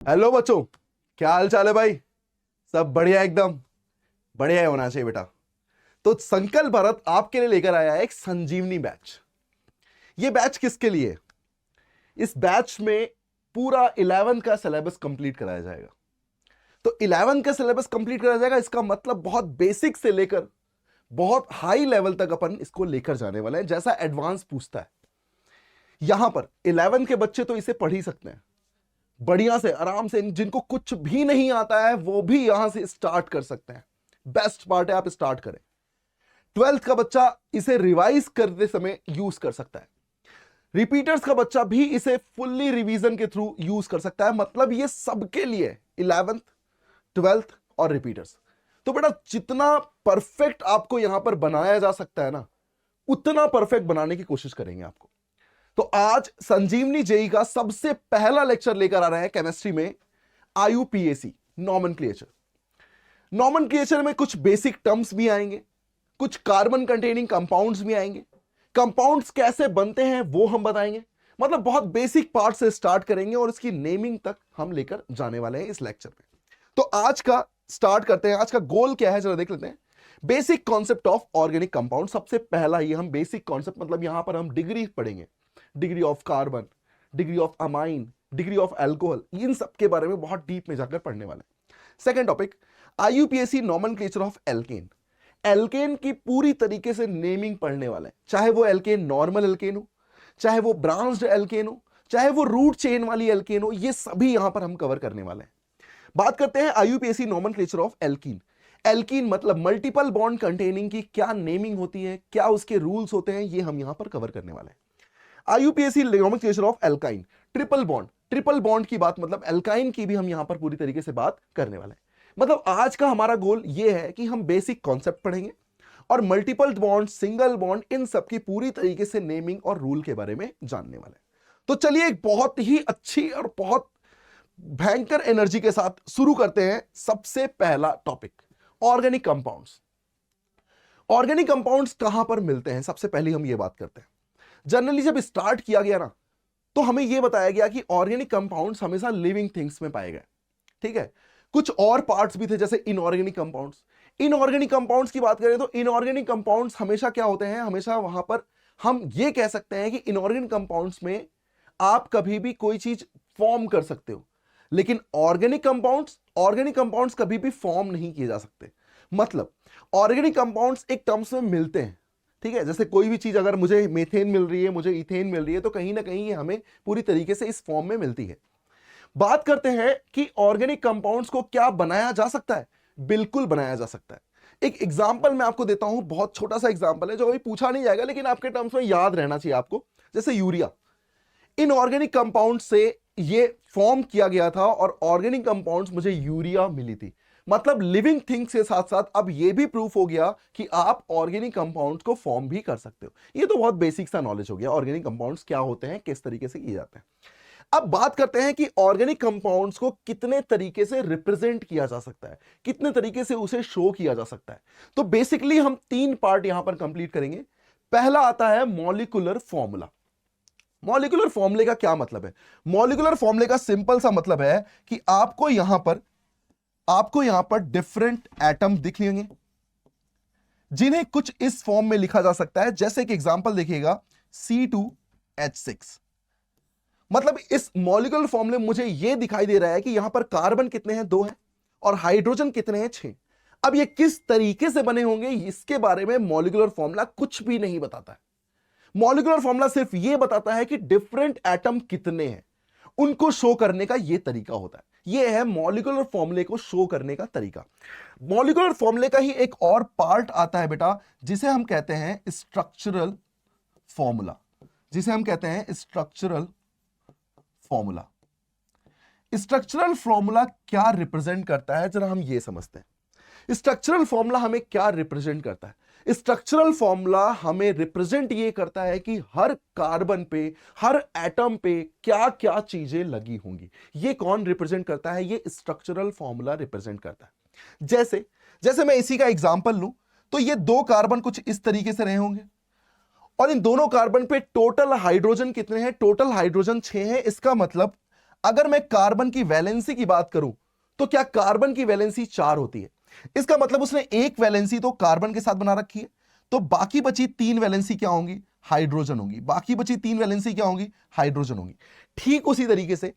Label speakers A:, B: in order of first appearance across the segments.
A: Hello बच्चों, क्या हाल चाल है भाई। सब बढ़िया, एकदम बढ़िया ही होना चाहिए बेटा। तो संकल्प भारत आपके लिए लेकर आया है एक संजीवनी बैच। ये बैच किसके लिए है? इस बैच में पूरा 11 का सिलेबस कंप्लीट कराया जाएगा। तो 11 का सिलेबस कंप्लीट कराया जाएगा, इसका मतलब बहुत बेसिक से लेकर बहुत हाई लेवल तक अपन इसको लेकर जाने वाले हैं, जैसा एडवांस पूछता है। यहां पर 11 के बच्चे तो इसे पढ़ ही सकते हैं बढ़िया से, आराम से। जिनको कुछ भी नहीं आता है वो भी यहां से स्टार्ट कर सकते हैं। बेस्ट पार्ट है, आप स्टार्ट करें। 12th का बच्चा इसे रिवाइज करते समय यूज कर सकता है। रिपीटर्स का बच्चा भी इसे फुल्ली रिवीजन के थ्रू यूज कर सकता है। मतलब ये सबके लिए 11th, 12th और रिपीटर्स। तो बेटा जितना परफेक्ट आपको यहां पर बनाया जा सकता है ना, उतना परफेक्ट बनाने की कोशिश करेंगे आपको। तो आज संजीवनी जेई का सबसे पहला लेक्चर लेकर आ रहे हैं केमिस्ट्री में आईयूपीएसी नॉमेनक्लेचर। नॉमेनक्लेचर में कुछ बेसिक टर्म्स भी आएंगे, कुछ कार्बन कंटेनिंग कंपाउंड्स भी आएंगे। कंपाउंड्स कैसे बनते हैं वो हम बताएंगे। मतलब बहुत बेसिक पार्ट से स्टार्ट करेंगे और इसकी नेमिंग तक हम लेकर जाने वाले हैं इस लेक्चर में। तो आज का स्टार्ट करते हैं। आज का गोल क्या है जरा देख लेते हैं। Basic concept of organic compound, सबसे पहला ही हम बेसिक कॉन्सेप्ट, मतलब यहां पर हम डिग्री पढ़ेंगे। Degree of carbon, degree of amine, degree of alcohol, इन सब के बारे में बहुत डीप में जाकर पढ़ने वाले हैं। Second topic IUPAC nomenclature of alkane. Alkane की पूरी तरीके से नेमिंग पढ़ने वाले हैं, चाहे वो एल्केन नॉर्मल एल्केन हो, चाहे वो ब्रांच्ड एल्केन हो, चाहे वो रूट चेन वाली एल्केन हो, ये सभी यहां पर हम कवर करने वाले हैं। बात करते हैं IUPAC nomenclature of alkene. Alkene मतलब मल्टीपल बॉन्ड कंटेनिंग की क्या नेमिंग होती है, क्या उसके रूल्स होते हैं, ये हम यहां पर कवर करने वाले हैं। IUPAC nomenclature of alkyne, triple bond. Triple bond की बात मतलब एल्काइन की भी हम यहां पर पूरी तरीके से बात करने वाले हैं। मतलब आज का हमारा गोल यह है कि हम बेसिक कॉन्सेप्ट पढ़ेंगे और मल्टीपल बॉन्ड, सिंगल बॉन्ड, इन सब की पूरी तरीके से नेमिंग और रूल के बारे में जानने वाले हैं। तो चलिए एक बहुत ही अच्छी और बहुत भयंकर एनर्जी के साथ शुरू करते हैं। सबसे पहला topic organic compounds. Organic compounds कहां पर मिलते हैं, सबसे पहले हम यह बात करते हैं। जनरली जब स्टार्ट किया गया ना, तो हमें यह बताया गया कि ऑर्गेनिक कंपाउंड्स हमेशा लिविंग थिंग्स में पाए गए। ठीक है, कुछ और पार्ट्स भी थे जैसे इनऑर्गेनिक कंपाउंड्स। इनऑर्गेनिक कंपाउंड्स की बात करें तो इनऑर्गेनिक कंपाउंड्स हमेशा क्या होते हैं, हमेशा वहां पर हम ये कह सकते हैं कि इनऑर्गेनिक कंपाउंड्स में आप कभी भी कोई चीज फॉर्म कर सकते हो, लेकिन ऑर्गेनिक कंपाउंड्स कभी भी फॉर्म नहीं किए जा सकते। मतलब ऑर्गेनिक कंपाउंड्स एक टर्म्स में मिलते हैं। ठीक है, जैसे कोई भी चीज अगर मुझे मीथेन मिल रही है, मुझे इथेन मिल रही है, तो कहीं ना कहीं ये हमें पूरी तरीके से इस फॉर्म में मिलती है। बात करते हैं कि ऑर्गेनिक कंपाउंड्स को क्या बनाया जा सकता है। बिल्कुल बनाया जा सकता है। एक एग्जांपल मैं आपको देता हूं, बहुत छोटा सा एग्जांपल है जो अभी पूछा नहीं जाएगा, लेकिन आपके टर्म्स में याद रहना चाहिए आपको। जैसे यूरिया, इनऑर्गेनिक कंपाउंड से ये फॉर्म किया गया था और ऑर्गेनिक कंपाउंड्स मुझे यूरिया मिली थी। मतलब लिविंग थिंग्स के साथ साथ अब यह भी प्रूफ हो गया कि आप ऑर्गेनिक कंपाउंड्स को फॉर्म भी कर सकते हो। ये तो बहुत बेसिक सा नॉलेज हो गया, ऑर्गेनिक कंपाउंड्स क्या होते हैं, किस तरीके से किए जाते हैं। अब बात करते हैं कि ऑर्गेनिक कंपाउंड्स को कितने तरीके से रिप्रेजेंट किया जा सकता है, कितने तरीके से उसे शो किया जा सकता है। तो बेसिकली हम तीन पार्ट यहां पर कंप्लीट करेंगे। पहला आता है मॉलिक्यूलर फॉर्मूला। मॉलिक्यूलर फॉर्मूले का क्या मतलब है? मॉलिक्यूलर फॉर्मूले का सिंपल सा मतलब है कि आपको यहां पर डिफरेंट एटम दिखेंगे जिन्हें कुछ इस फॉर्म में लिखा जा सकता है। जैसे कि एग्जांपल देखिएगा C2H6। मतलब इस मॉलिक्यूलर फॉर्मूले में मुझे यह दिखाई दे रहा है कि यहां पर कार्बन कितने हैं, 2 हैं, और हाइड्रोजन कितने हैं, 6। अब ये किस तरीके से बने होंगे इसके बारे में मॉलिक्यूलर फॉर्मूला कुछ भी नहीं बताता है। मॉलिक्यूलर फॉर्मूला सिर्फ यह बताता है कि डिफरेंट एटम कितने हैं, उनको शो करने का यह तरीका होता है। यह है मॉलिक्यूलर फॉर्मूले को शो करने का तरीका। मॉलिक्यूलर फॉर्मूले का ही एक और पार्ट आता है बेटा, जिसे हम कहते हैं स्ट्रक्चरल फॉर्मूला। जिसे हम कहते हैं स्ट्रक्चरल फॉर्मूला। स्ट्रक्चरल फॉर्मूला क्या रिप्रेजेंट करता है, जरा हम ये समझते हैं। स्ट्रक्चरल फॉर्मूला हमें क्या रिप्रेजेंट करता है? स्ट्रक्चरल फॉर्मूला हमें रिप्रेजेंट ये करता है कि हर कार्बन पे, हर एटम पे क्या क्या चीजें लगी होंगी। ये कौन रिप्रेजेंट करता है? ये स्ट्रक्चरल फॉर्मूला रिप्रेजेंट करता है। जैसे जैसे मैं इसी का एग्जांपल लूं तो ये 2 कार्बन कुछ इस तरीके से रहे होंगे और इन दोनों कार्बन पे टोटल हाइड्रोजन कितने हैं? टोटल हाइड्रोजन 6 है। इसका मतलब अगर मैं कार्बन की वैलेंसी की बात करूं तो क्या कार्बन की वैलेंसी 4 होती है? इसका मतलब उसने एक वैलेंसी तो कार्बन के साथ बना रखी है, तो बाकी बची 3 वैलेंसी क्या होंगी? हाइड्रोजन होंगी। बाकी बची 3 वैलेंसी क्या होंगी? हाइड्रोजन होंगी। ठीक उसी तरीके से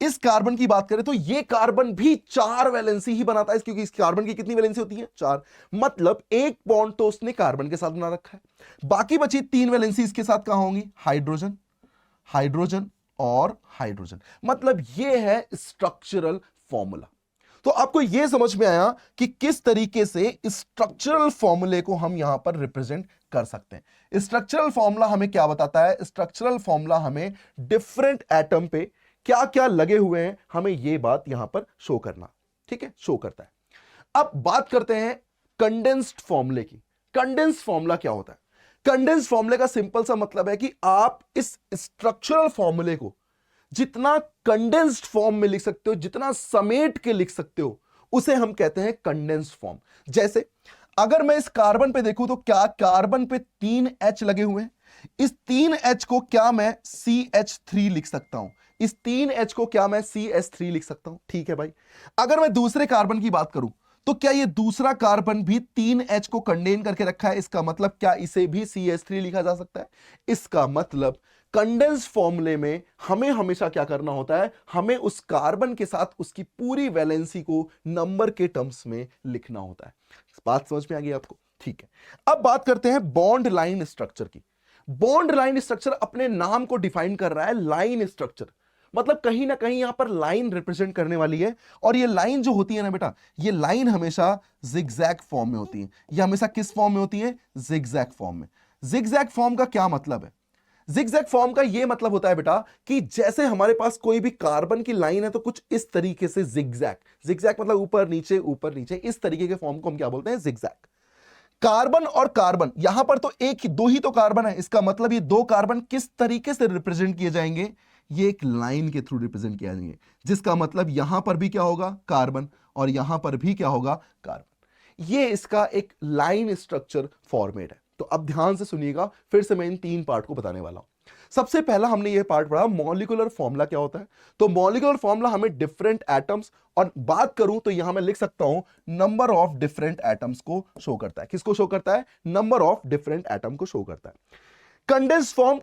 A: इस कार्बन की बात करें तो ये कार्बन भी 4 वैलेंसी ही बनाता है, क्योंकि इस कार्बन की कितनी वैलेंसी होती है? 4। मतलब एक बॉन्ड तो उसने कार्बन के साथ बना रखा है, बाकी बची 3 वैलेंसी इसके साथ कहां होंगी? हाइड्रोजन, हाइड्रोजन और हाइड्रोजन। मतलब ये है स्ट्रक्चरल फॉर्मूला। तो आपको यह समझ में आया कि किस तरीके से स्ट्रक्चरल फॉर्मूले को हम यहां पर रिप्रेजेंट कर सकते हैं। स्ट्रक्चरल फॉर्मूला हमें क्या बताता है? स्ट्रक्चरल फॉर्मूला हमें डिफरेंट एटम पे क्या क्या लगे हुए हैं, हमें यह बात यहां पर शो करना, ठीक है, शो करता है। अब बात करते हैं कंडेंस्ड फॉर्मूले की। कंडेंस्ड फॉर्मूला क्या होता है? कंडेंस्ड फॉर्मूले का सिंपल सा मतलब है कि आप इस स्ट्रक्चरल फॉर्मूले को जितना कंडेंस्ड फॉर्म में लिख सकते हो, जितना समेट के लिख सकते हो, उसे हम कहते हैं कंडेंस्ड फॉर्म। जैसे अगर मैं इस कार्बन पे देखूं तो क्या कार्बन पे 3 H लगे हुए हैं? इस 3 H को क्या मैं CH3 लिख सकता हूं? इस 3 H को क्या मैं CH3 लिख सकता हूं? ठीक है भाई। अगर मैं दूसरे कार्बन की बात करूं तो क्या ये दूसरा कार्बन भी 3 H को कंडेन करके रखा है? इसका मतलब क्या इसे भी CH3 लिखा जा सकता है? इसका मतलब कंडेंस फॉर्मूले में हमें हमेशा क्या करना होता है? हमें उस कार्बन के साथ उसकी पूरी वैलेंसी को नंबर के टर्म्स में लिखना होता है। बात समझ में आ गई आपको? ठीक है। अब बात करते हैं बॉन्ड लाइन स्ट्रक्चर की। बॉन्ड लाइन स्ट्रक्चर अपने नाम को डिफाइन कर रहा है, लाइन स्ट्रक्चर। मतलब कहीं ना कहीं यहां पर लाइन रिप्रेजेंट करने वाली है, और ये लाइन जो होती है ना बेटा, ये लाइन हमेशा जिगजैग फॉर्म में होती है। ये हमेशा किस फॉर्म में होती है? जिगजैग फॉर्म में। जिगजैग फॉर्म का क्या मतलब है? जिगजैग फॉर्म का यह मतलब होता है बेटा कि जैसे हमारे पास कोई भी कार्बन की लाइन है तो कुछ इस तरीके से जिगजैग। जिगजैग मतलब ऊपर नीचे, इस तरीके के फॉर्म को हम क्या बोलते हैं? जिगजैग। कार्बन और कार्बन, यहां पर तो एक ही दो ही तो कार्बन है, इसका मतलब ये दो कार्बन किस तरीके से रिप्रेजेंट किए जाएंगे? ये एक लाइन के थ्रू रिप्रेजेंट किया जाएंगे, जिसका मतलब यहां पर भी क्या होगा? कार्बन, और यहां पर भी क्या होगा? कार्बन। ये इसका एक लाइन स्ट्रक्चर फॉर्मेट है। तो अब ध्यान से सुनिएगा, फिर से मैं इन 3 पार्ट को बताने वाला हूं। सबसे पहला हमने ये पार्ट पढ़ा मॉलिक्यूलर फॉर्मूला क्या होता है। तो मॉलिक्यूलर फॉर्मूला हमें डिफरेंट एटम्स, और बात करूं तो यहां मैं लिख सकता हूं नंबर ऑफ डिफरेंट एटम्स को शो करता है। किसको शो करता है? नंबर ऑफ डिफरेंट एटम को शो करता है। कंडेंस फॉर्म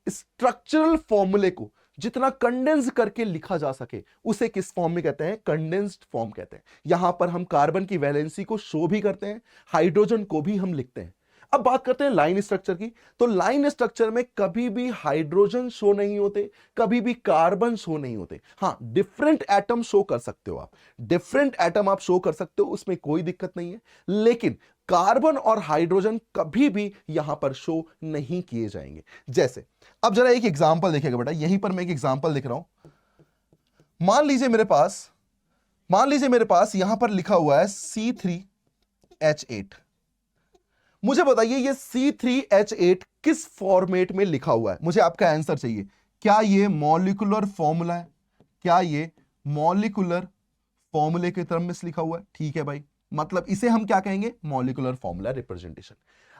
A: स्ट्रक्चरल फॉर्मूले को जितना कंडेंस करके लिखा जा सके उसे किस फॉर्म में कहते हैं? कंडेंस्ड फॉर्म कहते हैं। यहां पर हम कार्बन की वैलेंसी को शो भी करते हैं, हाइड्रोजन को भी हम लिखते हैं। अब बात करते हैं लाइन स्ट्रक्चर की। तो लाइन स्ट्रक्चर में कभी भी हाइड्रोजन शो नहीं होते, कभी भी कार्बन शो नहीं होते। हां, डिफरेंट एटम शो कर सकते हो आप, डिफरेंट एटम आप शो कर सकते हो, उसमें कोई दिक्कत नहीं है। लेकिन कार्बन और हाइड्रोजन कभी भी यहां पर शो नहीं किए जाएंगे। जैसे अब जरा एक एग्जांपल देखिएगा बेटा, यहीं पर मैं एक एग्जांपल लिख रहा हूं। मान लीजिए मेरे पास यहां पर लिखा हुआ है C3H8। मुझे बताइए ये C3H8 किस फॉर्मेट में लिखा हुआ है? मुझे आपका आंसर चाहिए। क्या ये मॉलिक्यूलर फॉर्मूला है? क्या ये मॉलिक्यूलर फॉर्मूले के टर्म में लिखा हुआ है? ठीक है भाई, मतलब इसे हम क्या कहेंगे? Molecular formula representation.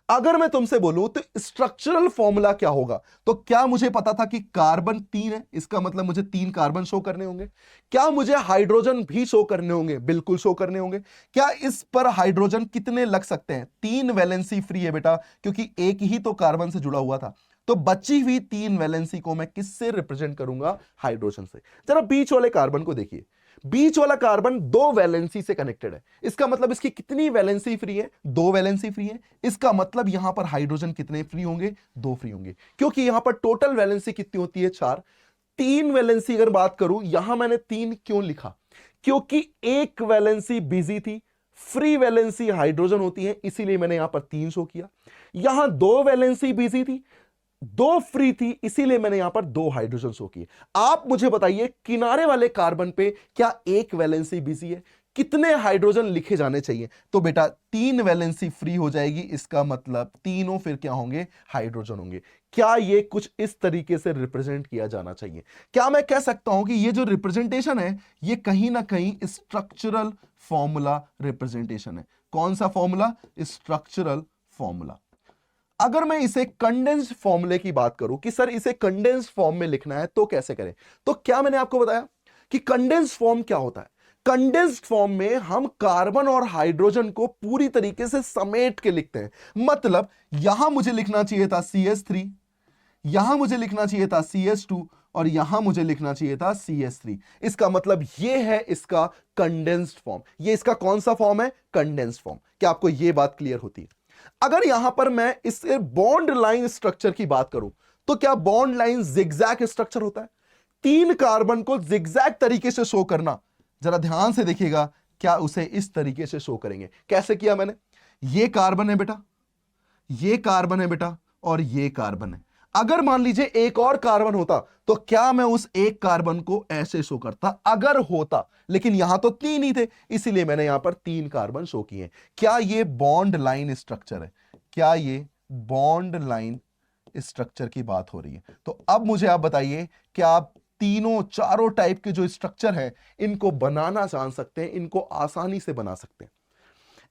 A: अगर मैं तुमसे बोलूं तो स्ट्रक्चरल फॉर्मूला क्या होगा, तो क्या मुझे पता था कि कार्बन 3 है, इसका मतलब मुझे 3 कार्बन शो करने होंगे। क्या मुझे हाइड्रोजन भी शो करने होंगे? बिल्कुल शो करने होंगे। क्या इस पर हाइड्रोजन कितने लग सकते हैं? 3 वैलेंसी फ्री है बेटा, क्योंकि एक ही तो कार्बन से जुड़ा हुआ था। तो बची हुई 3 वैलेंसी को मैं किससे रिप्रेजेंट करूंगा? हाइड्रोजन से। जरा बीच वाले कार्बन को देखिए, बीच वाला कार्बन 2 वैलेंसी से कनेक्टेड है। इसका मतलब इसकी कितनी वैलेंसी फ्री है? 2 वैलेंसी फ्री है। इसका मतलब यहां पर हाइड्रोजन कितने फ्री होंगे? 2 फ्री होंगे, क्योंकि यहां पर टोटल वैलेंसी कितनी होती है? 4। 3 वैलेंसी अगर बात करूं, यहां मैंने 3 क्यों लिखा? क्योंकि एक वैलेंसी बिजी थी, फ्री वैलेंसी हाइड्रोजन होती है, इसीलिए मैंने यहां पर 3 शो किया। यहां 2 वैलेंसी बिजी थी, 2 फ्री थी, इसीलिए मैंने यहां पर 2 हाइड्रोजन शो किए। आप मुझे बताइए किनारे वाले कार्बन पे क्या एक वैलेंसी बिजी है? कितने हाइड्रोजन लिखे जाने चाहिए? तो बेटा 3 वैलेंसी फ्री हो जाएगी, इसका मतलब तीनों फिर क्या होंगे? हाइड्रोजन होंगे। क्या ये कुछ इस तरीके से रिप्रेजेंट किया जाना चाहिए? क्या मैं कह सकता हूं कि ये जो रिप्रेजेंटेशन है ये कहीं ना कहीं स्ट्रक्चरल फॉर्मूला रिप्रेजेंटेशन है? कौन सा फॉर्मूला? Structural formula. अगर मैं इसे कंडेंस्ड फॉर्मूले की बात करूं कि सर इसे कंडेंस्ड फॉर्म में लिखना है तो कैसे करें, तो क्या मैंने आपको बताया कि कंडेंस्ड फॉर्म क्या होता है। कंडेंस्ड फॉर्म में हम कार्बन और हाइड्रोजन को पूरी तरीके से समेट के लिखते हैं। मतलब यहां मुझे लिखना चाहिए था CH3, यहां मुझे लिखना चाहिए था CH2 और यहां मुझे लिखना चाहिए था CH3। इसका मतलब यह है इसका कंडेंस्ड फॉर्म। ये इसका कौन सा फॉर्म है? Condensed form. क्या आपको यह बात क्लियर होती है? अगर यहां पर मैं इससे बॉन्ड लाइन स्ट्रक्चर की बात करूं तो क्या बॉन्ड लाइन जिगजैग स्ट्रक्चर होता है? 3 कार्बन को जिगजैग तरीके से शो करना, जरा ध्यान से देखिएगा, क्या उसे इस तरीके से शो करेंगे? कैसे किया मैंने? ये कार्बन है बेटा, ये कार्बन है बेटा और ये कार्बन है। अगर मान लीजिए एक और कार्बन होता तो क्या मैं उस एक कार्बन को ऐसे शो करता? अगर होता, लेकिन यहां तो 3 ही थे, इसीलिए मैंने यहां पर 3 कार्बन शो किए। क्या ये बॉन्ड लाइन स्ट्रक्चर है? क्या ये बॉन्ड लाइन स्ट्रक्चर की बात हो रही है? तो अब मुझे आप बताइए, क्या आप तीनों चारों टाइप के जो स्ट्रक्चर है इनको बनाना जान सकते हैं? इनको आसानी से बना सकते हैं।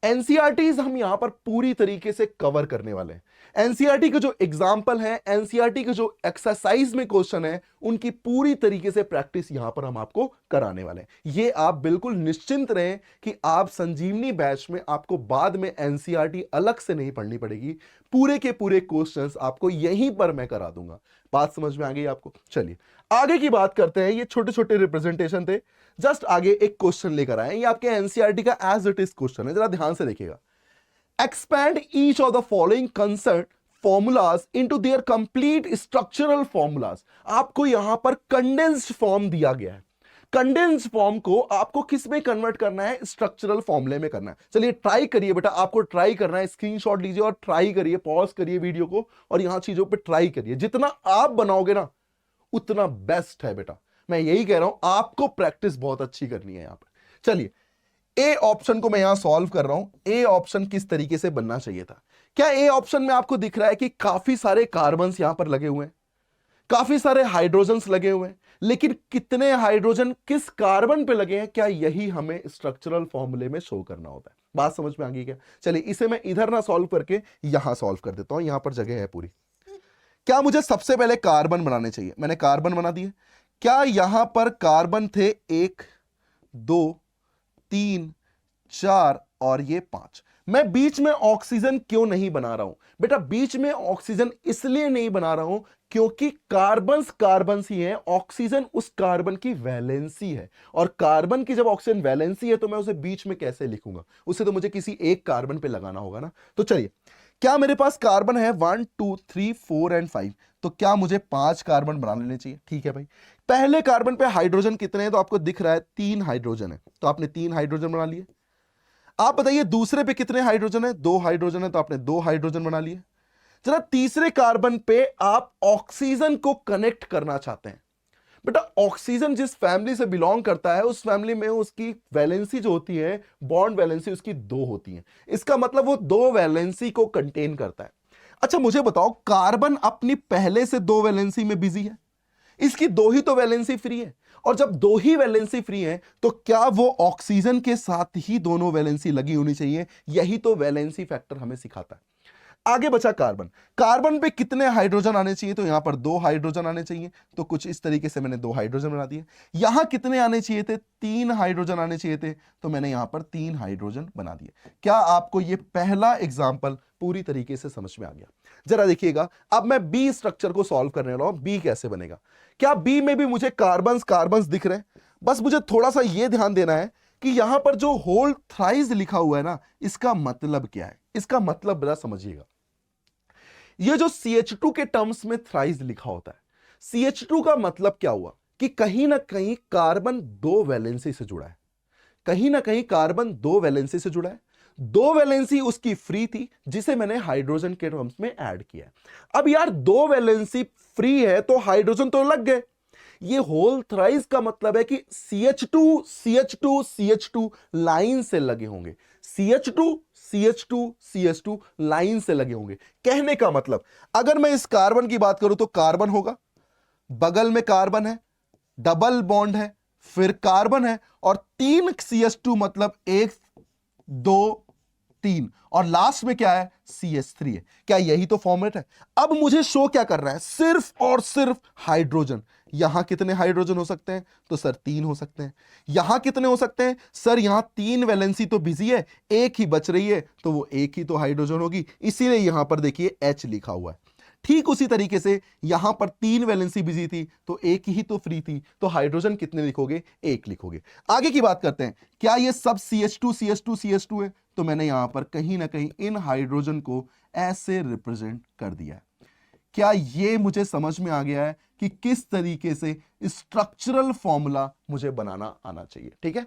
A: एनसीईआरटीज हम यहां पर पूरी तरीके से कवर करने वाले हैं। एनसीईआरटी के जो एग्जाम्पल है, एनसीईआरटी के जो एक्सरसाइज में क्वेश्चन है, उनकी पूरी तरीके से प्रैक्टिस यहां पर हम आपको कराने वाले हैं। ये आप बिल्कुल निश्चिंत रहें कि आप संजीवनी बैच में आपको बाद में एनसीईआरटी अलग से नहीं पढ़नी पड़ेगी। पूरे के पूरे क्वेश्चंस आपको यहीं पर मैं करा दूंगा। बात समझ में आ गई आपको? चलिए आगे की बात करते हैं। ये छोटे छोटे रिप्रेजेंटेशन थे, जस्ट आगे एक क्वेश्चन लेकर आए। ये आपके एनसीईआरटी का एज इट इज क्वेश्चन है, जरा ध्यान से देखिएगा। Expand each of the following concern formulas into their complete structural formulas. आपको यहां पर कंडेंस्ड फॉर्म दिया गया है। कंडेंस्ड फॉर्म को आपको किस में कन्वर्ट करना है? स्ट्रक्चरल फॉर्मूले में करना है। चलिए ट्राई करिए बेटा, आपको ट्राई करना है। स्क्रीनशॉट लीजिए और ट्राई करिए, पॉज करिए वीडियो को और यहां चीजों पे ट्राई करिए। जितना आप बनाओगे ना उतना बेस्ट है बेटा। मैं यही कह रहा हूं, आपको प्रैक्टिस बहुत अच्छी करनी है यहां पर। चलिए ए ऑप्शन को मैं यहां सॉल्व कर रहा हूं। ए ऑप्शन किस तरीके से बनना चाहिए था? क्या ए ऑप्शन में आपको दिख रहा है कि काफी सारे कार्बन्स यहां पर लगे हुए हैं, काफी सारे हाइड्रोजन्स लगे हुए हैं, लेकिन कितने हाइड्रोजन किस कार्बन पे लगे हैं, क्या यही हमें स्ट्रक्चरल फॉर्मूले में शो करना होता है? बात समझ में आ गई क्या? चलिए इसे मैं इधर ना सॉल्व करके यहां सॉल्व कर देता हूं, यहां पर जगह है पूरी। क्या मुझे सबसे पहले कार्बन बनाने चाहिए? मैंने कार्बन बना दिए। क्या यहां पर कार्बन थे 1 2 3 4 और ये 5? मैं बीच में ऑक्सीजन क्यों नहीं बना रहा हूं बेटा? बीच में ऑक्सीजन इसलिए नहीं बना रहा हूं क्योंकि कार्बन्स कार्बन्स ही हैं, ऑक्सीजन उस कार्बन की वैलेंसी है। और कार्बन की जब ऑक्सीजन वैलेंसी है तो मैं उसे बीच में कैसे लिखूंगा? उसे तो मुझे किसी एक कार्बन पे लगाना होगा ना। तो चलिए, क्या मेरे पास कार्बन है 1 2 3 4 एंड 5, तो क्या मुझे 5 कार्बन बना लेने चाहिए? ठीक है भाई। पहले कार्बन पे हाइड्रोजन कितने हैं? तो आपको दिख रहा है 3 हाइड्रोजन है, तो आपने 3 हाइड्रोजन बना लिए। आप बताइए दूसरे पे कितने हाइड्रोजन है? 2 हाइड्रोजन है, तो आपने 2 हाइड्रोजन बना लिए। जरा तीसरे कार्बन पे आप ऑक्सीजन को कनेक्ट करना चाहते हैं। बेटा ऑक्सीजन जिस फैमिली से बिलोंग करता है उस फैमिली में उसकी वैलेंसी जो होती है, बॉन्ड वैलेंसी उसकी 2 होती है। इसका मतलब वो 2 वैलेंसी को कंटेन करता है। अच्छा मुझे बताओ, कार्बन अपनी पहले से 2 वैलेंसी में बिजी है, इसकी 2 ही तो वैलेंसी फ्री है। और जब 2 ही वैलेंसी फ्री है तो क्या वो ऑक्सीजन के साथ ही दोनों वैलेंसी लगी होनी चाहिए? यही तो वैलेंसी फैक्टर हमें सिखाता है। आगे बचा कार्बन। कार्बन पे कितने हाइड्रोजन आने चाहिए? तो यहां पर 2 हाइड्रोजन आने चाहिए, तो कुछ इस तरीके से मैंने 2 हाइड्रोजन बना दिए। यहां कितने आने चाहिए थे? 3 हाइड्रोजन आने चाहिए थे, तो मैंने यहां पर 3 हाइड्रोजन बना दिए। क्या आपको यह पहला एग्जाम्पल पूरी तरीके से समझ में आ गया? जरा देखिएगा, अब मैं बी स्ट्रक्चर को सॉल्व करने वाला हूं। बी कैसे बनेगा? क्या बी में भी मुझे कार्बन्स कार्बन्स दिख रहे हैं? बस मुझे थोड़ा सा यह ध्यान देना है कि यहां पर जो होल थ्राइस लिखा हुआ है ना, इसका मतलब क्या है? इसका मतलब बड़ा समझिएगा। ये जो CH2 के टर्म्स में थ्राइस लिखा होता है, CH2 का मतलब क्या हुआ कि कहीं ना कहीं कार्बन 2 वैलेंसी से जुड़ा है, कहीं ना कहीं कार्बन 2 वैलेंसी से जुड़ा है। 2 वैलेंसी उसकी फ्री थी जिसे मैंने हाइड्रोजन के टर्म्स में ऐड किया है। अब यार 2 वैलेंसी फ्री है तो हाइड्रोजन तो लग गए। ये होल थ्राइस का मतलब है कि CH2 CH2 CH2 लाइन से लगे होंगे। CH2 CH2 CH2 लाइन से लगे होंगे। कहने का मतलब, अगर मैं इस कार्बन की बात करूं तो कार्बन होगा, बगल में कार्बन है, डबल बॉन्ड है, फिर कार्बन है और 3 CH2 मतलब 1 2 3 और लास्ट में क्या है, CH3 है। क्या यही तो फॉर्मेट है? अब मुझे शो क्या कर रहा है, सिर्फ और सिर्फ हाइड्रोजन। यहां कितने हाइड्रोजन हो सकते हैं, तो सर 3 हो सकते हैं। यहां कितने हो सकते हैं, सर यहां 3 वैलेंसी तो बिजी है, एक ही बच रही है, तो वो एक ही तो हाइड्रोजन होगी, इसीलिए यहां पर देखिए H लिखा हुआ है। ठीक उसी तरीके से यहां पर 3 वैलेंसी बिजी थी, तो एक ही तो फ्री थी, तो हाइड्रोजन कितने लिखोगे, 1 लिखोगे। आगे की बात करते हैं, क्या ये सब CH2 CH2 CH2 है, तो मैंने यहां पर कहीं ना कहीं इन हाइड्रोजन को ऐसे रिप्रेजेंट कर दिया है। क्या ये मुझे समझ में आ गया है कि किस तरीके से स्ट्रक्चरल फॉर्मूला मुझे बनाना आना चाहिए? ठीक है,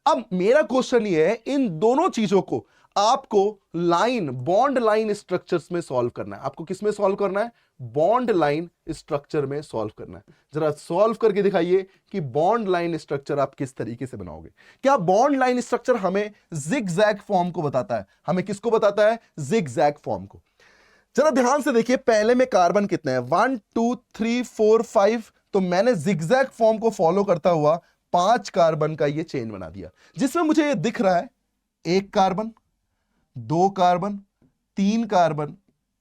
A: अब मेरा क्वेश्चन ये है, इन दोनों चीजों को आपको लाइन, बॉन्ड लाइन स्ट्रक्चर्स में सॉल्व करना है। आपको किस में सॉल्व करना है, बॉन्ड लाइन स्ट्रक्चर में सॉल्व करना है। जरा सॉल्व करके दिखाइए कि बॉन्ड लाइन स्ट्रक्चर आप किस तरीके से बनाओगे। क्या बॉन्ड लाइन स्ट्रक्चर हमें जिगजैग फॉर्म को बताता है? हमें किसको बताता है, जिगजैग फॉर्म को। जरा ध्यान से देखिए, पहले में कार्बन कितने हैं, 1 2 3 4 5, तो मैंने जिगजैग फॉर्म को फॉलो करता हुआ 5 कार्बन का ये चेन बना दिया, जिसमें मुझे ये दिख रहा है 1 कार्बन, 2 कार्बन, 3 कार्बन,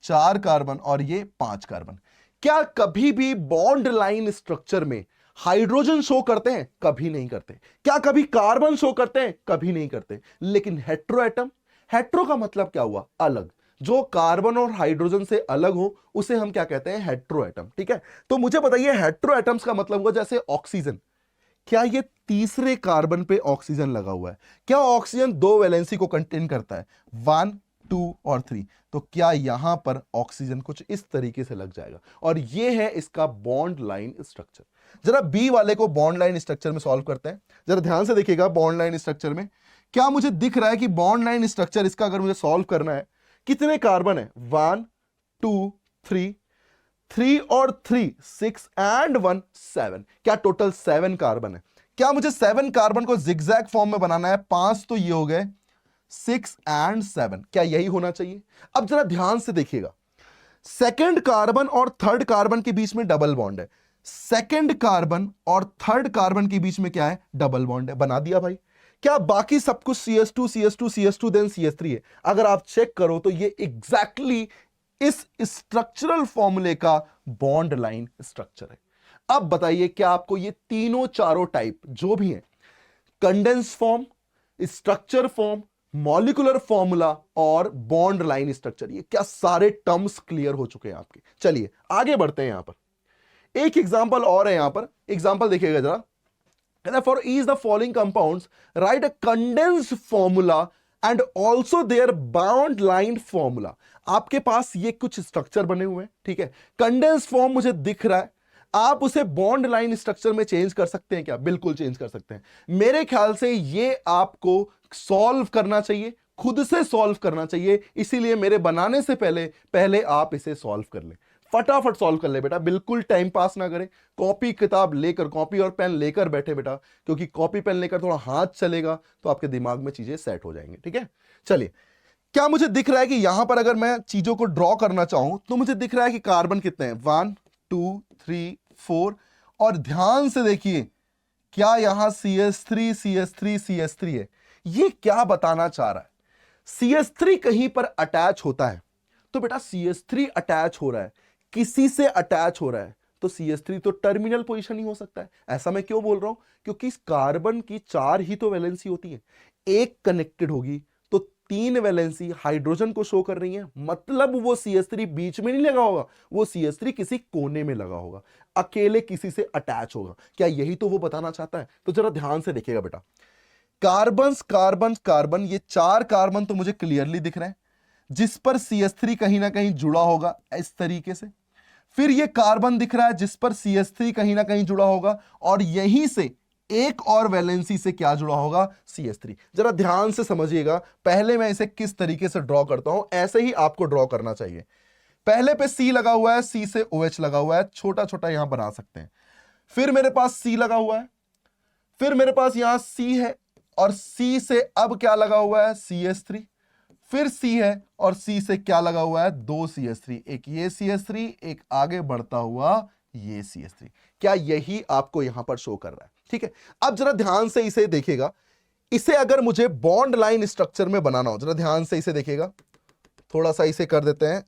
A: 4 कार्बन और ये 5 कार्बन। क्या कभी भी बॉन्ड लाइन स्ट्रक्चर में हाइड्रोजन शो करते हैं? कभी नहीं करते। क्या कभी कार्बन शो करते हैं? कभी नहीं करते। लेकिन हेट्रो एटम, हेट्रो का मतलब क्या हुआ, अलग, जो कार्बन और हाइड्रोजन से अलग हो उसे हम क्या कहते हैं, हेट्रो एटम। ठीक है, तो मुझे बताइए हेट्रो एटम्स का मतलब हुआ जैसे ऑक्सीजन, क्या ये तीसरे कार्बन पे ऑक्सीजन लगा हुआ है? क्या ऑक्सीजन 2 वैलेंसी को कंटेन करता है, 1 2 और 3, तो क्या यहां पर ऑक्सीजन कुछ इस तरीके से लग जाएगा, और ये है इसका बॉन्ड लाइन स्ट्रक्चर। जरा बी वाले को बॉन्ड लाइन स्ट्रक्चर में सॉल्व करते हैं। जरा ध्यान से देखिएगा, बॉन्ड लाइन स्ट्रक्चर में क्या मुझे दिख रहा है कि बॉन्ड लाइन स्ट्रक्चर इसका अगर मुझे सॉल्व करना है, कितने कार्बन है, 1 2 3, 3 और 3 6 एंड 1 7, क्या टोटल 7 कार्बन है। क्या मुझे 7 कार्बन को जिगजैग फॉर्म में बनाना है, 5 तो ये हो गए, 6 एंड 7, क्या यही होना चाहिए? अब जरा ध्यान से देखिएगा, सेकंड कार्बन और थर्ड कार्बन के बीच में डबल बॉन्ड है, सेकंड कार्बन और थर्ड कार्बन के बीच में क्या है, डबल बॉन्ड है, बना दिया भाई। क्या बाकी सब कुछ CH2 CH2 CH2 then CH3 है? अगर आप चेक करो तो ये एग्जैक्टली इस स्ट्रक्चरल फॉर्मूले का बॉन्ड लाइन स्ट्रक्चर है। अब बताइए, क्या आपको ये तीनों चारों टाइप जो भी हैं, condense form, structure form, molecular formula और बॉन्ड लाइन स्ट्रक्चर, ये क्या सारे टर्म्स क्लियर हो चुके हैं आपके? चलिए आगे बढ़ते हैं। यहां पर एक एग्जांपल और है, यहां पर एग्जांपल देखिएगा जरा। For each the following compounds, write a condensed formula and also their bond line formula. आपके पास ये कुछ स्ट्रक्चर बने हुए हैं, ठीक है, कंडेंस फॉर्म मुझे दिख रहा है, आप उसे बॉन्ड लाइन स्ट्रक्चर में चेंज कर सकते हैं क्या? बिल्कुल चेंज कर सकते हैं। मेरे ख्याल से ये आपको सॉल्व करना चाहिए, खुद से सॉल्व करना चाहिए, इसीलिए मेरे बनाने से पहले आप इसे सॉल्व कर लें। फटाफट सॉल्व कर ले बेटा, बिल्कुल टाइम पास ना करें, कॉपी किताब लेकर, कॉपी और पेन लेकर बैठे बेटा, क्योंकि कॉपी पेन लेकर थोड़ा हाथ चलेगा तो आपके दिमाग में चीजें सेट हो जाएंगी। ठीक है, चलिए, क्या मुझे दिख रहा है कि यहां पर अगर मैं चीजों को ड्रॉ करना चाहूं तो मुझे दिख रहा है कि कार्बन कितने हैं, 1 2 3 4, और ध्यान से देखिए, क्या यहां CH3 CH3 CH3 है? ये क्या बताना चाह रहा है, CH3 कहीं पर अटैच होता है, तो बेटा CH3 अटैच हो रहा है, किसी से अटैच हो रहा है, तो CH3 तो टर्मिनल पोजीशन ही हो सकता है। ऐसा मैं क्यों बोल रहा हूं, क्योंकि कार्बन की 4 ही तो वैलेंसी होती है, एक कनेक्टेड होगी तो 3 वैलेंसी हाइड्रोजन को शो कर रही है, मतलब वो CH3 बीच में नहीं लगा होगा, वो CH3 किसी कोने में लगा होगा, अकेले किसी से अटैच होगा। क्या यही तो वो बताना चाहता है? तो जरा ध्यान से देखिएगा बेटा, कार्बन कार्बन कार्बन, ये 4 कार्बन तो मुझे क्लियरली दिख रहे हैं, जिस पर CH3 कहीं ना कहीं जुड़ा होगा इस तरीके से। फिर ये कार्बन दिख रहा है जिस पर CH3 कहीं ना कहीं जुड़ा होगा, और यहीं से एक और वैलेंसी से क्या जुड़ा होगा, CH3। जरा ध्यान से समझिएगा, पहले मैं इसे किस तरीके से ड्रॉ करता हूं, ऐसे ही आपको ड्रॉ करना चाहिए। पहले पे C लगा हुआ है, C से OH लगा हुआ है, छोटा छोटा यहां बना सकते हैं। फिर मेरे पास C लगा हुआ है, फिर मेरे पास यहां C है, और C से अब क्या लगा हुआ है, CH3, फिर C है, और C से क्या लगा हुआ है, 2 CH3, एक ये CH3, एक आगे बढ़ता हुआ ये CH3। क्या यही आपको यहां पर शो कर रहा है? ठीक है, अब जरा ध्यान से इसे देखिएगा, इसे अगर मुझे बॉन्ड लाइन स्ट्रक्चर में बनाना हो, जरा ध्यान से इसे देखिएगा, थोड़ा सा इसे कर देते हैं,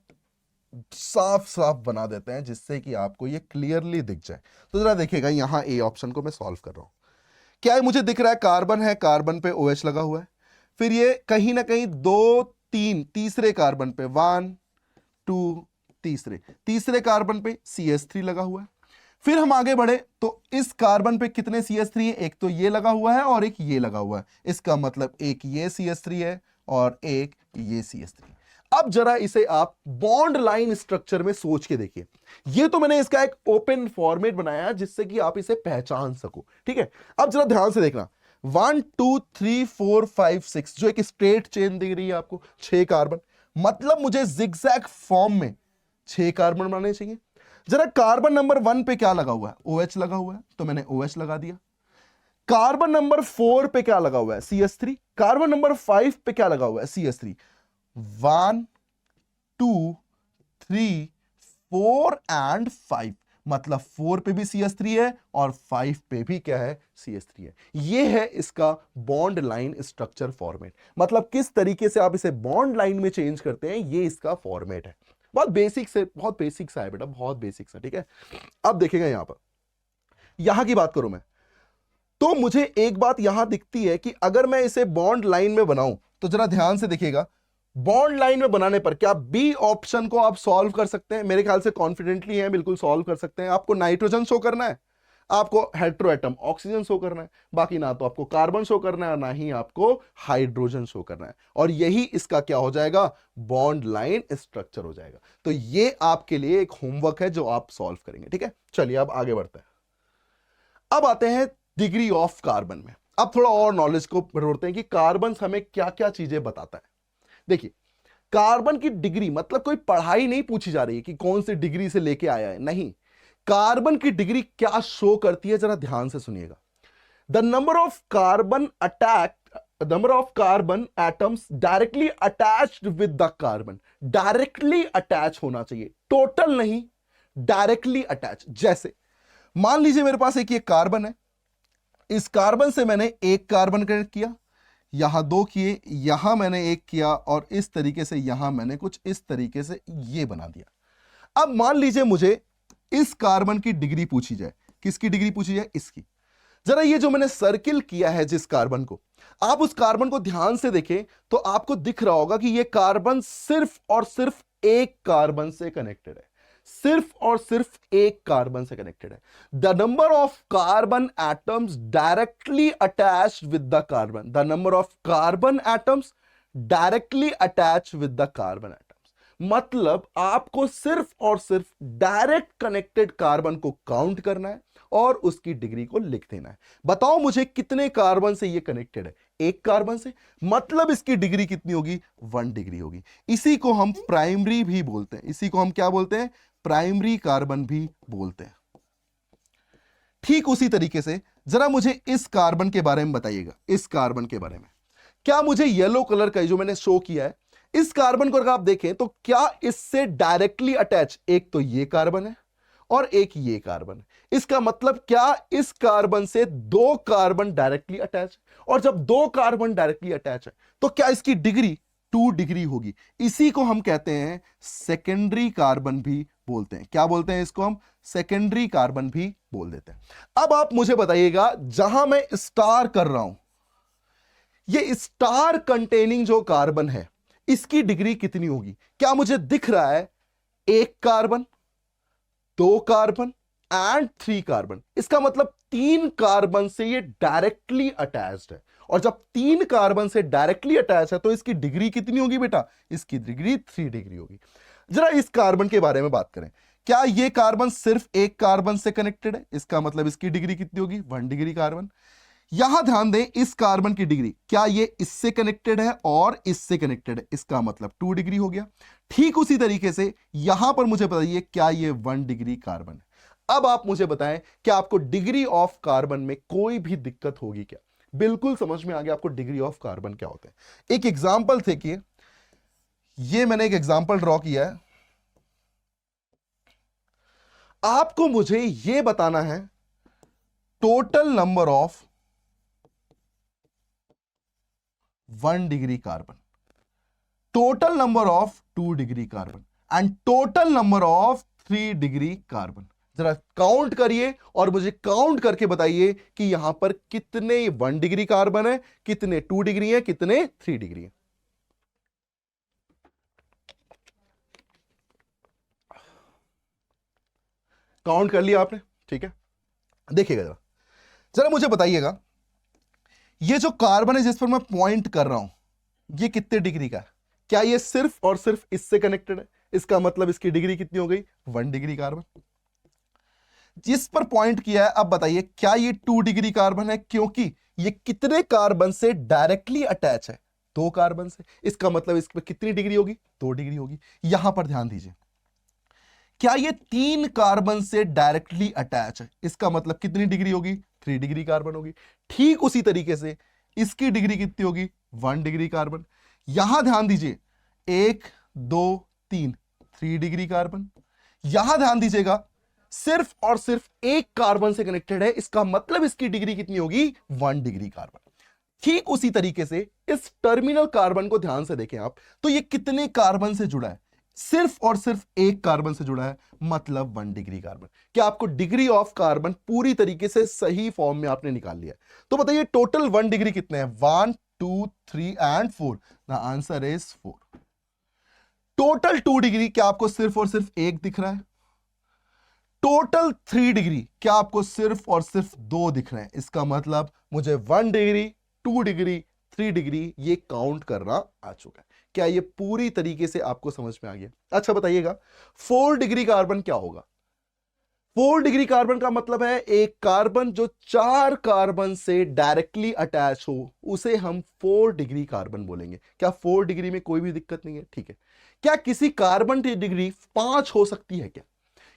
A: साफ साफ बना देते हैं जिससे कि आपको ये क्लियरली दिख जाए। तो जरा देखिएगा, यहां ए ऑप्शन को मैं सॉल्व कर रहा हूं। क्या है, मुझे दिख रहा है कार्बन है, कार्बन पे OH लगा हुआ है, फिर ये कहीं ना कहीं 2 3 तीसरे कार्बन पे 1 2 तीसरे कार्बन पे CH3 लगा हुआ है। फिर हम आगे बढ़े तो इस कार्बन पे कितने CH3 है, एक तो ये लगा हुआ है और एक ये लगा हुआ है, इसका मतलब एक ये CH3 है और एक ये CH3। अब जरा इसे आप बॉन्ड लाइन स्ट्रक्चर में सोच के देखिए। ये तो मैंने इसका एक ओपन फॉर्मेट बनाया जिससे कि आप इसे पहचान सको, ठीक है। अब जरा ध्यान से देखना, 1 2 3 4 5 6 जो एक स्ट्रेट चेन दिख रही है आपको, 6 कार्बन, मतलब मुझे जिगजैग फॉर्म में 6 कार्बन बनाने चाहिए। जरा कार्बन नंबर 1 पे क्या लगा हुआ है, OH लगा हुआ है, तो मैंने OH लगा दिया। कार्बन नंबर 4 पे क्या लगा हुआ है, CH3। कार्बन नंबर 5 पे क्या लगा हुआ है, CH3। 1 2 3 4 एंड 5, मतलब 4 पे भी CH3 है और 5 पे भी क्या है, CH3 है। ये है इसका बॉन्ड लाइन स्ट्रक्चर फॉर्मेट, मतलब किस तरीके से आप इसे बॉन्ड लाइन में चेंज करते हैं, ये इसका फॉर्मेट है। बहुत बेसिक से, बहुत बेसिक सा है बेटा, बहुत बेसिक सा, ठीक है। अब देखेगा यहां पर, यहां की बात करूं मैं, तो मुझे एक बात यहां दिखती है कि अगर मैं इसे बॉन्ड लाइन में बनाऊं, तो जरा ध्यान से देखिएगा, बॉन्ड लाइन में बनाने पर क्या बी ऑप्शन को आप सॉल्व कर सकते हैं? मेरे ख्याल से कॉन्फिडेंटली हैं, बिल्कुल सॉल्व कर सकते हैं। आपको नाइट्रोजन शो करना है, आपको हेटेरोएटम ऑक्सीजन शो करना है, बाकी ना तो आपको कार्बन शो करना है और ना ही आपको हाइड्रोजन शो करना है, और यही इसका क्या हो जाएगा, बॉन्ड लाइन स्ट्रक्चर हो जाएगा। तो ये आपके लिए एक होमवर्क है जो आप सॉल्व करेंगे, ठीक है। चलिए अब आगे बढ़ते हैं। अब आते हैं डिग्री ऑफ कार्बन में। अब थोड़ा और नॉलेज को बढ़ाते हैं कि कार्बन हमें क्या क्या चीजें बताता है। देखिए, कार्बन की डिग्री मतलब कोई पढ़ाई नहीं पूछी जा रही है कि कौन सी डिग्री से लेके आया है, नहीं। कार्बन की डिग्री क्या शो करती है, जरा ध्यान से सुनिएगा। The number of carbon number of carbon atoms directly attached with the carbon, directly attach होना चाहिए, टोटल नहीं, डायरेक्टली अटैच। जैसे मान लीजिए मेरे पास एक ये कार्बन है, इस कार्बन से मैंने एक कार्बन कनेक्ट किया, यहां 2 किए, यहां मैंने एक किया, और इस तरीके से यहां मैंने कुछ इस तरीके से ये बना दिया। अब मान लीजिए मुझे इस कार्बन की डिग्री पूछी जाए, किसकी डिग्री पूछी जाए, इसकी। जरा ये जो मैंने सर्किल किया है जिस कार्बन को, आप उस कार्बन को ध्यान से देखें तो आपको दिख रहा होगा कि ये कार्बन सिर्फ और सिर्फ एक कार्बन से कनेक्टेड है, सिर्फ और सिर्फ एक कार्बन से कनेक्टेड है। The number of carbon atoms directly attached with the carbon, the number of carbon atoms directly attach with the carbon atoms, मतलब आपको सिर्फ और सिर्फ डायरेक्ट कनेक्टेड कार्बन को काउंट करना है और उसकी डिग्री को लिख देना है। बताओ मुझे कितने कार्बन से ये कनेक्टेड है, एक कार्बन से, मतलब इसकी डिग्री कितनी होगी, 1 डिग्री होगी। इसी को हम प्राइमरी भी बोलते हैं, इसी को हम क्या बोलते हैं, प्राइमरी कार्बन भी बोलते हैं। ठीक उसी तरीके से जरा मुझे इस कार्बन के बारे में बताइएगा, इस कार्बन के बारे में। क्या मुझे येलो कलर का जो मैंने शो किया है, इस कार्बन को अगर आप देखें तो क्या इससे डायरेक्टली अटैच, एक तो ये कार्बन है और एक ये कार्बन है। इसका मतलब क्या, इस कार्बन से 2 कार्बन डायरेक्टली अटैच, और जब 2 कार्बन डायरेक्टली अटैच है तो क्या इसकी डिग्री 2 डिग्री होगी। इसी को हम कहते हैं सेकेंडरी कार्बन भी बोलते हैं। क्या बोलते हैं इसको हम, सेकेंडरी कार्बन भी बोल देते हैं। अब आप मुझे बताइएगा, जहां मैं स्टार कर रहा हूं, ये स्टार कंटेनिंग जो कार्बन है, इसकी डिग्री कितनी होगी। क्या मुझे दिख रहा है, 1 कार्बन, 2 कार्बन एंड 3 कार्बन, इसका मतलब 3 कार्बन से ये डायरेक्टली अटैच्ड है, और जब 3 कार्बन से डायरेक्टली अटैच है तो इसकी डिग्री कितनी होगी बेटा, इसकी डिग्री 3 डिग्री होगी। जरा इस कार्बन के बारे में बात करें, क्या ये कार्बन सिर्फ एक कार्बन से कनेक्टेड है, इसका मतलब इसकी डिग्री कितनी होगी, 1 डिग्री कार्बन। यहां ध्यान दें, इस कार्बन की डिग्री, क्या ये इससे कनेक्टेड है और इससे कनेक्टेड है, इसका मतलब 2 डिग्री हो गया। ठीक उसी तरीके से यहां पर मुझे बताइए, क्या ये 1 डिग्री कार्बन है। अब आप मुझे बताएं, क्या आपको डिग्री ऑफ कार्बन में कोई भी दिक्कत होगी क्या। बिल्कुल समझ में आ गया आपको डिग्री ऑफ कार्बन क्या होते हैं। एक एग्जाम्पल देखिए, ये मैंने एक एग्जाम्पल ड्रॉ किया है, आपको मुझे यह बताना है total number of 1 degree carbon, total number of 2 degree carbon and total number of 3 degree carbon. जरा काउंट करिए और मुझे काउंट करके बताइए कि यहां पर कितने 1 डिग्री कार्बन है, कितने 2 डिग्री है, कितने 3 डिग्री है। काउंट कर लिया आपने, ठीक है। देखिएगा जरा, जरा मुझे बताइएगा ये जो कार्बन है जिस पर मैं पॉइंट कर रहा हूं, ये कितने डिग्री का है? क्या ये सिर्फ और सिर्फ इससे कनेक्टेड है? इसका मतलब इसकी डिग्री कितनी हो गई? 1 डिग्री कार्बन। जिस पर पॉइंट किया है, अब बताइए क्या ये 2 डिग्री कार्बन है? क्योंकि ये कितने कार्बन से डायरेक्टली अटैच है? 2 कार्बन से। इसका मतलब इस पर कितनी डिग्री होगी? 2 डिग्री होगी। यहां पर ध्यान दीजिए, क्या ये 3 कार्बन से डायरेक्टली अटैच है? इसका मतलब कितनी डिग्री होगी? 3 डिग्री कार्बन होगी। ठीक उसी तरीके से इसकी डिग्री कितनी होगी? 1 डिग्री कार्बन। यहां ध्यान दीजिए, 1 2 3 3 डिग्री कार्बन। यहां ध्यान दीजिएगा, सिर्फ और सिर्फ एक कार्बन से कनेक्टेड है, इसका मतलब इसकी डिग्री कितनी होगी? 1 डिग्री कार्बन। ठीक उसी तरीके से इस टर्मिनल कार्बन को ध्यान से देखें आप, तो ये कितने कार्बन से जुड़ा है? सिर्फ और सिर्फ एक कार्बन से जुड़ा है, मतलब 1 डिग्री कार्बन। क्या आपको डिग्री ऑफ कार्बन पूरी तरीके से सही फॉर्म में आपने निकाल लिया? तो बताइए टोटल 1 डिग्री कितने हैं? 1 2 3 and 4। The answer is 4। Total 2 degree क्या आपको सिर्फ और सिर्फ एक दिख रहा है? टोटल 3 डिग्री क्या आपको सिर्फ और सिर्फ 2 दिख रहे हैं? इसका मतलब मुझे 1 डिग्री 2 डिग्री 3 डिग्री ये काउंट करना आ चुका है। क्या ये पूरी तरीके से आपको समझ में आ गया? अच्छा बताइएगा 4 डिग्री कार्बन क्या होगा? 4 डिग्री कार्बन का मतलब है एक कार्बन जो 4 कार्बन से डायरेक्टली अटैच हो, उसे हम 4 डिग्री कार्बन बोलेंगे। क्या 4 डिग्री में कोई भी दिक्कत नहीं है? ठीक है। क्या किसी कार्बन की डिग्री 5 हो सकती है क्या?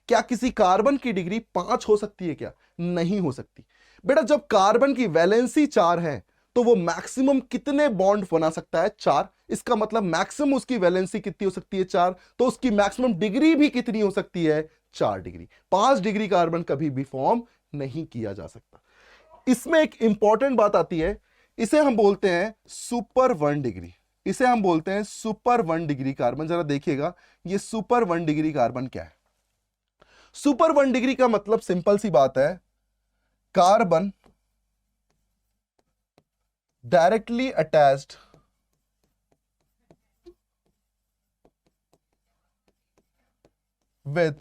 A: क्या किसी कार्बन की डिग्री 5 हो सकती है क्या? नहीं हो सकती। बेटा जब कार्बन की वैलेंसी 4 है तो वो मैक्सिमम कितने बॉन्ड बना सकता है? 4। इसका मतलब मैक्सिमम उसकी वैलेंसी कितनी हो सकती है? 4। तो उसकी मैक्सिमम डिग्री भी कितनी हो सकती है? 4 डिग्री। 5 डिग्री कार्बन कभी भी फॉर्म नहीं किया जा सकता। इसमें एक इंपॉर्टेंट बात आती है, इसे हम बोलते हैं सुपर 1 डिग्री। इसे हम बोलते हैं सुपर 1 डिग्री कार्बन। जरा देखिएगा ये सुपर 1 डिग्री कार्बन क्या है? सुपर 1 डिग्री का मतलब सिंपल सी बात है, carbon directly attached with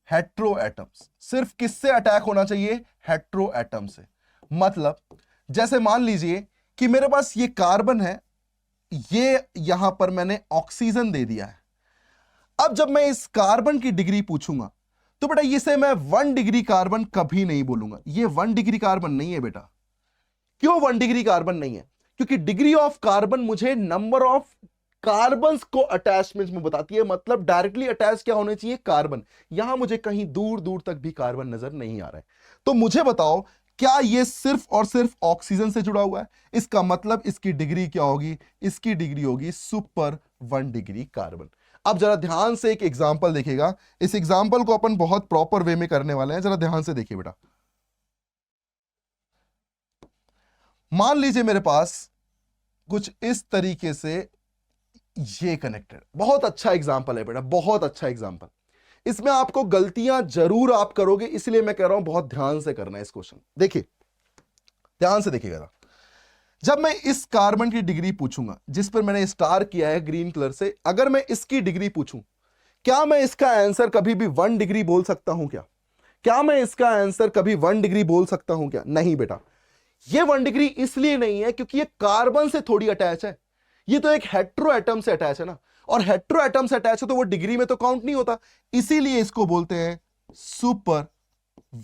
A: hetero atoms. सिर्फ किससे अटैक होना चाहिए? हेट्रो एटम से। मतलब जैसे मान लीजिए कि मेरे पास ये कार्बन है, ये यहां पर मैंने ऑक्सीजन दे दिया है। अब जब मैं इस कार्बन की डिग्री पूछूंगा तो बेटा इसे मैं 1 डिग्री कार्बन कभी नहीं बोलूंगा। ये 1 डिग्री कार्बन नहीं है बेटा। क्यों 1 डिग्री कार्बन नहीं है? क्योंकि डिग्री ऑफ कार्बन मुझे नंबर ऑफ कार्बन्स को अटैचमेंट में बताती है। मतलब डायरेक्टली अटैच क्या होने चाहिए? कार्बन। यहां मुझे कहीं दूर दूर तक भी कार्बन नजर नहीं आ रहा है। तो मुझे बताओ क्या ये सिर्फ और सिर्फ ऑक्सीजन से जुड़ा हुआ है? इसका मतलब इसकी डिग्री क्या होगी? इसकी डिग्री होगी सुपर 1 डिग्री कार्बन। अब जरा ध्यान से एक एग्जांपल देखिएगा। इस एग्जांपल को अपन बहुत प्रॉपर वे में करने वाले हैं। जरा ध्यान से देखिए बेटा, मान लीजिए मेरे पास कुछ इस तरीके से ये कनेक्टेड। बहुत अच्छा एग्जांपल है बेटा, बहुत अच्छा एग्जांपल। इसमें आपको गलतियां जरूर आप करोगे, इसलिए मैं कह रहा हूं बहुत ध्यान से करना है इस क्वेश्चन। देखिए ध्यान से देखिएगा, जब मैं इस कार्बन की डिग्री पूछूंगा जिस पर मैंने स्टार किया है ग्रीन कलर से, अगर मैं इसकी डिग्री पूछूं, क्या मैं इसका आंसर कभी भी 1 डिग्री बोल सकता हूं क्या? क्या मैं इसका आंसर कभी 1 डिग्री बोल सकता हूं क्या? नहीं बेटा। ये 1 डिग्री इसलिए नहीं है क्योंकि ये कार्बन से थोड़ी अटैच है, ये तो एक हेट्रो एटम से अटैच है ना, और हेट्रो एटम से अटैच है तो वो डिग्री में तो काउंट नहीं होता। इसीलिए इसको बोलते हैं सुपर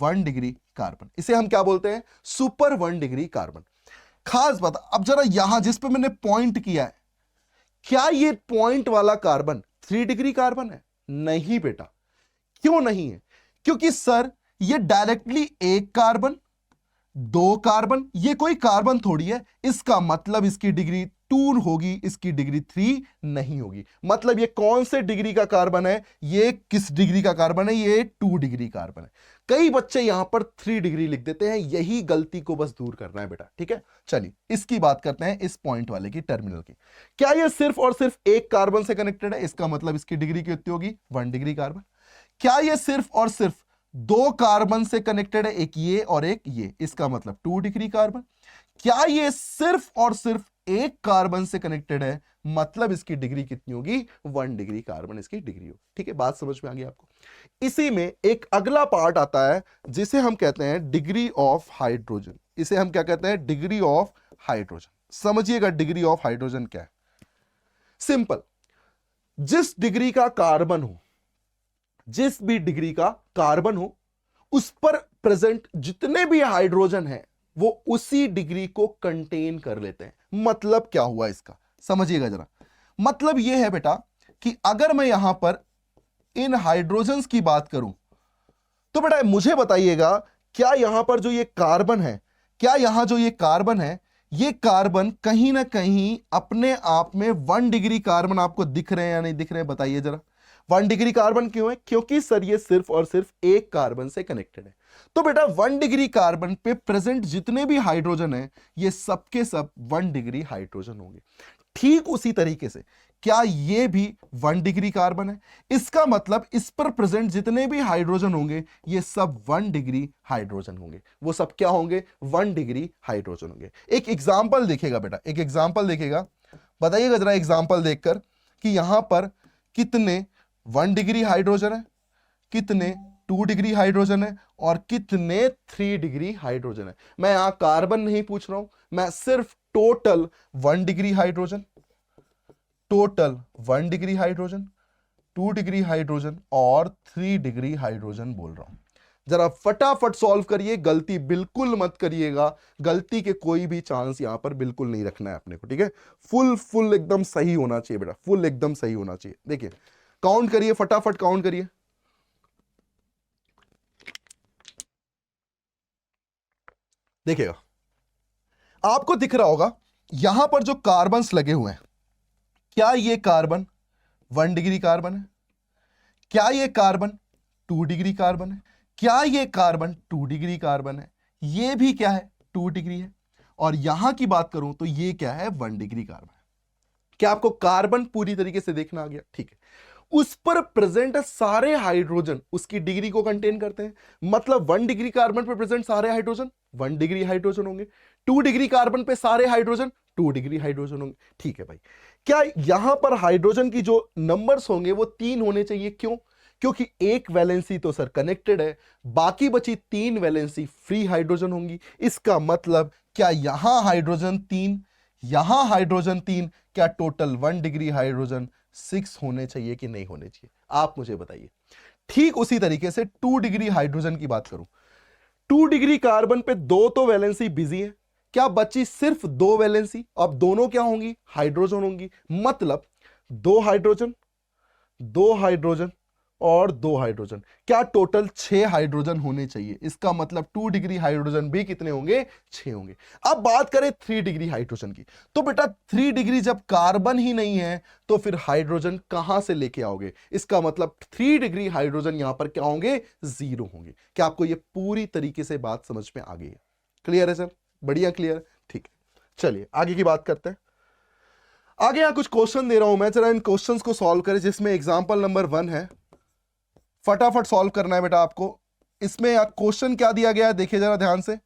A: 1 डिग्री कार्बन। इसे हम क्या बोलते हैं? Super 1 degree carbon. खास बात, अब जरा यहां जिस पे मैंने पॉइंट किया है, क्या ये पॉइंट वाला कार्बन 3 डिग्री कार्बन है? नहीं बेटा। क्यों नहीं है? क्योंकि सर ये डायरेक्टली एक कार्बन 2 कार्बन, ये कोई कार्बन थोड़ी है। इसका मतलब इसकी डिग्री 2 होगी, इसकी डिग्री 3 नहीं होगी। मतलब ये कौन से डिग्री का कार्बन है, ये किस डिग्री का कार्बन है, ये 2 डिग्री कार्बन है। कई बच्चे यहां पर 3 डिग्री लिख देते हैं, यही गलती को बस दूर करना है बेटा, ठीक है। चलिए इसकी बात करते हैं, इस पॉइंट वाले की, टर्मिनल की। क्या ये सिर्फ और सिर्फ एक कार्बन से कनेक्टेड है, इसका मतलब इसकी डिग्री कितनी होगी, 1 डिग्री कार्बन। क्या ये सिर्फ और सिर्फ 2 कार्बन से कनेक्टेड है, एक ये और एक ये, इसका मतलब 2 डिग्री कार्बन। क्या ये सिर्फ और सिर्फ एक कार्बन से कनेक्टेड है, मतलब इसकी डिग्री कितनी होगी, 1 डिग्री कार्बन इसकी डिग्री होगी। ठीक है, बात समझ में आ गई आपको। इसी में एक अगला पार्ट आता है जिसे हम कहते हैं डिग्री ऑफ हाइड्रोजन। इसे हम क्या कहते हैं, डिग्री ऑफ हाइड्रोजन। समझिएगा डिग्री ऑफ हाइड्रोजन क्या है। सिंपल, जिस डिग्री का कार्बन हो, जिस भी डिग्री का कार्बन हो, उस पर प्रेजेंट जितने भी हाइड्रोजन हैं वो उसी डिग्री को कंटेन कर लेते हैं। मतलब क्या हुआ इसका, समझिएगा जरा। मतलब यह है बेटा कि अगर मैं यहां पर इन हाइड्रोजन्स की बात करूं तो बेटा मुझे बताइएगा, क्या यहां पर जो ये कार्बन है, क्या यहां जो ये कार्बन है, ये कार्बन कहीं ना कहीं अपने आप में 1 डिग्री कार्बन आपको दिख रहे हैं या नहीं दिख रहे हैं, बताइए जरा। 1 डिग्री कार्बन क्यों है, क्योंकि सर ये सिर्फ और सिर्फ एक कार्बन से कनेक्टेड है। तो बेटा 1 डिग्री कार्बन पे प्रेजेंट जितने भी हाइड्रोजन हैं ये सबके सब 1 डिग्री हाइड्रोजन होंगे। ठीक उसी तरीके से क्या ये भी 1 डिग्री कार्बन है, इसका मतलब इस पर प्रेजेंट जितने भी हाइड्रोजन होंगे ये सब 1 डिग्री हाइड्रोजन होंगे। वो सब क्या होंगे, 1 डिग्री हाइड्रोजन होंगे। एक एग्जांपल देखेगा बेटा, एक एग्जांपल देखेगा, बताइएगा जरा एग्जांपल देखकर कि यहां पर कितने 1 डिग्री हाइड्रोजन है, कितने 2 डिग्री हाइड्रोजन है और कितने 3 डिग्री हाइड्रोजन है। मैं यहां कार्बन नहीं पूछ रहा हूं, मैं सिर्फ total 1 degree hydrogen, total 1 degree hydrogen, 2 degree hydrogen और 3 डिग्री हाइड्रोजन बोल रहा हूं। जरा फटाफट सॉल्व करिए, गलती बिल्कुल मत करिएगा, गलती के कोई भी चांस यहां पर बिल्कुल नहीं रखना है अपने को, ठीक है। फुल एकदम सही होना चाहिए बेटा, फुल एकदम सही होना चाहिए। देखिए काउंट करिए, फटाफट काउंट करिए। देखिएगा आपको दिख रहा होगा यहां पर जो कार्बन्स लगे हुए हैं, क्या ये कार्बन 1 डिग्री कार्बन है, क्या ये कार्बन 2 डिग्री कार्बन है, क्या ये कार्बन 2 डिग्री कार्बन है, ये भी क्या है 2 डिग्री है, और यहां की बात करूं तो ये क्या है 1 डिग्री कार्बन है। क्या आपको कार्बन पूरी तरीके से देखना आ गया, ठीक है। उस पर प्रेजेंट सारे हाइड्रोजन उसकी डिग्री को कंटेन करते हैं, मतलब 1 डिग्री कार्बन पर प्रेजेंट सारे हाइड्रोजन 1 डिग्री हाइड्रोजन होंगे, 2 डिग्री कार्बन पे सारे हाइड्रोजन 2 डिग्री हाइड्रोजन होंगे, ठीक है भाई। क्या यहां पर हाइड्रोजन की जो नंबर्स होंगे वो 3 होने चाहिए, क्यों, क्योंकि एक वैलेंसी तो सर कनेक्टेड है, बाकी बची 3 वैलेंसी फ्री हाइड्रोजन होंगी। इसका मतलब क्या यहां हाइड्रोजन 3, यहां हाइड्रोजन 3, क्या टोटल 1 डिग्री हाइड्रोजन 6 होने चाहिए कि नहीं होने चाहिए, आप मुझे बताइए। ठीक उसी तरीके से 2 डिग्री हाइड्रोजन की बात करूं, 2 डिग्री कार्बन पे 2 तो वैलेंसी बिजी है, क्या बची सिर्फ 2 वैलेंसी, अब दोनों क्या होंगी, हाइड्रोजन होंगी। मतलब 2 हाइड्रोजन, 2 हाइड्रोजन और 2 हाइड्रोजन, क्या टोटल 6 हाइड्रोजन होने चाहिए। इसका मतलब 2 डिग्री हाइड्रोजन भी कितने होंगे, 6 होंगे। अब बात करें 3 डिग्री हाइड्रोजन की, तो बेटा 3 डिग्री जब कार्बन ही नहीं है तो फिर हाइड्रोजन कहां से लेके आओगे, इसका मतलब 3 डिग्री हाइड्रोजन यहां पर क्या होंगे, 0 होंगे। क्या आपको यह पूरी तरीके से बात समझ में आ गई है, क्लियर है सर, बढ़िया क्लियर, ठीक है। चलिए आगे की बात करते हैं। आगे यहां कुछ क्वेश्चन दे रहा हूं मैं, जरा इन क्वेश्चंस को सॉल्व करें, जिसमें एग्जांपल नंबर 1 है, फटाफट सॉल्व करना है बेटा आपको। इसमें क्वेश्चन क्या दिया गया है, देखिए जरा ध्यान से।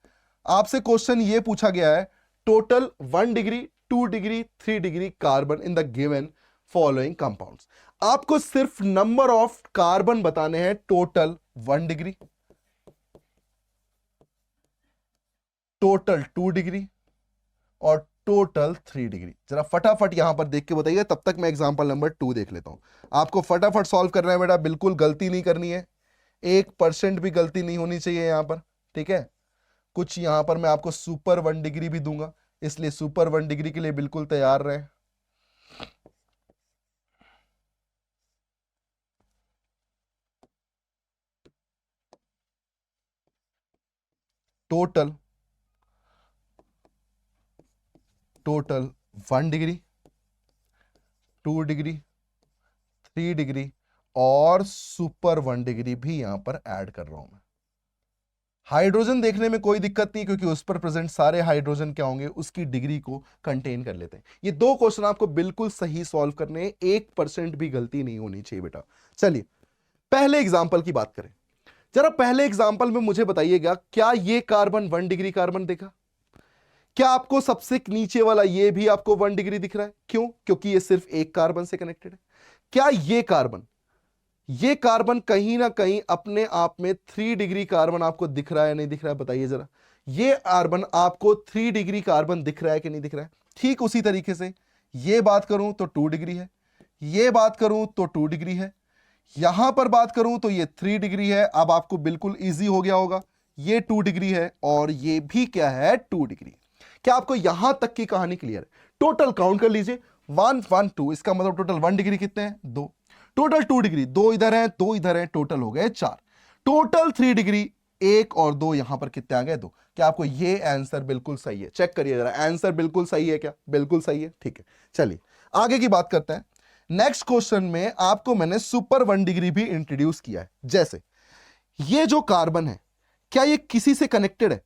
A: आपसे क्वेश्चन ये पूछा गया है, total 1 degree, 2 degree, 3 degree carbon in the given following compounds. आपको सिर्फ नंबर ऑफ कार्बन बताने हैं, टोटल 1 डिग्री, टोटल 2 डिग्री और टोटल 3 डिग्री। जरा फटाफट यहां पर देख के बताइए, तब तक मैं एग्जांपल नंबर 2 देख लेता हूं। आपको फटाफट सॉल्व करना है बेटा, बिल्कुल गलती नहीं करनी है, 1% भी गलती नहीं होनी चाहिए यहां पर, ठीक है। कुछ यहां पर मैं आपको सुपर 1 डिग्री भी दूंगा, इसलिए सुपर 1 डिग्री के लिए बिल्कुल तैयार रहे। Total, total 1 degree, 2 degree, 3 degree और सुपर 1 डिग्री भी यहां पर ऐड कर रहा हूं मैं। हाइड्रोजन देखने में कोई दिक्कत नहीं, क्योंकि उस पर प्रेजेंट सारे हाइड्रोजन क्या होंगे, उसकी डिग्री को कंटेन कर लेते हैं। ये 2 क्वेश्चन आपको बिल्कुल सही सॉल्व करने हैं, 1% भी गलती नहीं होनी चाहिए बेटा। चलिए पहले एग्जांपल की बात करें। जरा पहले एग्जांपल में मुझे बताइएगा, क्या ये कार्बन 1 डिग्री कार्बन देखा? क्या आपको सबसे नीचे वाला ये भी आपको 1 डिग्री दिख रहा है? क्यों? क्योंकि ये सिर्फ एक कार्बन से कनेक्टेड है। क्या ये कार्बन कहीं ना कहीं अपने आप में 3 डिग्री कार्बन आपको दिख रहा है, नहीं दिख रहा है? बताइए जरा। ये कार्बन आपको 3 डिग्री कार्बन दिख रहा है कि नहीं दिख रहा है? ठीक उसी तरीके से ये बात करूं तो 2 डिग्री है, ये बात करूं तो 2 डिग्री है, यहां पर बात करूं तो ये 3 डिग्री है। अब आपको बिल्कुल इजी हो गया होगा, ये 2 डिग्री है और ये भी क्या है, 2 डिग्री। क्या आपको यहां तक की कहानी क्लियर है? टोटल काउंट कर लीजिए, 1 1 2, इसका मतलब टोटल 1 डिग्री कितने हैं, 2। टोटल 2 डिग्री, 2 इधर है 2 इधर है, टोटल हो गए 4। टोटल 3 डिग्री, 1 और 2 यहां पर कितने आ गए, 2। क्या आपको ये आंसर बिल्कुल सही है? चेक करिए जरा, आंसर बिल्कुल सही है क्या? बिल्कुल सही है, ठीक है। चलिए आगे की बात करते हैं। नेक्स्ट क्वेश्चन में आपको मैंने सुपर 1 डिग्री भी इंट्रोड्यूस किया है। जैसे ये जो कार्बन है, क्या ये किसी से कनेक्टेड है?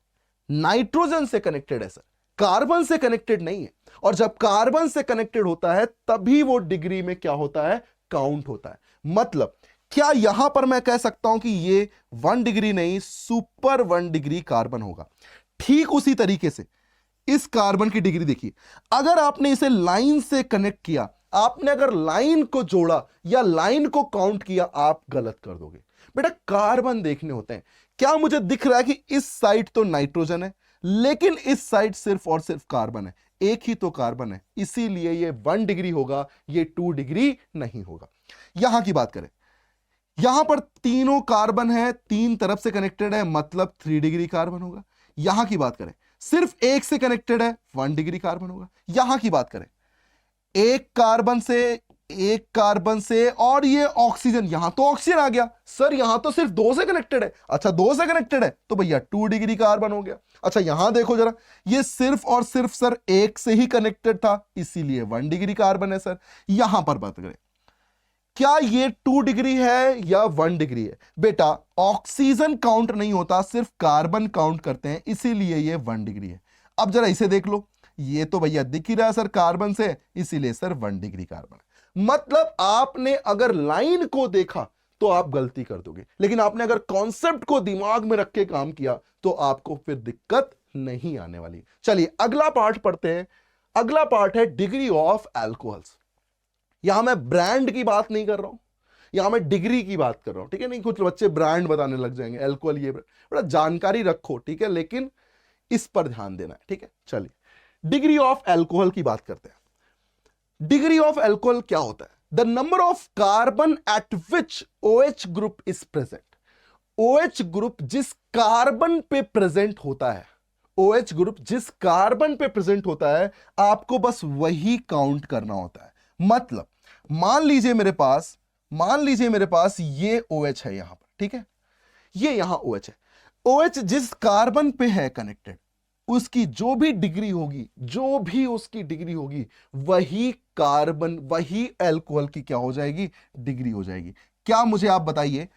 A: नाइट्रोजन से कनेक्टेड है सर, कार्बन से कनेक्टेड नहीं है। और जब कार्बन से कनेक्टेड होता है तभी वो डिग्री में क्या होता है, काउंट होता है। मतलब क्या यहां पर मैं कह सकता हूं कि ये 1 डिग्री नहीं, सुपर 1 डिग्री कार्बन होगा? ठीक उसी तरीके से इस कार्बन की डिग्री देखिए, अगर आपने इसे लाइन से कनेक्ट किया, आपने अगर लाइन को जोड़ा या लाइन को काउंट किया, आप गलत कर दोगे। बेटा कार्बन देखने होते हैं। क्या मुझे दिख रहा है कि इस साइड तो नाइट्रोजन है, लेकिन इस साइड सिर्फ और सिर्फ कार्बन है, एक ही तो कार्बन है, इसीलिए ये 1 डिग्री होगा, ये 2 डिग्री नहीं होगा। यहां की बात करें, यहां पर तीनों कार्बन है, 3 तरफ से कनेक्टेड है, मतलब 3 डिग्री कार्बन होगा। यहां की बात करें, सिर्फ एक से कनेक्टेड है, 1 डिग्री कार्बन होगा। यहां की बात करें, एक कार्बन से और ये ऑक्सीजन, यहां तो ऑक्सीजन आ गया सर, यहां तो सिर्फ 2 से कनेक्टेड है। अच्छा 2 से कनेक्टेड है तो भैया 2 डिग्री कार्बन हो गया। अच्छा यहां देखो जरा, ये सिर्फ और सिर्फ सर एक से ही कनेक्टेड था, इसीलिए 1 डिग्री कार्बन है सर। यहां पर बात करें, क्या ये 2 डिग्री है या 1 डिग्री है? बेटा ऑक्सीजन काउंट नहीं होता, सिर्फ कार्बन काउंट करते हैं, इसीलिए ये 1 डिग्री है। अब जरा इसे देख लो, ये तो भैया दिख ही रहा है सर कार्बन से, इसीलिए सर 1 डिग्री कार्बन है। मतलब आपने अगर लाइन को देखा तो आप गलती कर दोगे, लेकिन आपने अगर कॉन्सेप्ट को दिमाग में रख के काम किया तो आपको फिर दिक्कत नहीं आने वाली। चलिए अगला पार्ट पढ़ते हैं। अगला पार्ट है डिग्री ऑफ अल्कोहल्स। यहां मैं ब्रांड की बात नहीं कर रहा हूं, यहां मैं डिग्री की बात कर रहा हूं, ठीक है। नहीं कुछ बच्चे ब्रांड बताने लग जाएंगे, अल्कोहल ये बड़ा जानकारी रखो, ठीक है, लेकिन इस पर ध्यान देना है, ठीक है। चलिए डिग्री ऑफ अल्कोहल की बात करते हैं। डिग्री ऑफ अल्कोहल क्या होता है? The number of carbon eight which OH group is present. OH group जिस कार्बन पे प्रेजेंट होता है, OH ग्रुप जिस कार्बन पे प्रेजेंट होता है, आपको बस वही काउंट करना होता है। मतलब मान लीजिए मेरे पास ये OH है यहां पर, ठीक है, ये यहां OH है। OH जिस कार्बन पे है कनेक्टेड, उसकी जो भी डिग्री होगी, वही कार्बन, वही अल्कोहल की क्या हो जाएगी, डिग्री हो जाएगी। क्या मुझे आप बताइए,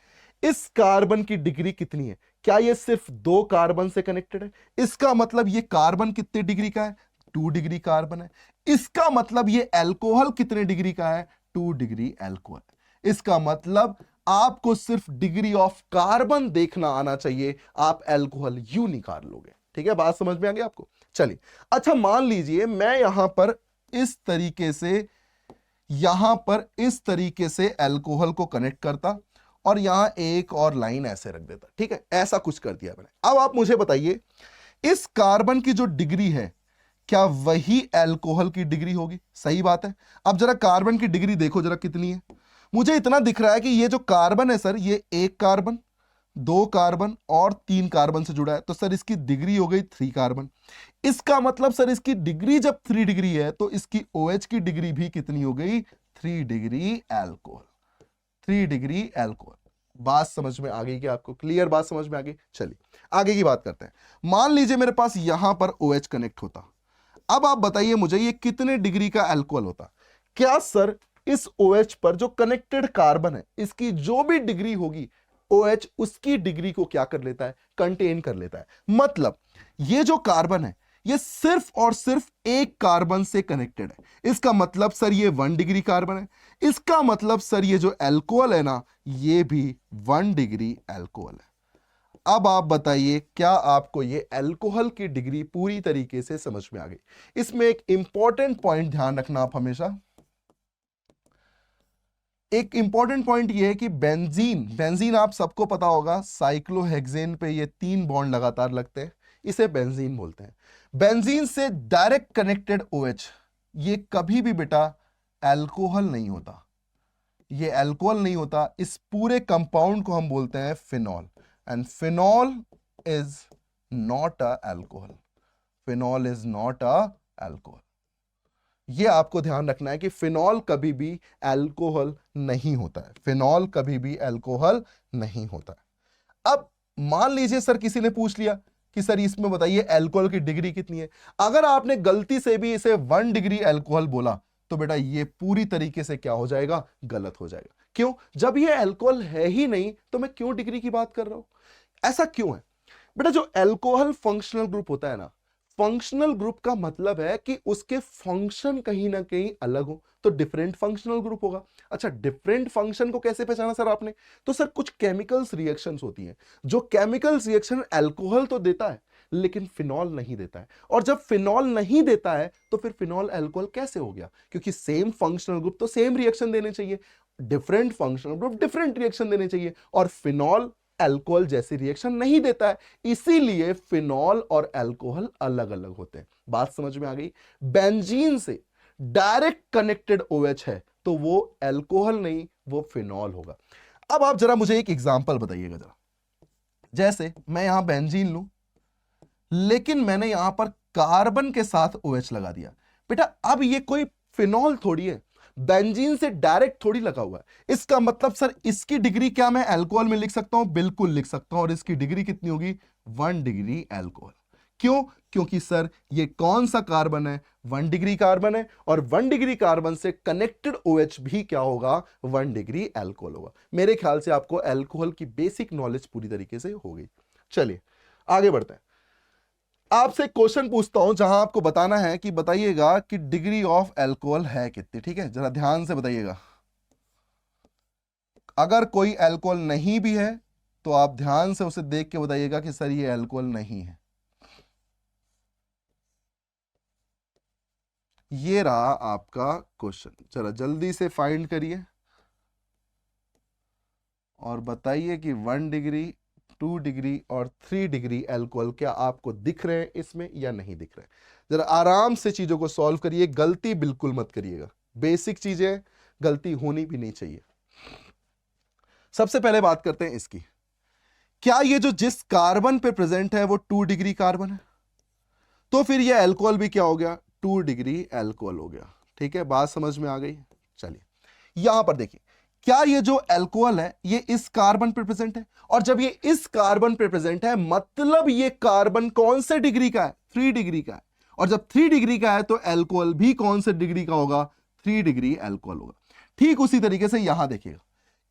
A: इस कार्बन की डिग्री कितनी है? क्या ये सिर्फ 2 कार्बन से कनेक्टेड है? इसका मतलब ये कार्बन कितने डिग्री का है, 2 डिग्री कार्बन है। इसका मतलब ये अल्कोहल कितने डिग्री का है, 2 डिग्री अल्कोहल। इसका मतलब आपको सिर्फ डिग्री ऑफ कार्बन देखना आना चाहिए, आप अल्कोहल यूं निकाल लोगे, ठीक है। बात समझ में आ गई आपको? चलिए अच्छा मान लीजिए मैं यहां पर इस तरीके से अल्कोहल को कनेक्ट करता और यहां एक और लाइन ऐसे रख देता, ठीक है, ऐसा कुछ कर दिया मैंने। अब आप मुझे बताइए, इस कार्बन की जो डिग्री है, क्या वही अल्कोहल की डिग्री होगी? सही बात है। अब जरा कार्बन की डिग्री देखो जरा कितनी है। मुझे इतना दिख रहा है कि ये जो कार्बन है सर, ये 1 कार्बन, 2 कार्बन और 3 कार्बन से जुड़ा है, तो सर इसकी डिग्री हो गई 3 कार्बन। इसका मतलब सर इसकी डिग्री जब 3 डिग्री है तो इसकी OH की डिग्री भी कितनी हो गई, 3 डिग्री अल्कोहल। 3 degree alcohol. बात समझ में आ गई क्या आपको? क्लियर बात समझ में आ गई? चलिए आगे की बात करते हैं। मान लीजिए मेरे पास यहां पर OH कनेक्ट होता, अब आप बताइए मुझे ये कितने डिग्री का अल्कोहल होता? क्या सर इस OH पर जो कनेक्टेड कार्बन है इसकी जो भी डिग्री होगी OH उसकी डिग्री को क्या कर लेता है? कंटेन कर लेता है। मतलब ये जो कार्बन है ये सिर्फ और सिर्फ एक कार्बन से कनेक्टेड है। इसका मतलब सर ये 1 डिग्री कार्बन है। इसका मतलब सर ये जो अल्कोहल है ना ये भी 1 डिग्री अल्कोहल है। अब आप बताइए क्या आपको ये अल्कोहल की डिग्री पूरी तरीके से समझ में आ गई? इसमें एक इंपॉर्टेंट पॉइंट ध्यान रखना आप हमेशा। एक इंपॉर्टेंट पॉइंट ये है कि बेंजीन आप सबको पता होगा, साइक्लोहेक्सेन पे ये 3 बॉन्ड लगातार लगते हैं, इसे बेंजीन बोलते हैं। बेंजीन से डायरेक्ट कनेक्टेड OH ये कभी भी बेटा अल्कोहल नहीं होता, ये अल्कोहल नहीं होता। इस पूरे कंपाउंड को हम बोलते हैं phenol, and phenol is not a alcohol. Phenol is not a alcohol. ये आपको ध्यान रखना है कि फिनॉल कभी भी अल्कोहल नहीं होता है। फिनॉल कभी भी अल्कोहल नहीं होता है। अब मान लीजिए सर किसी ने पूछ लिया कि सर इसमें बताइए अल्कोहल की डिग्री कितनी है। अगर आपने गलती से भी इसे 1 डिग्री अल्कोहल बोला तो बेटा ये पूरी तरीके से क्या हो जाएगा? गलत हो जाएगा। क्यों? जब ये अल्कोहल है ही नहीं तो मैं क्यों डिग्री की बात कर रहा हूं? ऐसा क्यों है बेटा? जो अल्कोहल फंक्शनल ग्रुप होता है ना, फंक्शनल ग्रुप का मतलब है कि उसके फंक्शन कहीं ना कहीं अलग हो, तो डिफरेंट फंक्शनल ग्रुप होगा। अच्छा, डिफरेंट फंक्शन को कैसे पहचाना सर आपने? तो सर कुछ केमिकल्स रिएक्शंस होती हैं, जो केमिकल्स रिएक्शन अल्कोहल तो देता है लेकिन फिनॉल नहीं देता है। और जब फिनॉल नहीं देता है तो फिर फिनॉल अल्कोहल कैसे हो गया? क्योंकि सेम फंक्शनल ग्रुप तो सेम रिएक्शन देने चाहिए, different functional group different reaction देने चाहिए, और फिनॉल अल्कोहल जैसी रिएक्शन नहीं देता है, इसीलिए फिनॉल और अल्कोहल अलग अलग होते हैं। बात समझ में आ गई? बेंजीन से डायरेक्ट कनेक्टेड OH है तो वो अल्कोहल नहीं, वो फिनॉल होगा। अब आप जरा मुझे एक एग्जांपल बताइएगा जरा। जैसे मैं यहां बेंजीन लूं लेकिन मैंने यहां पर कार्बन के साथ OH लगा दिया। बेटा अब ये कोई फिनॉल थोड़ी है, बेंजीन से डायरेक्ट थोड़ी लगा हुआ है। इसका मतलब सर इसकी डिग्री क्या मैं अल्कोहल में लिख सकता हूं? बिल्कुल लिख सकता हूं। और इसकी डिग्री कितनी होगी? 1 डिग्री अल्कोहल। क्यों? क्योंकि सर ये कौन सा कार्बन है? 1 डिग्री कार्बन है, और 1 डिग्री कार्बन से कनेक्टेड OH भी क्या होगा? 1 डिग्री अल्कोहल होगा। मेरे ख्याल से आपको अल्कोहल की बेसिक नॉलेज पूरी तरीके से हो गई। चलिए आगे बढ़ते हैं। आपसे क्वेश्चन पूछता हूं जहां आपको बताना है कि बताइएगा कि डिग्री ऑफ अल्कोहल है कितनी। ठीक है, जरा ध्यान से बताइएगा। अगर कोई अल्कोहल नहीं भी है तो आप ध्यान से उसे देख के बताइएगा कि सर ये अल्कोहल नहीं है। ये रहा आपका क्वेश्चन, जरा जल्दी से फाइंड करिए और बताइए कि 1 डिग्री, 2 डिग्री और 3 डिग्री अल्कोहल क्या आपको दिख रहे हैं इसमें या नहीं दिख रहे हैं? जरा आराम से चीजों को सॉल्व करिए, गलती बिल्कुल मत करिएगा। बेसिक चीजें, गलती होनी भी नहीं चाहिए। सबसे पहले बात करते हैं इसकी। क्या ये जो जिस कार्बन पे प्रेजेंट है वो 2 डिग्री कार्बन है? तो फिर ये अल्कोहल भी क्या हो गया? 2 डिग्री अल्कोहल हो गया। ठीक है, बात समझ में आ गई? चलिए यहां पर देखिए, क्या ये जो अल्कोहल है ये इस कार्बन पे प्रेजेंट है? और जब ये इस कार्बन पे प्रेजेंट है मतलब ये कार्बन कौन से डिग्री का है? 3 डिग्री का है। और जब 3 डिग्री का है तो अल्कोहल भी कौन से डिग्री का होगा? 3 डिग्री अल्कोहल होगा। ठीक उसी तरीके से यहां देखिएगा,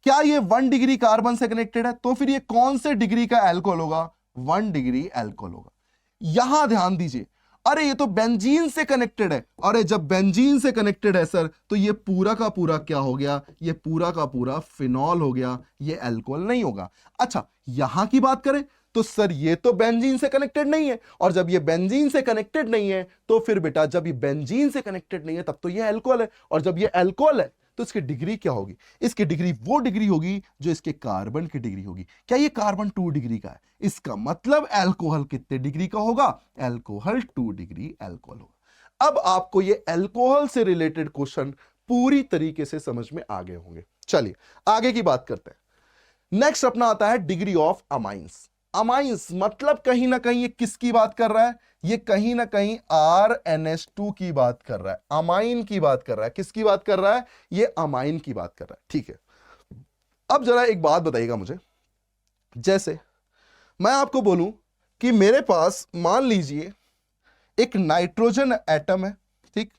A: क्या ये 1 डिग्री कार्बन से कनेक्टेड है? तो फिर ये कौन से डिग्री का अल्कोहल होगा? 1 डिग्री अल्कोहल होगा। यहां ध्यान दीजिए, अरे ये तो बेंजीन से कनेक्टेड है। अरे जब बेंजीन से कनेक्टेड है सर तो ये पूरा का पूरा क्या हो गया? ये पूरा का पूरा फिनॉल हो गया, ये अल्कोहल नहीं होगा। अच्छा, यहां की बात करें तो सर ये तो बेंजीन से कनेक्टेड नहीं है, और जब ये बेंजीन से कनेक्टेड नहीं है तो फिर बेटा जब ये बेंजीन से कनेक्टेड नहीं है तब तो ये अल्कोहल है, और जब ये अल्कोहल है तो इसकी डिग्री क्या होगी? इसकी डिग्री वो डिग्री होगी जो इसके कार्बन की डिग्री होगी। क्या ये कार्बन 2 डिग्री का है? इसका मतलब अल्कोहल कितने डिग्री का होगा? अल्कोहल 2 डिग्री अल्कोहल होगा। अब आपको ये अल्कोहल से रिलेटेड क्वेश्चन पूरी तरीके से समझ में आ गए होंगे। चलिए आगे की बात करते हैं। नेक्स्ट अपना आता है डिग्री ऑफ अमाइंस। अमाइंस मतलब कहीं ना कहीं ये किसकी बात कर रहा है? ये कहीं ना कहीं RNH2 की बात कर रहा है, अमाइन की बात कर रहा है। किसकी बात कर रहा है? ये अमाइन की बात कर रहा है। ठीक है, अब जरा एक बात बताइएगा मुझे, जैसे मैं आपको बोलूं कि मेरे पास मान लीजिए एक नाइट्रोजन एटम है, ठीक।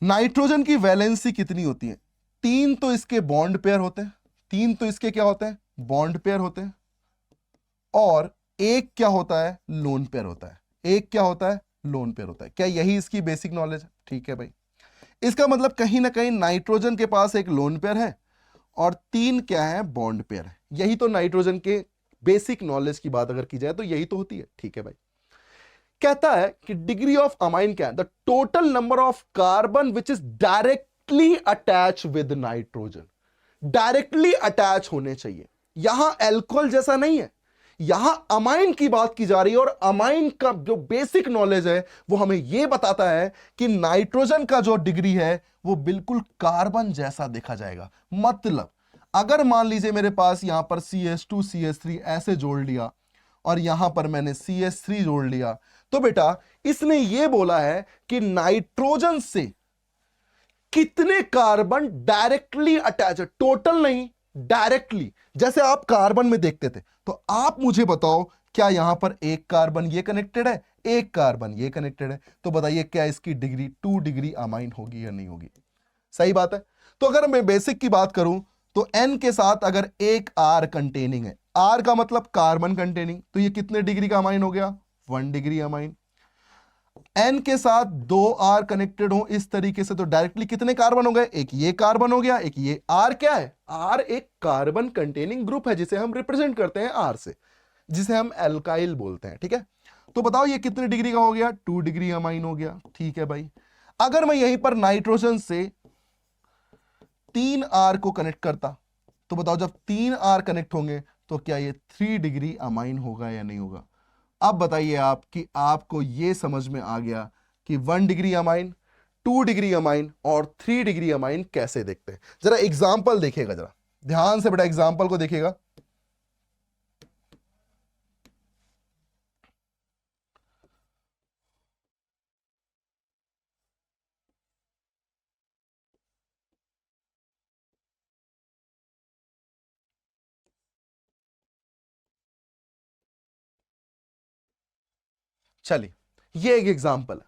A: नाइट्रोजन की वैलेंसी कितनी होती है? 3 तो इसके बॉन्ड पेयर होते हैं, 3 तो इसके क्या होते हैं? बॉन्ड पेयर होते हैं, और एक क्या होता है? लोन पेयर होता है। एक क्या होता है? लोन पेयर होता है। क्या यही इसकी बेसिक नॉलेज है? ठीक है भाई, इसका मतलब कहीं ना कहीं नाइट्रोजन के पास एक लोन पेयर है और 3 क्या है? बॉन्ड पेयर है। यही तो नाइट्रोजन के बेसिक नॉलेज की बात अगर की जाए तो यही तो होती है। ठीक है भाई, कहता है कि डिग्री ऑफ अमाइन क्या है? The total number of carbon which is directly attach with nitrogen. Directly attach होने चाहिए। यहां एल्कोहल जैसा नहीं है, यहां अमाइन की बात की जा रही है, और अमाइन का जो बेसिक नॉलेज है वो हमें यह बताता है कि नाइट्रोजन का जो डिग्री है वो बिल्कुल कार्बन जैसा देखा जाएगा। मतलब अगर मान लीजिए मेरे पास यहां पर CH2 CH3 ऐसे जोड़ लिया और यहां पर मैंने CH3 जोड़ लिया, तो बेटा इसने यह बोला है कि नाइट्रोजन से कितने कार्बन डायरेक्टली अटैच है, टोटल नहीं, डायरेक्टली। जैसे आप कार्बन में देखते थे, तो आप मुझे बताओ क्या यहां पर एक कार्बन ये कनेक्टेड है, एक कार्बन ये कनेक्टेड है, तो बताइए क्या इसकी डिग्री 2 डिग्री अमाइन होगी या नहीं होगी? सही बात है। तो अगर मैं बेसिक की बात करूं तो N के साथ अगर एक R कंटेनिंग है, R का मतलब कार्बन कंटेनिंग, तो ये कितने डिग्री का अमाइन हो गया? 1 डिग्री अमाइन। N के साथ 2 R कनेक्टेड हो इस तरीके से, तो डायरेक्टली कितने कार्बन हो गए? एक ये कार्बन हो गया, एक ये। R क्या है? R एक कार्बन कंटेनिंग ग्रुप है जिसे हम रिप्रेजेंट करते हैं R से, जिसे हम एल्काइल बोलते हैं। ठीक है, तो बताओ ये कितने डिग्री का हो गया? 2 डिग्री अमाइन हो गया। ठीक है भाई, अगर मैं यहीं पर नाइट्रोजन से 3 R को कनेक्ट करता, तो बताओ जब 3 R कनेक्ट होंगे तो क्या ये 3 डिग्री अमाइन होगा या नहीं होगा? अब बताइए आप कि आपको यह समझ में आ गया कि 1 डिग्री अमाइन, 2 डिग्री अमाइन और 3 डिग्री अमाइन कैसे देखते हैं। जरा एग्जांपल देखिएगा, जरा ध्यान से बेटा एग्जांपल को देखिएगा। चलिए, ये एक एग्जांपल है।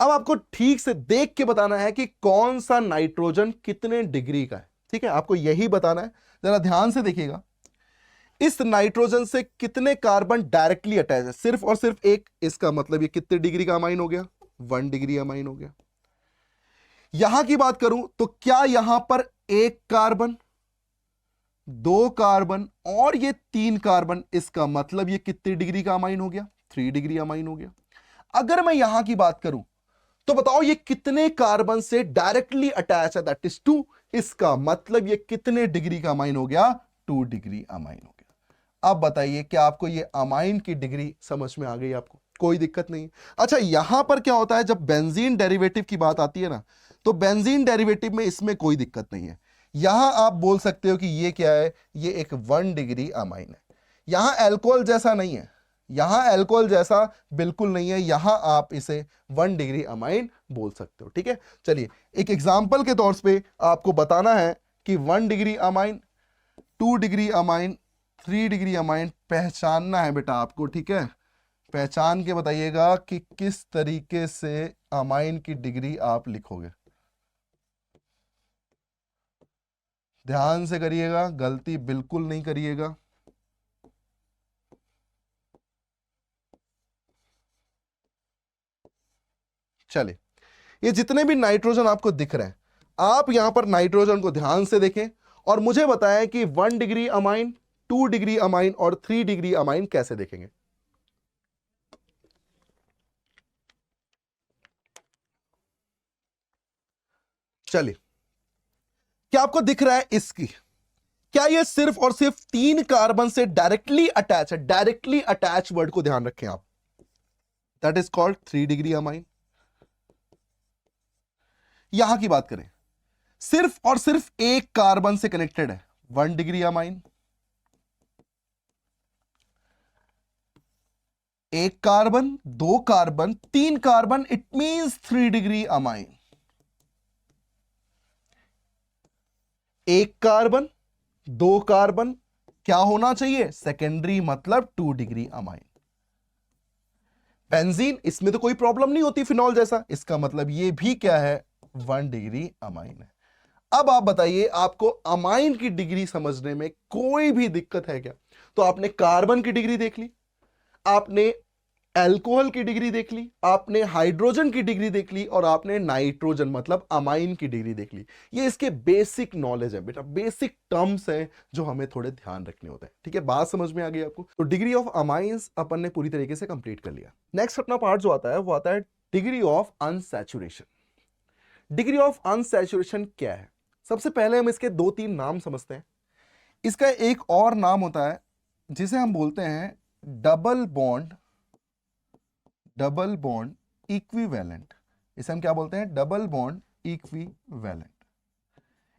A: अब आपको ठीक से देख के बताना है कि कौन सा नाइट्रोजन कितने डिग्री का है। ठीक है, आपको यही बताना है। जरा ध्यान से देखिएगा, इस नाइट्रोजन से कितने कार्बन डायरेक्टली अटैच है? सिर्फ और सिर्फ एक। इसका मतलब ये कितने डिग्री का अमाइन हो गया? 1 डिग्री अमाइन हो गया। यहां की बात करूं तो क्या यहां पर एक कार्बन, 2 कार्बन और ये 3 कार्बन, इसका मतलब ये कितनी डिग्री का अमाइन हो गया? 3 डिग्री अमाइन हो गया। अगर मैं यहां की बात करूं तो बताओ ये कितने कार्बन से डायरेक्टली अटैच है? That is 2। इसका मतलब ये कितने डिग्री का अमाइन हो गया? 2 डिग्री अमाइन हो गया। अब बताइए क्या आपको ये अमाइन की डिग्री समझ में आ गई? आपको कोई दिक्कत नहीं। अच्छा, यहां पर क्या होता है जब बेंजीन डेरिवेटिव की बात आती है ना, तो बेंजीन डेरिवेटिव में इसमें कोई दिक्कत नहीं है। यहां आप बोल सकते हो कि ये क्या है? ये एक 1 डिग्री अमाइन है। यहां एल्कोहल जैसा नहीं है, यहां एल्कोहल जैसा बिल्कुल नहीं है, यहां आप इसे 1 डिग्री अमाइन बोल सकते हो। ठीक है, चलिए एक एग्जांपल के तौर पे आपको बताना है कि 1 degree amine, 2 degree amine, 3 degree amine पहचानना है बेटा आपको। ठीक है, पहचान के बताइएगा कि किस तरीके से अमाइन की डिग्री आप लिखोगे। ध्यान से करिएगा, गलती बिल्कुल नहीं करिएगा। चलिए, ये जितने भी नाइट्रोजन आपको दिख रहे हैं, आप यहां पर नाइट्रोजन को ध्यान से देखें और मुझे बताएं कि 1 डिग्री अमाइन, 2 डिग्री अमाइन और 3 डिग्री अमाइन कैसे देखेंगे। चलिए, क्या आपको दिख रहा है इसकी? क्या ये सिर्फ और सिर्फ 3 कार्बन से डायरेक्टली अटैच है? डायरेक्टली अटैच वर्ड को ध्यान रखें आप, that is called 3 degree amine. यहां की बात करें, सिर्फ और सिर्फ एक कार्बन से कनेक्टेड है, 1 डिग्री अमाइन। एक carbon, 2 carbon, 3 carbon, it means 3 degree amine. एक कार्बन, 2 कार्बन, क्या होना चाहिए? सेकेंडरी, मतलब 2 डिग्री अमाइन। बेंजीन, इसमें तो कोई प्रॉब्लम नहीं होती फिनॉल जैसा, इसका मतलब ये भी क्या है, 1 डिग्री अमाइन है। अब आप बताइए, आपको अमाइन की डिग्री समझने में कोई भी दिक्कत है क्या? तो आपने कार्बन की डिग्री देख ली, आपने अल्कोहल की डिग्री देख ली, आपने हाइड्रोजन की डिग्री देख ली, और आपने नाइट्रोजन मतलब अमाइन की डिग्री देख ली। ये इसके बेसिक नॉलेज है बेटा, बेसिक टर्म्स हैं जो हमें थोड़े ध्यान रखने होते हैं। ठीक है, बात समझ में आ गई आपको? तो डिग्री ऑफ अमाइंस अपन ने पूरी तरीके से कंप्लीट कर लिया। नेक्स्ट अपना पार्ट जो आता है वो आता है degree of unsaturation. Degree of unsaturation क्या है? सबसे पहले हम इसके 2-3 नाम समझते हैं। इसका एक और नाम होता है जिसे हम बोलते हैं डबल बॉन्ड इक्विवेलेंट। इसे हम क्या बोलते हैं? Double bond equivalent.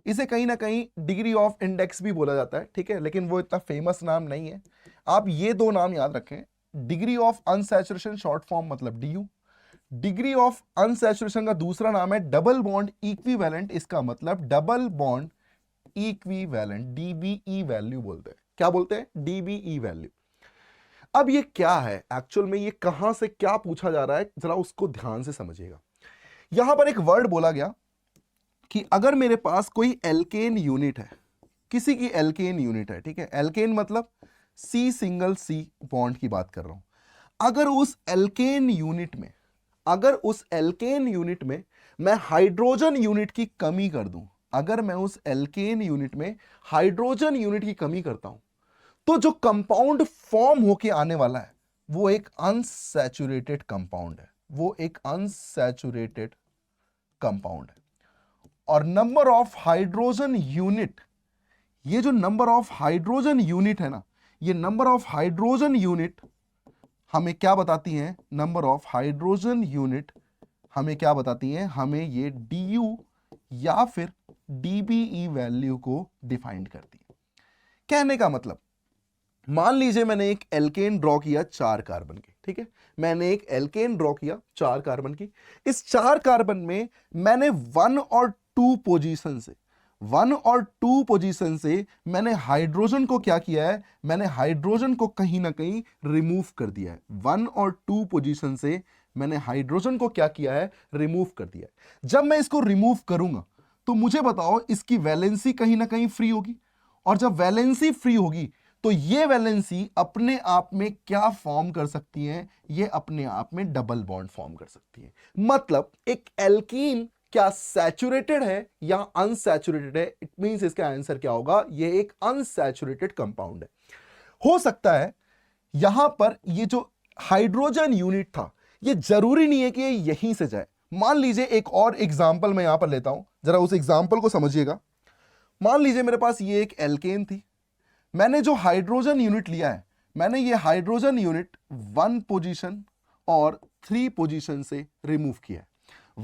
A: इसे कहीं ना कहीं डिग्री ऑफ इंडेक्स भी बोला जाता है, ठीक है, लेकिन वो इतना फेमस नाम नहीं है। आप ये 2 नाम याद रखें, degree of unsaturation short form मतलब DU। डिग्री ऑफ अनसैचुरेशन का दूसरा नाम है डबल बॉन्ड इक्विवेलेंट, इसका मतलब double bond equivalent, DBE value बोलते हैं। क्या बोलते हैं? DBE value. अब ये क्या है एक्चुअल में, ये कहां से क्या पूछा जा रहा है, जरा उसको ध्यान से समझिएगा। यहां पर एक वर्ड बोला गया कि अगर मेरे पास कोई एल्केन यूनिट है, किसी की एल्केन यूनिट है, ठीक है, एल्केन मतलब C सिंगल C बॉन्ड की बात कर रहा हूं। अगर उस एल्केन यूनिट में मैं हाइड्रोजन यूनिट की कमी कर दूं, अगर मैं उस एल्केन यूनिट में हाइड्रोजन यूनिट की कमी करता हूं, तो जो कंपाउंड फॉर्म होके आने वाला है वो एक अनसैचुरेटेड कंपाउंड है, वो एक अनसैचुरेटेड कंपाउंड है। और नंबर ऑफ हाइड्रोजन यूनिट, ये जो नंबर ऑफ हाइड्रोजन यूनिट है ना, ये नंबर ऑफ हाइड्रोजन यूनिट हमें क्या बताती हैं? नंबर ऑफ हाइड्रोजन यूनिट हमें क्या बताती हैं? हमें ये DU या फिर DBE वैल्यू को डिफाइन करती है। कहने का मतलब, मान लीजिए मैंने एक एल्केन ड्रॉ किया 4 कार्बन की, ठीक है, मैंने एक एल्केन ड्रॉ किया 4 कार्बन की। इस 4 कार्बन में मैंने 1 और 2 पोजीशन से मैंने हाइड्रोजन को क्या किया है? मैंने हाइड्रोजन को कहीं ना कहीं रिमूव कर दिया है। 1 और 2 पोजीशन से मैंने हाइड्रोजन को क्या किया है? रिमूव कर दिया है। जब मैं इसको रिमूव करूंगा तो मुझे बताओ, इसकी वैलेंसी कहीं ना कहीं फ्री होगी, और जब वैलेंसी फ्री होगी तो ये वैलेंसी अपने आप में क्या फॉर्म कर सकती है? ये अपने आप में डबल बॉन्ड फॉर्म कर सकती है। मतलब एक एल्कीन क्या सैचुरेटेड है या अनसैचुरेटेड है? इट मींस इसका आंसर क्या होगा? ये एक अनसैचुरेटेड कंपाउंड है। हो सकता है यहां पर ये जो हाइड्रोजन यूनिट था, ये जरूरी नहीं है कि ये यहीं से जाए। मान लीजिए एक और एग्जांपल मैं यहां पर लेता हूं, जरा उस एग्जांपल को समझिएगा। मान लीजिए मेरे पास ये एक एल्केन थी, मैंने जो हाइड्रोजन यूनिट लिया है, मैंने ये हाइड्रोजन यूनिट 1 पोजीशन और 3 पोजीशन से रिमूव किया है।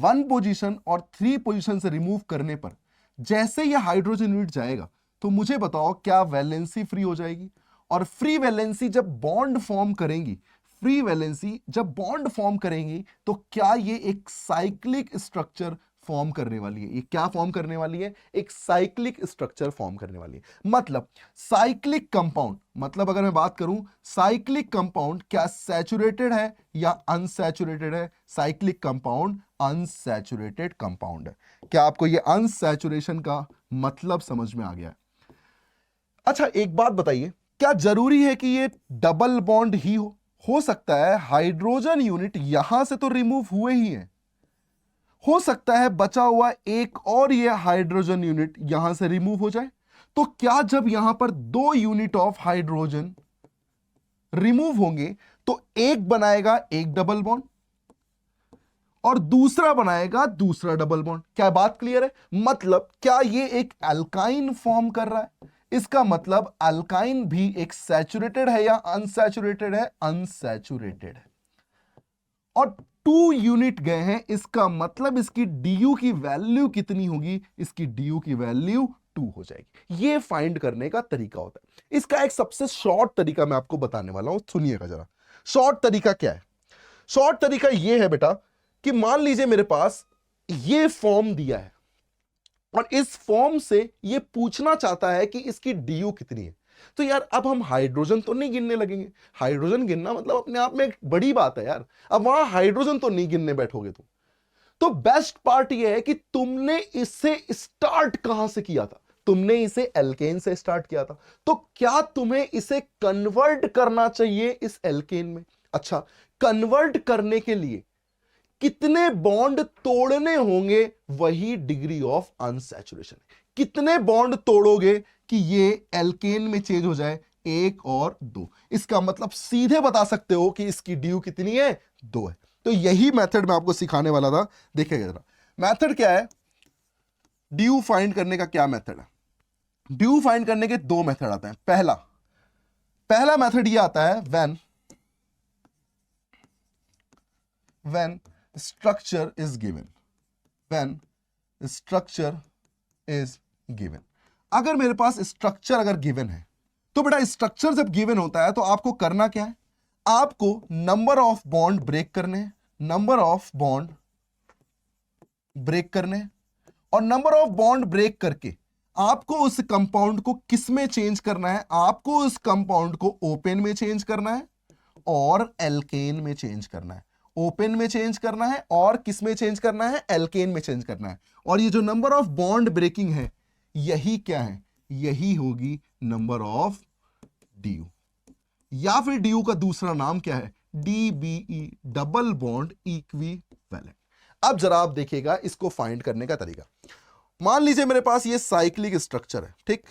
A: 1 पोजीशन और 3 पोजीशन से रिमूव करने पर जैसे ये हाइड्रोजन यूनिट जाएगा तो मुझे बताओ क्या वैलेंसी फ्री हो जाएगी? और फ्री वैलेंसी जब बॉन्ड फॉर्म करेंगी, फ्री वैलेंसी जब बॉन्ड फॉर्म करेंगी तो क्या ये एक साइक्लिक स्ट्रक्चर फॉर्म करने वाली है? ये क्या फॉर्म करने वाली है? एक साइक्लिक स्ट्रक्चर फॉर्म करने वाली है। मतलब साइक्लिक कंपाउंड, मतलब अगर मैं बात करूं साइक्लिक कंपाउंड क्या सैचुरेटेड है या अनसैचुरेटेड है? साइक्लिक कंपाउंड अनसैचुरेटेड कंपाउंड है। क्या आपको ये अनसैचुरेशन का मतलब समझ में आ गया है? अच्छा एक बात बताइए, क्या जरूरी है कि ये डबल बॉन्ड ही हो सकता है हाइड्रोजन यूनिट यहां से तो रिमूव हुए ही हैं, हो सकता है बचा हुआ एक और ये हाइड्रोजन यूनिट यहां से रिमूव हो जाए। तो क्या जब यहां पर 2 यूनिट ऑफ हाइड्रोजन रिमूव होंगे तो एक बनाएगा एक डबल बॉन्ड और दूसरा बनाएगा दूसरा डबल बॉन्ड? क्या बात क्लियर है? मतलब क्या ये एक अल्काइन फॉर्म कर रहा है? इसका मतलब अल्काइन भी एक सैचुरेटेड है या अनसैचुरेटेड है? अनसैचुरेटेड है। और 2 यूनिट गए हैं, इसका मतलब इसकी DU की वैल्यू कितनी होगी? इसकी DU की वैल्यू 2 हो जाएगी। ये फाइंड करने का तरीका होता है। इसका एक सबसे शॉर्ट तरीका मैं आपको बताने वाला हूं, सुनिएगा जरा। शॉर्ट तरीका क्या है? शॉर्ट तरीका यह है बेटा कि मान लीजिए मेरे पास ये फॉर्म दिया है और इस फॉर्म से ये पूछना चाहता है कि इसकी DU कितनी है। तो यार अब हम हाइड्रोजन तो नहीं गिनने लगेंगे, हाइड्रोजन गिनना मतलब अपने आप में एक बड़ी बात है यार, अब वहां हाइड्रोजन तो नहीं गिनने बैठोगे तुम। तो बेस्ट पार्ट यह है कि तुमने इसे स्टार्ट कहां से किया था, तुमने इसे एल्केन से स्टार्ट किया था, तो क्या तुम्हें इसे कन्वर्ट करना चाहिए इस एल्केन में। अच्छा, कन्वर्ट करने के लिए कितने बॉन्ड तोड़ने होंगे, वही डिग्री ऑफ अनसैचुरेशन। कितने बॉन्ड तोड़ोगे कि ये एल्केन में चेंज हो जाए, 1 और 2। इसका मतलब सीधे बता सकते हो कि इसकी ड्यू कितनी है, 2 है। तो यही मेथड मैं आपको सिखाने वाला था। देखिएगा जरा मेथड क्या है, ड्यू फाइंड करने का क्या मेथड है। ड्यू फाइंड करने के 2 मेथड आते हैं। पहला मेथड ये आता है when structure is given। अगर मेरे पास स्ट्रक्चर अगर गिवन है, तो बेटा स्ट्रक्चर जब गिवन होता है तो आपको करना क्या है, आपको नंबर ऑफ बॉन्ड ब्रेक करने हैं, और नंबर ऑफ बॉन्ड ब्रेक करके आपको उस कंपाउंड को किस में चेंज करना है, आपको उस कंपाउंड को ओपन में चेंज करना है और एल्केन में चेंज करना है। ओपन में चेंज करना है और किस में चेंज करना है, एल्केन में चेंज करना है। और ये जो नंबर ऑफ बॉन्ड ब्रेकिंग है, यही क्या है, यही होगी नंबर ऑफ ड्यू, या फिर ड्यू का दूसरा नाम क्या है, DBE, डबल बॉन्ड इक्विवेलेंट। अब जरा आप देखिएगा इसको फाइंड करने का तरीका। मान लीजिए मेरे पास ये साइक्लिक स्ट्रक्चर है, ठीक,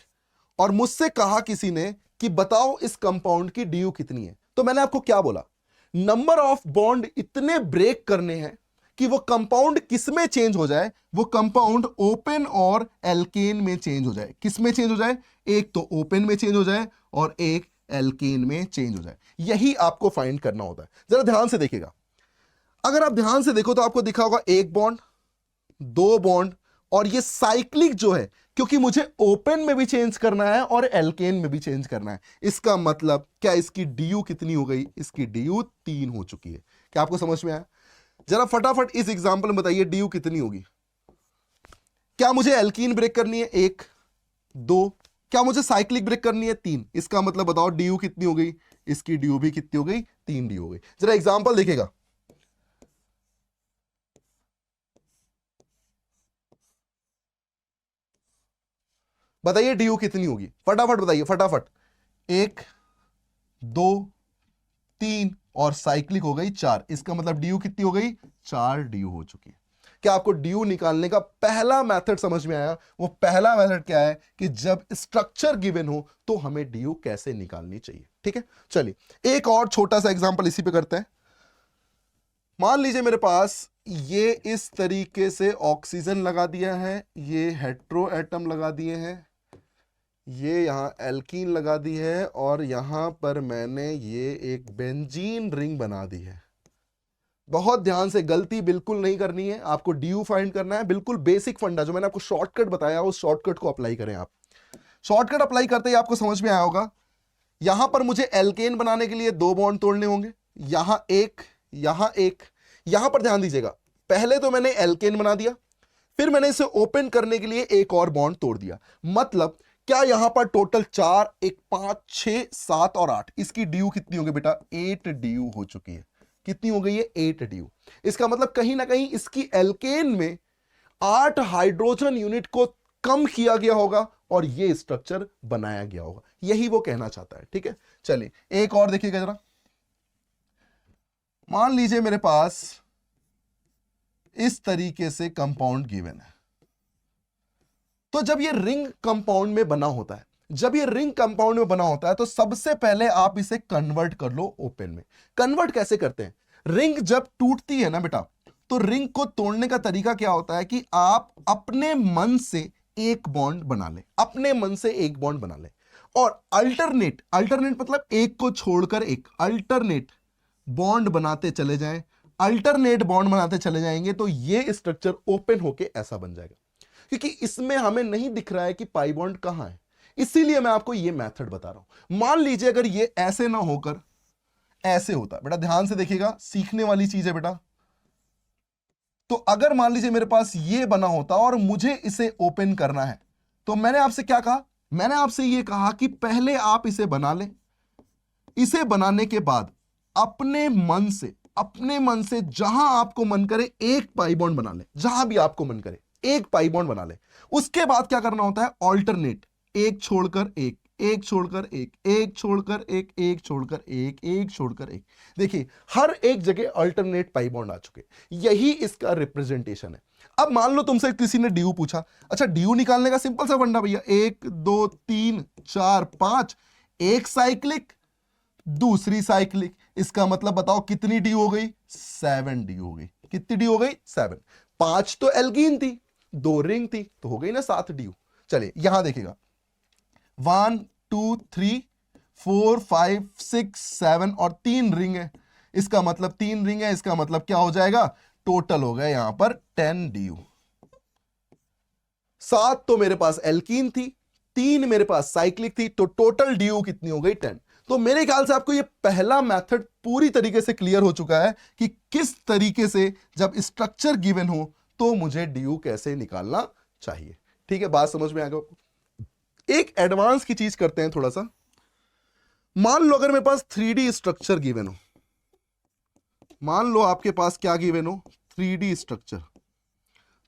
A: और मुझसे कहा किसी ने कि बताओ इस कंपाउंड की ड्यू कितनी है। तो मैंने आपको क्या बोला, नंबर ऑफ बॉन्ड इतने ब्रेक करने हैं कि वो कंपाउंड किस में चेंज हो जाए, वो कंपाउंड ओपन और एल्केन में चेंज हो जाए। किस में चेंज हो जाए, एक तो ओपन में चेंज हो जाए और एक एल्केन में चेंज हो जाए। यही आपको फाइंड करना होता है। जरा ध्यान से देखिएगा, अगर आप ध्यान से देखो तो आपको दिखा होगा 1 बॉन्ड, 2 बॉन्ड, और ये साइक्लिक जो है, क्योंकि मुझे ओपन में भी चेंज करना है और एल्केन में भी चेंज करना है। इसका मतलब क्या, इसकी ड्यू कितनी हो गई, इसकी ड्यू 3 हो चुकी है। क्या आपको समझ में आया? जरा फटाफट इस एग्जांपल में बताइए ड्यू कितनी होगी। क्या मुझे एल्कीन ब्रेक करनी है, 1 2, क्या मुझे साइक्लिक ब्रेक करनी है, 3। इसका मतलब बताओ ड्यू कितनी हो गई, इसकी ड्यू भी कितनी हो गई, 3 ड्यू हो गई। जरा एग्जांपल देखिएगा, बताइए ड्यू कितनी होगी, फटाफट बताइए, फटाफट। 1 2 3 और साइक्लिक हो गई 4। इसका मतलब ड्यू कितनी हो गई, 4 ड्यू हो चुकी है। क्या आपको ड्यू निकालने का पहला मेथड समझ में आया? वो पहला मेथड क्या है कि जब स्ट्रक्चर गिवन हो तो हमें ड्यू कैसे निकालनी चाहिए। ठीक है, चलिए एक और छोटा सा एग्जांपल इसी पे करते हैं। मान लीजिए मेरे पास ये इस तरीके से ऑक्सीजन लगा दिया है, ये हेट्रो एटम लगा दिए हैं, ये यहां एल्कीन लगा दी है, और यहां पर मैंने ये एक बेंजीन रिंग बना दी है। बहुत ध्यान से, गलती बिल्कुल नहीं करनी है, आपको ड्यू फाइंड करना है। बिल्कुल बेसिक फंडा जो मैंने आपको शॉर्टकट बताया, उस शॉर्टकट को अप्लाई करें आप। शॉर्टकट अप्लाई करते ही आपको समझ में आया होगा, यहां पर मुझे एल्केन बनाने के लिए 2 बॉन्ड तोड़ने होंगे, यहां एक, यहां एक। यहां पर ध्यान दीजिएगा, पहले तो मैंने एल्केन बना दिया, फिर मैंने इसे ओपन करने के लिए एक और बॉन्ड तोड़ दिया। मतलब क्या यहां पर टोटल 4, 1 5 6 7 और 8, इसकी ड्यू कितनी होगी बेटा, 8 ड्यू हो चुकी है। कितनी हो गई है, 8 ड्यू। इसका मतलब कहीं ना कहीं इसकी एल्केन में 8 हाइड्रोजन यूनिट को कम किया गया होगा और यह स्ट्रक्चर बनाया गया होगा। यही वो कहना चाहता है। ठीक है, चलिए एक और देखिएगा जरा। मान लीजिए मेरे पास इस तरीके से कंपाउंड गिवन है, तो जब ये रिंग कंपाउंड में बना होता है, जब ये रिंग कंपाउंड में बना होता है तो सबसे पहले आप इसे कन्वर्ट कर लो ओपन में। कन्वर्ट कैसे करते हैं, रिंग जब टूटती है ना बेटा, तो रिंग को तोड़ने का तरीका क्या होता है कि आप अपने मन से एक बॉन्ड बना ले, अपने मन से एक बॉन्ड बना ले, और अल्टरनेट, अल्टरनेट मतलब एक को छोड़कर एक, अल्टरनेट बॉन्ड बनाते चले जाएं, अल्टरनेट बॉन्ड बनाते चले जाएंगे, तो ये स्ट्रक्चर ओपन होके ऐसा बन जाएगा। क्योंकि इसमें हमें नहीं दिख रहा है कि पाई बॉन्ड कहां है, इसीलिए मैं आपको ये मेथड बता रहा हूं। मान लीजिए अगर ये ऐसे ना होकर ऐसे होता, बेटा ध्यान से देखिएगा, सीखने वाली चीज है बेटा। तो अगर मान लीजिए मेरे पास ये बना होता और मुझे इसे ओपन करना है, तो मैंने आपसे क्या कहा, मैंने आपसे ये कहा कि पहले आप इसे बना लें, इसे बनाने के बाद अपने मन से जहां आपको मन करे एक पाई बॉन्ड बना ले, जहां भी आपको मन करे एक पाई बॉन्ड बना ले। उसके बाद क्या करना होता है, ऑल्टरनेट, एक छोड़कर एक, एक छोड़कर एक, एक छोड़कर एक, एक छोड़कर एक, एक छोड़कर एक। देखिए हर एक जगह अल्टरनेट पाई बॉन्ड आ चुके, यही इसका रिप्रेजेंटेशन है। अब मान लो तुमसे किसी ने ड्यू पूछा, अच्छा ड्यू निकालने का सिंपल सा फंडा भैया, 1 2 3 4 5, एक साइक्लिक दूसरी साइक्लिक, इसका मतलब बताओ कितनी डी हो गई, 7 डी हो गई। कितनी डी हो गई, 7। 5 तो एल्कीन थी, 2 रिंग थी, तो हो गई ना 7 डी। चलिए यहां देखिएगा, 1 2 3 4 5 6 7 और 3 रिंग है, इसका मतलब 3 रिंग है, इसका मतलब क्या हो जाएगा, टोटल हो गया यहां पर 10 डी। 7 तो मेरे पास एल्कीन थी, 3 मेरे पास साइक्लिक थी, तो टोटल डी कितनी हो गई, 10। तो मेरे ख्याल से आपको ये पहला मेथड पूरी तरीके से क्लियर हो चुका है कि किस तरीके से जब स्ट्रक्चर गिवन हो तो मुझे ड्यू कैसे निकालना चाहिए। ठीक है, बात समझ में आ गई। एक एडवांस की चीज करते हैं थोड़ा सा। मान लो अगर मेरे पास 3D स्ट्रक्चर गिवन हो, मान लो आपके पास क्या गिवन हो, 3D स्ट्रक्चर।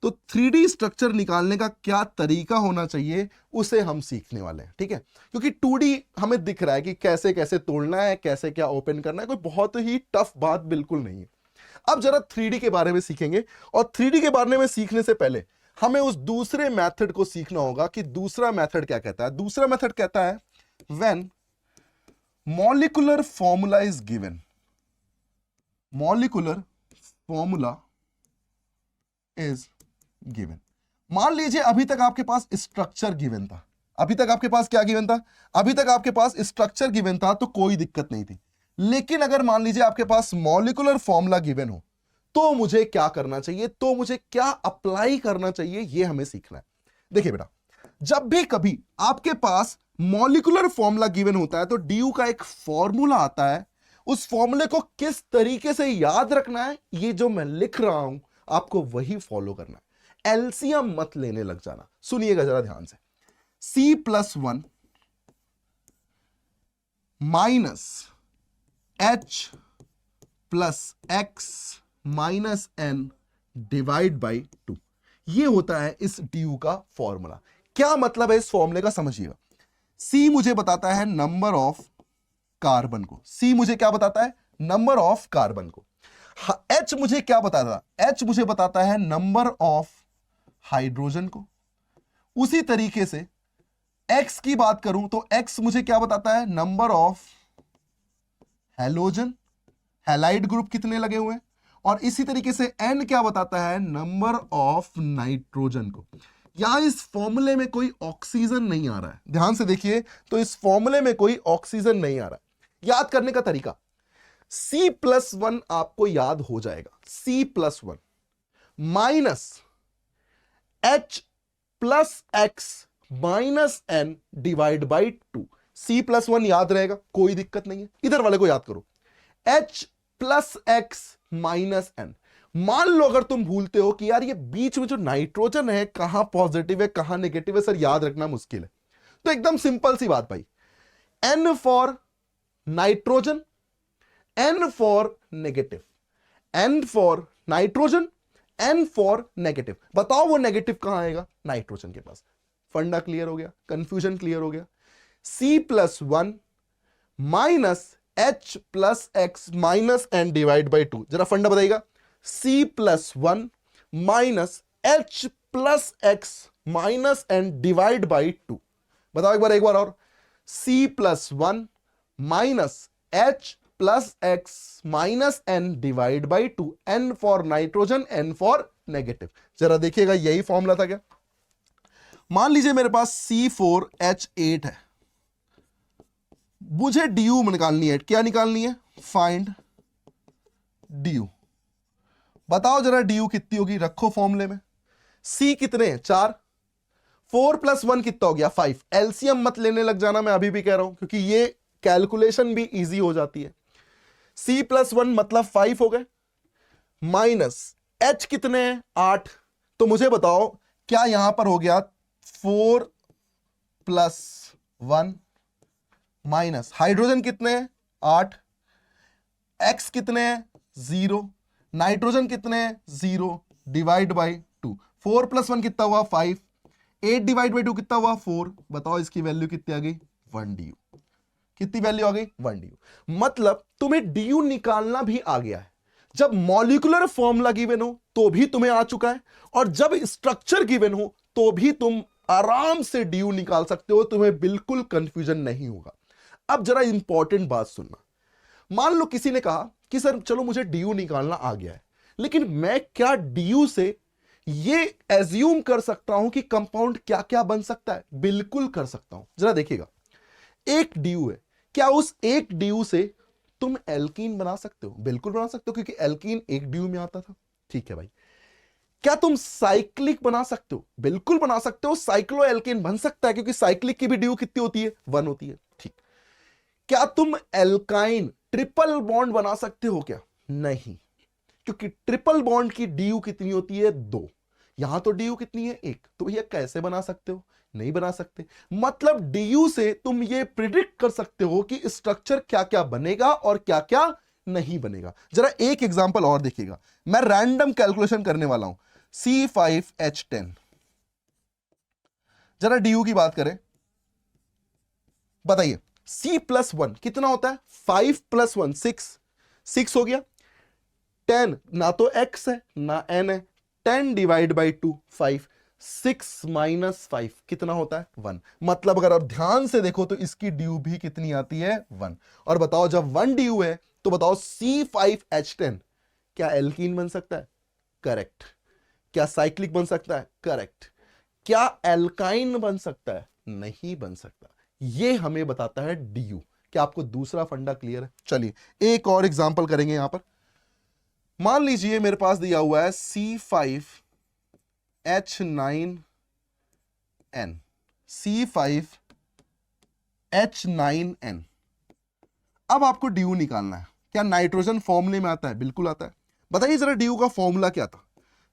A: तो 3D स्ट्रक्चर निकालने का क्या तरीका होना चाहिए उसे हम सीखने वाले हैं। ठीक है, क्योंकि 2D हमें दिख रहा है कि कैसे कैसे तोड़ना है, कैसे क्या ओपन करना है, कोई बहुत ही टफ बात बिल्कुल नहीं है। अब जरा 3D के बारे में सीखेंगे, और 3D के बारे में सीखने से पहले हमें उस दूसरे मेथड को सीखना होगा कि दूसरा मेथड क्या कहता है। दूसरा मेथड कहता है when molecular formula is given, molecular formula is given. मान लीजिए अभी तक आपके पास स्ट्रक्चर गिवन था, अभी तक आपके पास क्या गिवन था, अभी तक आपके पास स्ट्रक्चर गिवन था, तो कोई दिक्कत नहीं थी। लेकिन अगर मान लीजिए आपके पास मॉलिक्यूलर फॉर्मूला गिवन हो, तो मुझे क्या करना चाहिए, तो मुझे क्या अप्लाई करना चाहिए, यह हमें सीखना है। देखिए बेटा, जब भी कभी आपके पास मॉलिक्यूलर फॉर्मूला गिवन होता है तो ड्यू का एक फॉर्मूला आता है, उस फॉर्मूले को किस तरीके से याद रखना है, ये जो मैं लिख रहा हूं आपको वही फॉलो करना है। एलसीएम मत लेने लग जाना, सुनिएगा जरा ध्यान से। C+1 minus H plus X minus N divide by 2, यह होता है इस ड्यू का फॉर्मूला। क्या मतलब है इस फॉर्मूले का, समझिएगा। C मुझे बताता है नंबर ऑफ कार्बन को, C मुझे क्या बताता है, नंबर ऑफ कार्बन को। H मुझे क्या बताता है, H मुझे बताता है नंबर ऑफ हाइड्रोजन को। उसी तरीके से X की बात करूं तो X मुझे क्या बताता है, number of halogen, halide group कितने लगे हुए हैं। और इसी तरीके से N क्या बताता है, नंबर ऑफ नाइट्रोजन को। यहां इस फॉर्मूले में कोई ऑक्सीजन नहीं आ रहा है, ध्यान से देखिए, तो इस फॉर्मूले में कोई ऑक्सीजन नहीं आ रहा है। याद करने का तरीका, C+1 आपको याद हो जाएगा, C+1 minus H plus X minus N divide by 2। C+1 याद रहेगा, कोई दिक्कत नहीं है। इधर वाले को याद करो, H plus X minus N। मान लो अगर तुम भूलते हो कि यार ये बीच में जो नाइट्रोजन है कहां पॉजिटिव है कहां नेगेटिव है, सर याद रखना मुश्किल है, तो एकदम सिंपल सी बात भाई, N for nitrogen, N for negative, N for nitrogen, N for negative. बताओ वो नेगेटिव कहां आएगा, नाइट्रोजन के पास। फंडा क्लियर हो गया, कंफ्यूजन क्लियर हो गया। C+1 minus H plus X minus N divide by 2, जरा फंडा बताइएगा। C+1 minus H plus X minus N divide by 2, बताओ एक बार और। C+1 minus H plus X minus N divide by 2, N for nitrogen, N for negative. जरा देखिएगा यही formula था क्या। मान लीजिए मेरे पास C4H8 है, मुझे ड्यू निकालनी है। क्या निकालनी है, फाइंड ड्यू। बताओ जरा ड्यू कितनी होगी, रखो फॉर्मूले में। C कितने हैं, 4, 4 प्लस 1 कितना हो गया, 5। एलसीएम मत लेने लग जाना, मैं अभी भी कह रहा हूं, क्योंकि ये कैलकुलेशन भी इजी हो जाती है। C+1 मतलब 5 हो गए, माइनस H कितने हैं, 8। तो मुझे बताओ क्या यहां पर हो गया 4 प्लस 1 माइनस हाइड्रोजन कितने हैं 8, एक्स कितने हैं 0, नाइट्रोजन कितने हैं 0 डिवाइड बाई 2, 4 प्लस 1 कितना हुआ 5, 8 डिवाइड बाई 2 कितना हुआ 4। बताओ इसकी वैल्यू कितनी आ गई 1 डी। कितनी वैल्यू आ गई 1 डी। मतलब तुम्हें डी निकालना भी आ गया है। जब मॉलिक्यूलर फॉर्मूला गिवन हो तो भी तुम्हें आ चुका है, और जब स्ट्रक्चर गिवन हो तो भी तुम आराम से डी निकाल सकते हो, तुम्हें बिल्कुल कंफ्यूजन नहीं होगा। अब जरा इंपॉर्टेंट बात सुनना। मान लो किसी ने कहा कि सर चलो मुझे डी निकालना आ गया है, लेकिन मैं क्या डी से ये एज्यूम कर सकता हूं कि कंपाउंड क्या क्या बन सकता है? बिल्कुल कर सकता हूं। जरा देखिएगा, एक डी है, क्या उस एक डी से तुम एल्कीन बना सकते हो? बिल्कुल बना सकते हो, क्योंकि एल्कीन एक डी में आता था। ठीक है भाई। क्या तुम साइक्लिक बना सकते हो? बिल्कुल बना सकते हो, साइक्लो एल्केन बन सकता है, क्योंकि साइक्लिक की भी डी कितनी होती है 1 होती है। ठीक। क्या तुम एल्काइन ट्रिपल बॉन्ड बना सकते हो? क्या नहीं, क्योंकि ट्रिपल बॉन्ड की डी कितनी होती है 2, यहां तो डी कितनी है 1। तो भैया कैसे बना सकते हो? नहीं बना सकते। मतलब डी से तुम ये प्रिडिक्ट कर सकते हो कि स्ट्रक्चर क्या क्या बनेगा और क्या क्या नहीं बनेगा। जरा एक एग्जांपल और देखिएगा, मैं रैंडम कैलकुलेशन करने वाला हूं। C5H10, जरा डी की बात करें, बताइए C+1 कितना होता है? 5 + 1 6 हो गया। 10 ना तो x है ना n है, 10 डिवाइड बाई 2 5, 6 - 5 कितना होता है 1। मतलब अगर आप ध्यान से देखो तो इसकी ड्यू भी कितनी आती है 1। और बताओ जब 1 ड्यू है तो बताओ C5H10 क्या एल्कीन बन सकता है? करेक्ट। क्या साइक्लिक बन सकता है? करेक्ट। क्या एल्काइन बन सकता है? नहीं बन सकता। यह हमें बताता है ड्यू। क्या आपको दूसरा फंडा क्लियर है? चलिए एक और एग्जांपल करेंगे यहां पर। मान लीजिए मेरे पास दिया हुआ है C5H9N, C5H9N। अब आपको ड्यू निकालना है। क्या नाइट्रोजन फॉर्मूले में आता है? बिल्कुल आता है। बताइए जरा ड्यू का फॉर्मूला क्या था?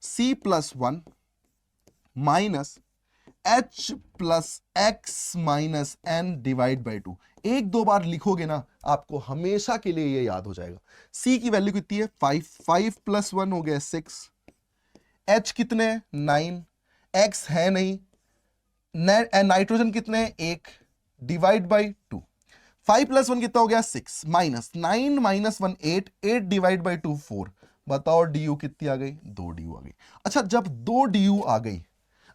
A: C+1 minus H+X-N divide by 2। एक दो बार लिखोगे ना आपको हमेशा के लिए ये याद हो जाएगा। C की वैल्यू कितनी है 5, 5 + 1 हो गया 6, H कितने हैं 9, X है नहीं, नाइट्रोजन कितने हैं 1 डिवाइड बाई 2, 5 + 1 कितना हो गया 6, माइनस 9 - 1 8, 8 डिवाइड बाई 2 4। बताओ डी कितनी आ गई? 2 डी आ गई। अच्छा, जब 2 डी आ गई,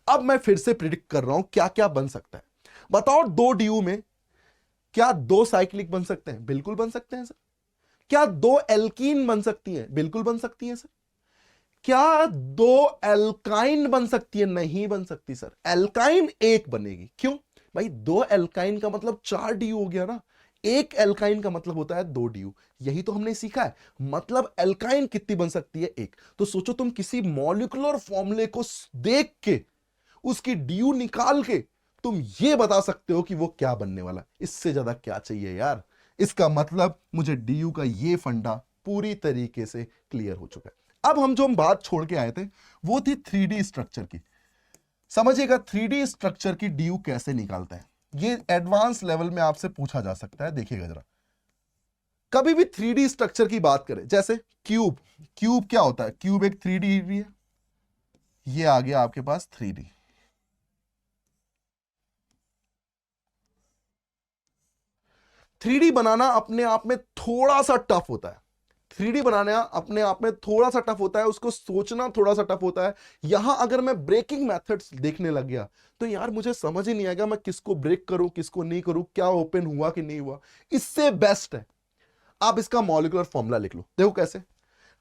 A: अब मैं फिर से प्रिडिक्ट कर रहा हूं क्या क्या बन सकता है। बताओ 2 डी में क्या 2 साइक्लिक बन सकते हैं? बिल्कुल बन सकते हैं सर। क्या 2 एल्कीन बन सकती हैं? बिल्कुल बन सकती हैं सर। क्या 2 एल्काइन बन सकती है? नहीं बन सकती सर। एल्काइन एक बनेगी। क्यों भाई? 2 एल्काइन का मतलब 4 डी हो गया ना, एक एल्काइन का मतलब होता है 2 ड्यू। यही तो हमने सीखा है। मतलब एल्काइन कितनी बन सकती है? एक। तो सोचो तुम किसी मॉलिक्यूलर फॉर्मूले को देख के उसकी ड्यू निकाल के तुम ये बता सकते हो कि वो क्या बनने वाला। इससे ज्यादा क्या चाहिए यार? इसका मतलब मुझे ड्यू का ये फंडा पूरी तरीके से क्लियर हो चुका है। अब हम जो बात छोड़ के आए थे वो थी 3D स्ट्रक्चर की। समझिएगा 3D स्ट्रक्चर की ड्यू कैसे निकालते हैं, ये एडवांस लेवल में आपसे पूछा जा सकता है। देखिएगा जरा, कभी भी 3D स्ट्रक्चर की बात करें, जैसे क्यूब, क्यूब क्या होता है? क्यूब एक 3D है। ये आ गया आपके पास 3D। 3D बनाना अपने आप में थोड़ा सा टफ होता है। 3D बनाना अपने आप में थोड़ा सा टफ होता है, उसको सोचना थोड़ा सा टफ होता है। यहां अगर मैं ब्रेकिंग मेथड्स देखने लग गया तो यार मुझे समझ ही नहीं आएगा मैं किसको ब्रेक करूं किसको नहीं करूं, क्या ओपन हुआ कि नहीं हुआ। इससे बेस्ट है आप इसका मॉलिक्यूलर फॉर्मूला लिख लो। देखो कैसे।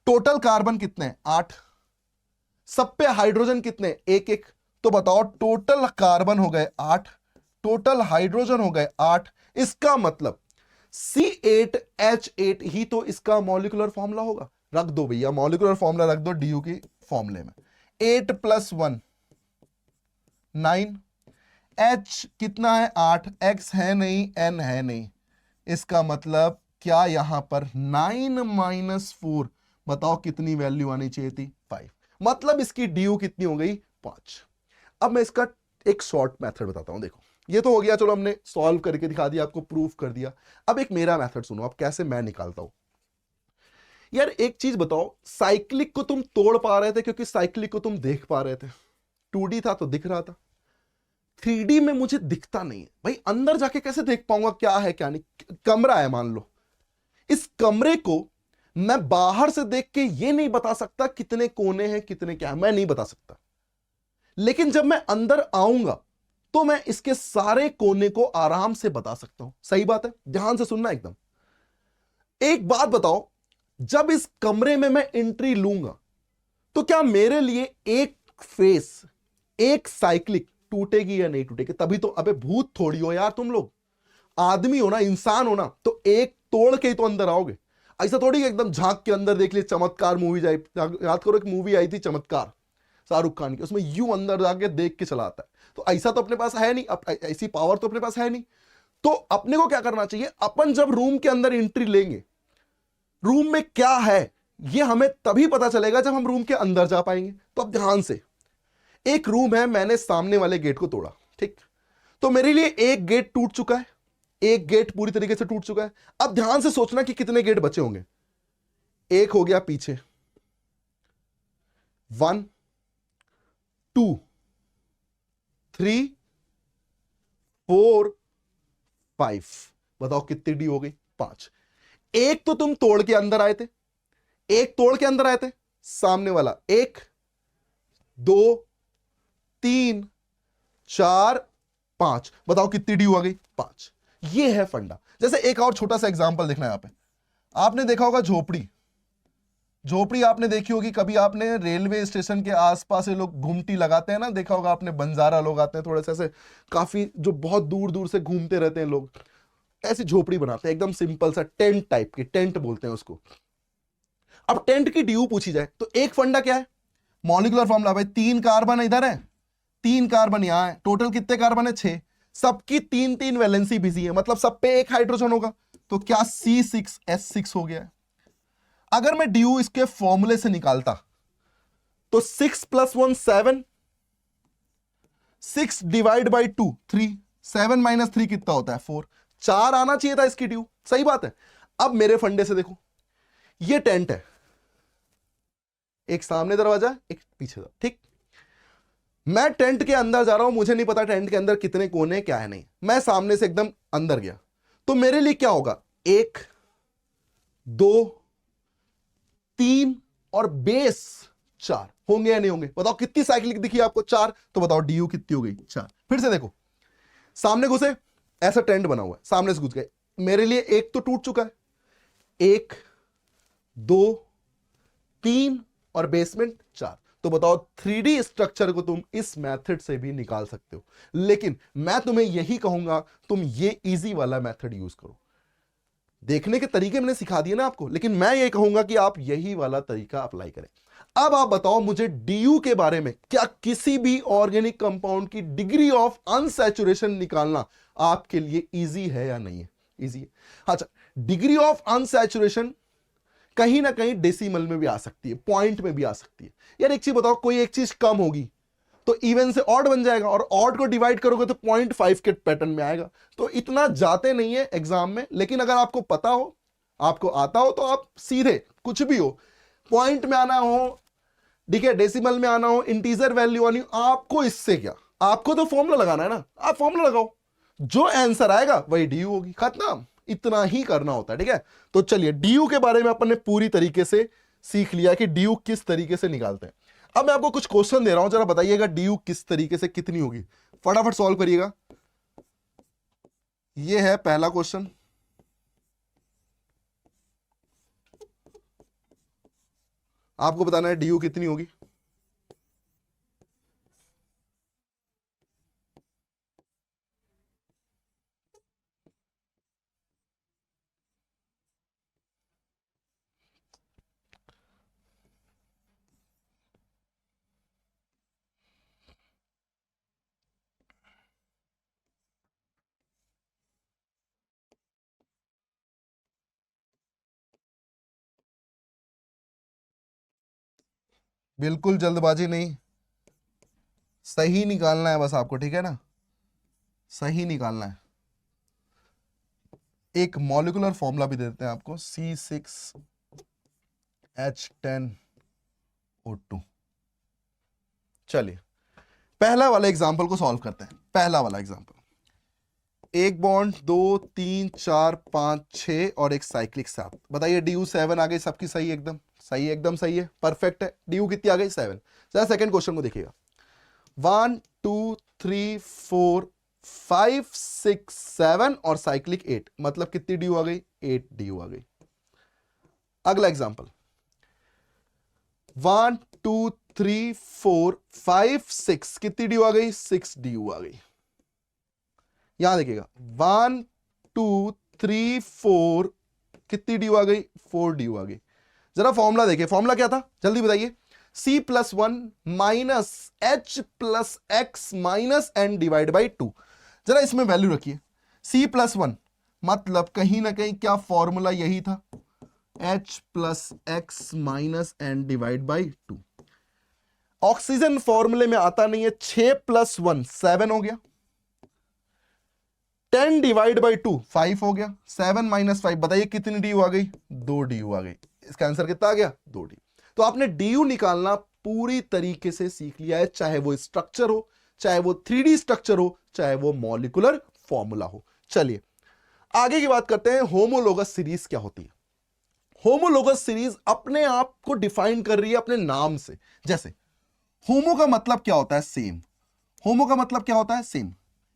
A: टोटल कार्बन कितने हैं? 8। सब पे हाइड्रोजन कितने? 1 1। तो बताओ टोटल कार्बन हो गए 8, टोटल हाइड्रोजन हो गए 8। इसका मतलब C8H8 ही तो इसका मॉलिक्यूलर फॉर्मूला होगा। रख दो भैया मॉलिक्यूलर फॉर्मूला रख दो डी की फॉर्मूले में। 8 + 1 9, H कितना है 8, X है नहीं, N है नहीं। इसका मतलब क्या यहां पर 9 - 4, बताओ कितनी वैल्यू आनी चाहिए थी? 5। मतलब इसकी ड्यू कितनी हो गई? 5। अब मैं इसका एक शॉर्ट मेथड बताता हूं। देखो ये तो हो गया, चलो हमने सॉल्व करके दिखा दिया, आपको प्रूफ कर दिया। अब एक मेरा मेथड सुनो, अब कैसे मैं निकालता हूं। यार एक चीज बताओ, साइक्लिक को तुम तोड़ पा रहे थे क्योंकि साइक्लिक को तुम देख पा रहे थे, 2D था तो दिख रहा था। 3D में मुझे दिखता नहीं है भाई, अंदर जाके कैसे देख पाऊंगा क्या है क्या नहीं। कमरा है मान लो, इस कमरे को मैं बाहर से देख के ये नहीं बता सकता कितने कोने हैं कितने क्या है, मैं नहीं बता सकता। लेकिन जब मैं अंदर आऊंगा तो मैं इसके सारे कोने को आराम से बता सकता हूं। सही बात है, ध्यान से सुनना एकदम। एक बात बताओ, जब इस कमरे में मैं एंट्री लूंगा तो क्या मेरे लिए एक फेस, एक साइक्लिक टूटेगी या नहीं टूटेगी? तभी तो, अबे भूत थोड़ी हो यार तुम लोग, आदमी हो ना, इंसान हो ना, तो एक तोड़ के ही तो अंदर आओगे। ऐसा थोड़ी एकदम झांक के अंदर देख लिए। चमत्कार मूवी जाए, याद करो एक मूवी आई थी चमत्कार, शाहरुख खान की, उसमें यूं अंदर जाके देख के चला आता है। तो ऐसा तो अपने पास है नहीं, ऐसी पावर तो अपने पास है नहीं। तो अपने को क्या करना चाहिए, अपन जब रूम के अंदर एंट्री लेंगे, रूम में क्या है ये हमें तभी पता चलेगा जब हम रूम के अंदर जा पाएंगे। तो अब ध्यान से, एक रूम है, मैंने सामने वाले गेट को तोड़ा, ठीक, तो मेरे लिए एक गेट टूट चुका है, एक गेट पूरी तरीके से टूट चुका है। अब ध्यान से सोचना कि कितने गेट बचे होंगे। एक हो गया पीछे, 1 2 3 4 5, बताओ कितनी डी हो गई? 5। एक तो तुम तोड़ के अंदर आए थे, एक तोड़ के अंदर आए थे, सामने वाला 1 2 3 4 5, बताओ कितनी डी हो गई? 5। ये है फंडा। जैसे एक और छोटा सा एग्जांपल देखना, यहां पे आपने देखा होगा झोपड़ी, झोपड़ी आपने देखी होगी कभी, आपने रेलवे स्टेशन के आसपास ये लोग घुमटी लगाते हैं ना, देखा होगा आपने, बंजारा लोग आते हैं थोड़े से ऐसे, काफी जो बहुत दूर दूर से घूमते रहते हैं लोग, ऐसी झोपड़ी बनाते हैं एकदम सिंपल सा, टेंट टाइप की, टेंट बोलते हैं उसको। अब टेंट की ड्यू पूछी जाए तो एक फंडा क्या है, मॉलिक्यूलर फॉर्मूला भाई, 3 कार्बन इधर है, 3 कार्बन यहां है, टोटल कितने कार्बन है? 6। सबकी 3 3 वैलेंसी बिजी है, मतलब सब पे एक हाइड्रोजन होगा, तो क्या C6H6 हो गया है। अगर मैं ड्यू इसके फॉर्मूले से निकालता तो 6 + 1 7, 6 डिवाइड बाई 2 3, 7 - 3 कितना होता है? 4। 4 आना चाहिए था इसकी ड्यू, सही बात है। अब मेरे फंडे से देखो, ये टेंट है, एक सामने दरवाजा एक पीछे दरवाजा, ठीक। मैं टेंट के अंदर जा रहा हूं, मुझे नहीं पता टेंट के अंदर कितने कोने क्या है नहीं, मैं सामने से एकदम अंदर गया तो मेरे लिए क्या होगा? 1 2 3 और बेस 4 होंगे या नहीं होंगे? बताओ कितनी साइक्लिक दिखी आपको? 4। तो बताओ डी यू कितनी हो गई? 4। फिर से देखो, सामने घुसे, ऐसा टेंट बना हुआ है, सामने से घुस गए, मेरे लिए एक तो टूट चुका है, 1 2 3 और बेसमेंट 4। तो बताओ 3D स्ट्रक्चर को तुम इस मेथड से भी निकाल सकते हो, लेकिन मैं तुम्हें यही कहूंगा तुम ये इजी वाला मेथड यूज करो। देखने के तरीके मैंने सिखा दिए ना आपको, लेकिन मैं ये कहूंगा कि आप यही वाला तरीका अप्लाई करें। अब आप बताओ मुझे डीयू के बारे में, क्या किसी भी ऑर्गेनिक कंपाउंड की डिग्री ऑफ अनसैचुरेशन निकालना आपके लिए इजी है या नहीं है? इजी है। अच्छा, डिग्री ऑफ अनसैचुरेशन कहीं ना कहीं डेसिमल में भी आ सकती है, पॉइंट में भी आ सकती है। यार एक चीज बताओ, कोई एक चीज कम होगी तो इवन से ऑड बन जाएगा, और ऑड को डिवाइड करोगे तो 0.5 के पैटर्न में आएगा। तो इतना जाते नहीं है एग्जाम में, लेकिन अगर आपको पता हो, आपको आता हो, तो आप सीधे कुछ भी हो, पॉइंट में आना हो, ठीक है, डेसिमल में आना हो, इंटीजर वैल्यू आनी हो, आपको इससे क्या, आपको तो फॉर्मूला लगाना है ना, आप फॉर्मूला लगाओ, जो आंसर आएगा वही डीयू होगी, खत्म। इतना ही करना होता है, ठीक है। तो चलिए, डीयू के बारे में अपन ने पूरी तरीके से सीख लिया कि डीयू किस तरीके से निकालते हैं। अब मैं आपको कुछ क्वेश्चन दे रहा हूं, जरा बताइएगा डीयू किस तरीके से कितनी होगी, फटाफट सॉल्व करिएगा। ये है पहला क्वेश्चन, आपको बताना है डीयू कितनी होगी। बिल्कुल जल्दबाजी नहीं, सही निकालना है बस आपको, ठीक है ना। सही निकालना है। एक मॉलिक्यूलर फॉर्मूला भी देते हैं आपको, C6H10O2। चलिए पहला वाला एग्जांपल को सॉल्व करते हैं। पहला वाला एग्जांपल, एक बॉन्ड, 2 3 4 5 6 और एक साइक्लिक 7। बताइए DU7 आ गई सबकी, सही, एकदम सही, एकदम सही है, परफेक्ट है। DU कितनी आ गई? 7। जरा सेकंड क्वेश्चन को देखिएगा, 1 2 3 4 5 6 7 और साइक्लिक 8, मतलब कितनी DU आ गई? 8 DU आ गई। अगला एग्जांपल, 1 2 3 4 5 6, कितनी DU आ गई? 6 DU आ गई। यहां देखिएगा, 1 2 3 4, कितनी DU आ गई? 4 DU आ गई। जरा फॉर्मूला देखिए, फॉर्मूला क्या था जल्दी बताइए। C+1 minus H+X minus N divide by 2। जरा इसमें वैल्यू रखिए। C+1 मतलब कहीं ना कहीं क्या फॉर्मूला यही था, H+X minus N divide by 2। Oxygen फॉर्मूले में आता नहीं है, 6+1 7 हो गया, 10 डिवाइड बाई 2 5 हो गया, 7 माइनस 5, बताइए कितनी DU आ गई? 2 DU आ गई। इसका आंसर कितना आ गया? 2 DU। तो आपने DU निकालना पूरी तरीके से सीख लिया है, चाहे वो स्ट्रक्चर हो, चाहे वो 3D स्ट्रक्चर हो, चाहे वो मॉलिक्यूलर फॉर्मूला हो। चलिए आगे की बात करते हैं, होमोलोगस सीरीज क्या होती है। होमोलोगस सीरीज अपने आप को डिफाइन कर रही है अपने नाम से। जैसे होमो का मतलब क्या होता है? सेम। होमो का मतलब क्या होता है? सेम।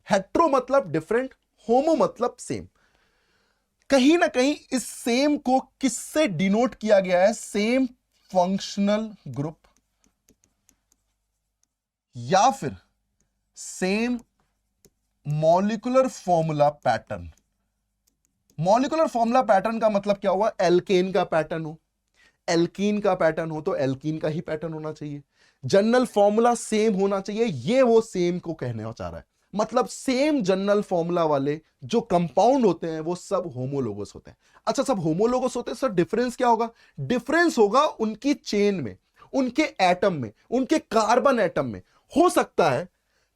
A: हेट्रो मतलब डिफरेंट, होमो मतलब सेम। कहीं ना कहीं इस सेम को किससे डिनोट किया गया है? सेम फंक्शनल ग्रुप या फिर same molecular formula pattern. Molecular formula pattern का मतलब क्या हुआ? एल्केन का पैटर्न हो, एल्कीन का पैटर्न हो तो एल्कीन का ही पैटर्न होना चाहिए, जनरल फॉर्मूला सेम होना चाहिए। ये वो सेम को कहने चाह रहा है, मतलब सेम जनरल फॉर्मूला वाले जो कंपाउंड होते हैं वो सब होमोलोगस होते हैं। अच्छा, सब होमोलोगस होते हैं, सर डिफरेंस क्या होगा? डिफरेंस होगा उनकी चेन में, उनके एटम में, उनके कार्बन एटम में। हो सकता है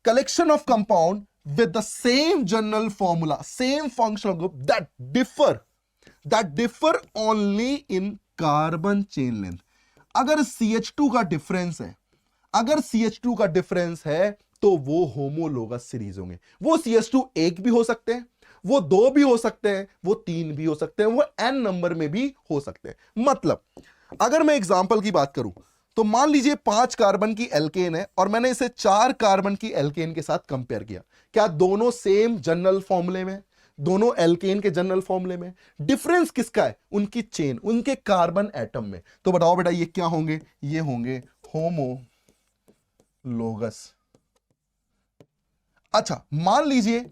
A: collection of compound with the same general formula, same functional group that differ only in carbon chain length। अगर CH2 का डिफरेंस है, अगर CH2 का डिफरेंस है तो वो होमोलोगस सीरीज होंगे। वो CH2 एक भी हो सकते हैं, वो 2 भी हो सकते हैं, वो 3 भी हो सकते हैं, वो n नंबर में भी हो सकते हैं। मतलब अगर मैं एग्जांपल की बात करूं तो मान लीजिए 5 कार्बन की एल्केन है और मैंने इसे 4 कार्बन की एल्केन के साथ कंपेयर किया। क्या दोनों सेम जनरल फॉर्मूले में? दोनों एल्केन के जनरल फॉर्मूले में। डिफरेंस किसका है? उनकी चेन, उनके कार्बन एटम में। तो बताओ बेटा ये क्या होंगे? ये होंगे होमोलोगस। अच्छा मान लीजिए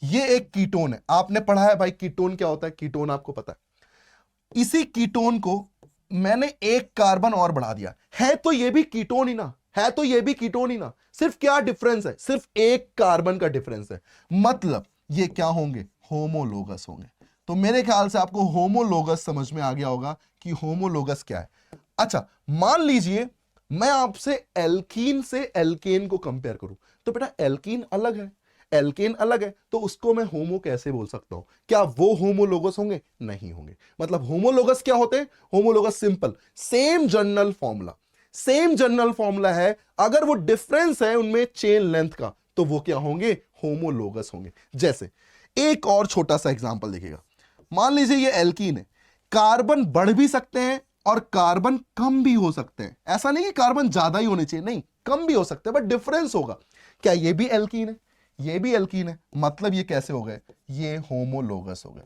A: ये एक कीटोन है, आपने पढ़ा है भाई कीटोन क्या होता है, कीटोन आपको पता है। इसी कीटोन को मैंने एक कार्बन और बढ़ा दिया, है तो ये भी कीटोन ही ना, है तो ये भी कीटोन ही ना, सिर्फ क्या डिफरेंस है? सिर्फ एक कार्बन का डिफरेंस है, मतलब ये क्या होंगे? होमोलोगस होंगे। तो मेरे ख्याल से आपको होमोलोगस समझ में आ गया होगा कि होमोलोगस क्या है। अच्छा मान लीजिए मैं आपसे एल्कीन से एल्केन को कंपेयर करूं, तो बेटा एल्कीन अलग है, एल्केन अलग है, तो उसको मैं होमो कैसे बोल सकता हूं? क्या वो होमोलोगस होंगे? नहीं होंगे। मतलब होमोलोगस क्या होते हैं? Homologous simple, same general formula, same general formula है, अगर वो डिफरेंस है उनमें चेन लेंथ का तो वो क्या होंगे? होमोलोगस होंगे। जैसे एक और छोटा सा एग्जांपल देखिएगा, मान लीजिए ये एल्कीन है, कार्बन बढ़ भी सकते हैं और कार्बन कम भी हो सकते हैं। ऐसा नहीं कि कार्बन ज्यादा ही होने चाहिए, नहीं, कम भी हो सकते हैं, बट डिफरेंस होगा। क्या ये भी एल्कीन है? ये भी एल्कीन है, मतलब ये कैसे हो गए? ये होमोलोगस हो गए।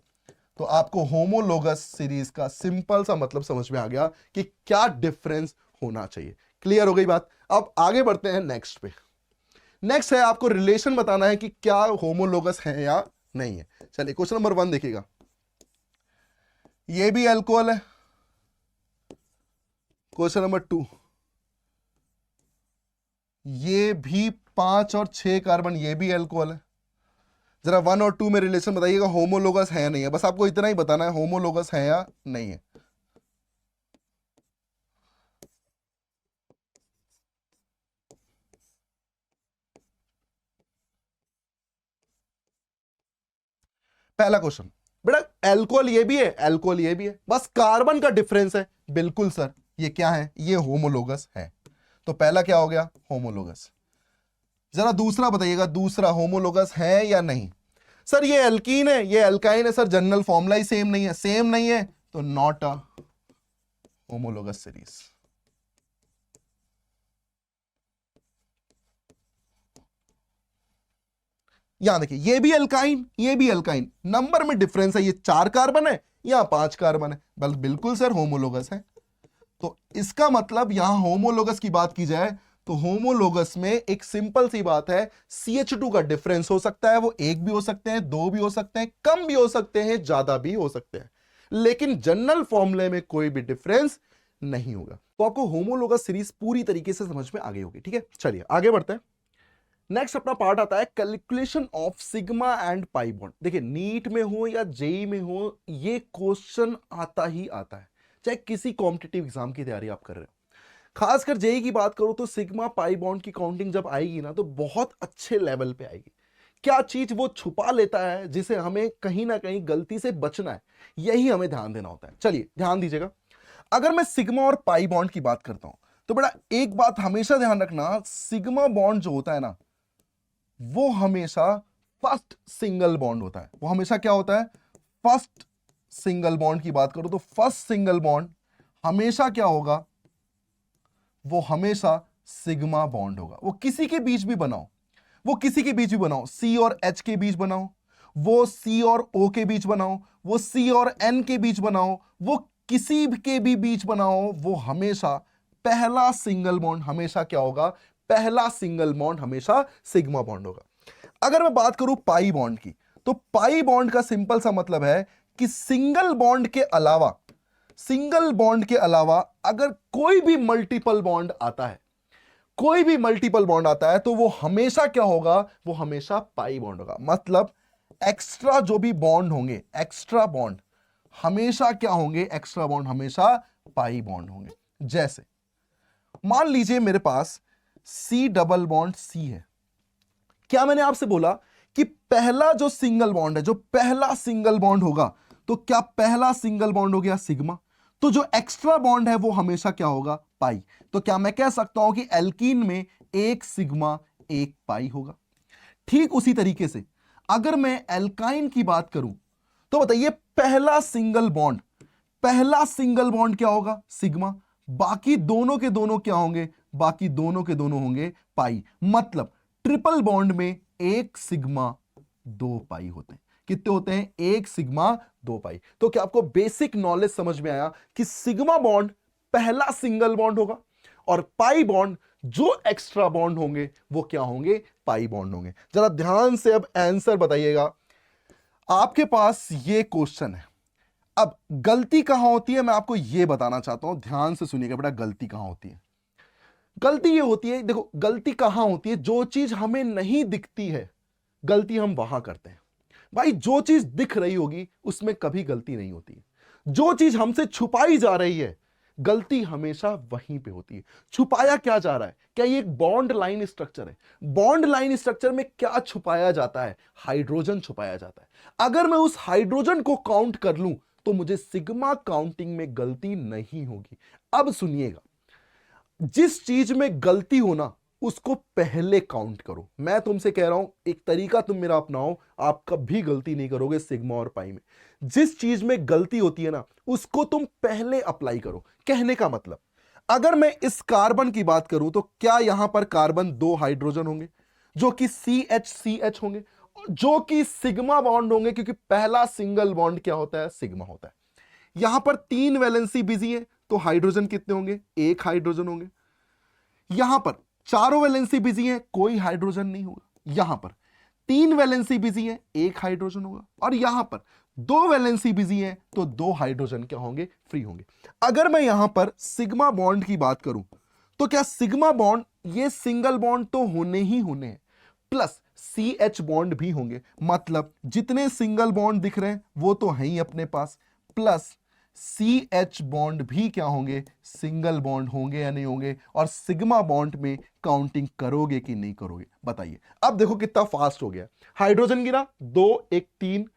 A: तो आपको होमोलोगस सीरीज का सिंपल सा मतलब समझ में आ गया कि क्या डिफरेंस होना चाहिए। क्लियर हो गई बात? अब आगे बढ़ते हैं नेक्स्ट पे। नेक्स्ट है आपको रिलेशन बताना है कि क्या होमोलोगस है या नहीं है। चलिए क्वेश्चन नंबर 1 देखिएगा, ये भी अल्कोहल है। क्वेश्चन नंबर 2, ये भी 5 और 6 कार्बन, ये भी अल्कोहल है। जरा 1 और 2 में रिलेशन बताइएगा, होमोलोगस है या नहीं है, बस आपको इतना ही बताना है होमोलोगस है या नहीं है। पहला क्वेश्चन बेटा, एल्कोहल ये भी है, एल्कोहल ये भी है, बस कार्बन का डिफरेंस है। बिल्कुल सर, ये क्या है? ये होमोलोगस है। तो पहला क्या हो गया? होमोलोगस। जरा दूसरा बताइएगा, दूसरा होमोलोगस है या नहीं? सर ये एल्कीन है, ये एल्काइन है सर, जनरल फॉर्मूला ही सेम नहीं है। सेम नहीं है तो नॉट अ होमोलोगस सीरीज। यहां देखिए, ये भी एल्काइन, ये भी एल्काइन, नंबर में डिफरेंस है, ये 4 कार्बन है, यहां 5 कार्बन है, बस बिल्कुल सर होमोलोगस है। तो इसका मतलब यहां होमोलोगस की बात की जाए तो होमोलोगस में एक सिंपल सी बात है, CH2 का डिफरेंस हो सकता है, वो 1 भी हो सकते हैं, 2 भी हो सकते हैं, कम भी हो सकते हैं, ज्यादा भी हो सकते हैं, लेकिन जनरल फॉर्मूले में कोई भी डिफरेंस नहीं होगा। तो आपको होमोलोगस सीरीज पूरी तरीके से समझ में आ गई होगी। ठीक है, चलिए आगे बढ़ते हैं। नेक्स्ट अपना पार्ट आता है calculation of sigma and pi bond. देखिए नीट में हो या जेई में हो, ये क्वेश्चन आता ही आता है, चाहे किसी कॉम्पिटिटिव एग्जाम की तैयारी आप कर रहे हो। खासकर जेई की बात करो तो सिग्मा पाई बॉन्ड की काउंटिंग जब आएगी ना, तो बहुत अच्छे लेवल पे आएगी। क्या चीज वो छुपा लेता है जिसे हमें कहीं ना कहीं गलती से बचना है, यही हमें ध्यान देना होता है। चलिए ध्यान दीजिएगा, अगर मैं सिग्मा और पाई बॉन्ड की बात करता हूं तो बेटा एक बात हमेशा ध्यान रखना, सिग्मा बॉन्ड जो होता है ना, वो हमेशा फर्स्ट सिंगल बॉन्ड होता है। वो हमेशा क्या होता है? फर्स्ट सिंगल बॉन्ड की बात करो तो फर्स्ट सिंगल बॉन्ड हमेशा क्या होगा? वो हमेशा सिग्मा बॉन्ड होगा। वो किसी के बीच भी बनाओ, वो किसी के बीच भी बनाओ, सी और एच के बीच बनाओ, वो सी और ओ के बीच बनाओ, वो सी और एन के बीच बनाओ, वो किसी के भी बीच बनाओ, वो हमेशा पहला सिंगल बॉन्ड हमेशा क्या होगा? पहला सिंगल बॉन्ड हमेशा सिग्मा बॉन्ड होगा। अगर मैं बात करूं पाई बॉन्ड की, तो पाई बॉन्ड का सिंपल सा मतलब है कि सिंगल बॉन्ड के अलावा, सिंगल बॉन्ड के अलावा अगर कोई भी मल्टीपल बॉन्ड आता है, कोई भी मल्टीपल बॉन्ड आता है, तो वो हमेशा क्या होगा? वो हमेशा पाई बॉन्ड होगा। मतलब एक्स्ट्रा जो भी बॉन्ड होंगे, एक्स्ट्रा बॉन्ड हमेशा क्या होंगे? एक्स्ट्रा बॉन्ड हमेशा पाई बॉन्ड होंगे। जैसे मान लीजिए मेरे पास सी डबल बॉन्ड सी है। क्या मैंने आपसे बोला कि पहला जो सिंगल बॉन्ड है, जो पहला सिंगल बॉन्ड होगा, तो क्या पहला सिंगल बॉन्ड हो गया सिग्मा, तो जो एक्स्ट्रा बॉन्ड है वो हमेशा क्या होगा? पाई। तो क्या मैं कह सकता हूं कि एल्कीन में एक सिग्मा एक पाई होगा? ठीक उसी तरीके से अगर मैं एल्काइन की बात करूं तो बताइए, पहला सिंगल बॉन्ड, पहला सिंगल बॉन्ड क्या होगा? सिग्मा। बाकी दोनों के दोनों क्या होंगे? बाकी दोनों के दोनों होंगे पाई। मतलब ट्रिपल बॉन्ड में एक सिग्मा दो पाई होते हैं। कितने होते हैं? एक सिग्मा दो पाई। तो क्या आपको बेसिक नॉलेज समझ में आया कि सिग्मा बॉन्ड पहला सिंगल बॉन्ड होगा और पाई बॉन्ड जो एक्स्ट्रा बॉन्ड होंगे वो क्या होंगे? पाई बॉन्ड होंगे। जरा ध्यान से अब आंसर बताइएगा। आपके पास ये क्वेश्चन है, अब गलती कहां होती है मैं आपको यह बताना चाहता हूं, ध्यान से सुनिएगा बेटा। गलती कहां होती है? गलती ये होती है, देखो गलती कहां होती है, जो चीज हमें नहीं दिखती है गलती हम वहां करते हैं। भाई जो चीज दिख रही होगी उसमें कभी गलती नहीं होती। जो चीज हमसे छुपाई जा रही है गलती हमेशा वहीं पे होती है। छुपाया क्या जा रहा है? क्या ये एक बॉन्ड लाइन स्ट्रक्चर है? बॉन्ड लाइन स्ट्रक्चर में क्या छुपाया जाता है? हाइड्रोजन छुपाया जाता है। अगर मैं उस हाइड्रोजन को काउंट कर लूं तो मुझे सिग्मा काउंटिंग में गलती नहीं होगी। अब सुनिएगा, जिस चीज में गलती हो ना उसको पहले काउंट करो। मैं तुमसे कह रहा हूं, एक तरीका तुम मेरा अपनाओ, आप कभी गलती नहीं करोगे सिग्मा और पाई में। जिस चीज में गलती होती है ना उसको तुम पहले अप्लाई करो। कहने का मतलब, अगर मैं इस कार्बन की बात करूं तो क्या यहां पर कार्बन दो हाइड्रोजन होंगे जो कि CH होंगे, जो कि सिग्मा बॉन्ड होंगे, क्योंकि पहला सिंगल बॉन्ड क्या होता है? सिग्मा होता है। यहां पर 3 वैलेंसी बिजी है तो हाइड्रोजन कितने होंगे? एक हाइड्रोजन होंगे। यहां पर चारों वैलेंसी बिजी है, कोई हाइड्रोजन नहीं होगा। यहां पर 3 वैलेंसी बिजी है, एक हाइड्रोजन होगा। और यहां पर 2 वैलेंसी बिजी है तो 2 हाइड्रोजन क्या होंगे? फ्री होंगे। अगर मैं यहां पर सिग्मा बॉन्ड की बात करूं तो क्या सिग्मा बॉन्ड, ये सिंगल बॉन्ड तो होने ही होने हैं, प्लस CH बॉन्ड भी होंगे। मतलब जितने सिंगल बॉन्ड दिख रहे हैं वो तो है ही अपने पास, प्लस CH बॉन्ड भी क्या होंगे? सिंगल बॉन्ड होंगे या नहीं होंगे? और सिग्मा बॉन्ड में काउंटिंग करोगे कि नहीं करोगे? बताइए। अब देखो कितना फास्ट हो गया। हाइड्रोजन गिरा, 2 1 3,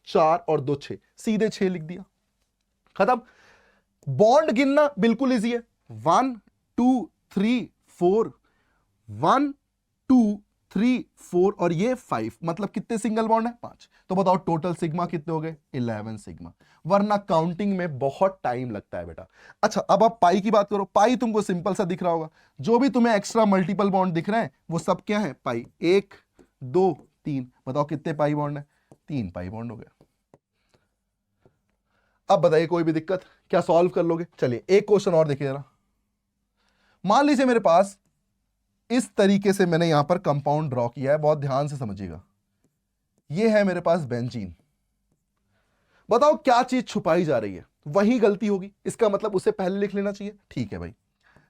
A: 4 और 2 6, सीधे 6 लिख दिया, खत्म। बॉन्ड गिनना बिल्कुल इजी है, 1 2 3 4, 1 2 3 4 और ये 5, मतलब कितने सिंगल बॉन्ड है? 5। तो बताओ टोटल सिग्मा कितने हो गए? 11 सिग्मा। वरना काउंटिंग में बहुत टाइम लगता है बेटा। अच्छा, अब आप पाई की बात करो। पाई तुमको सिंपल सा दिख रहा होगा, जो भी तुम्हें एक्स्ट्रा मल्टीपल बॉन्ड दिख रहे हैं वो सब क्या है? पाई। 1 2 3, बताओ कितने पाई बॉन्ड है? 3 पाई बॉन्ड हो गया। अब बताइए कोई भी दिक्कत? क्या सॉल्व कर लोगे? चलिए एक क्वेश्चन और देखिए जरा। मान लीजिए मेरे पास इस तरीके से मैंने यहां पर कंपाउंड ड्रॉ किया है, बहुत ध्यान से समझिएगा। ये है मेरे पास बेंजीन। बताओ क्या चीज छुपाई जा रही है? वही गलती होगी, इसका मतलब उसे पहले लिख लेना चाहिए। ठीक है भाई,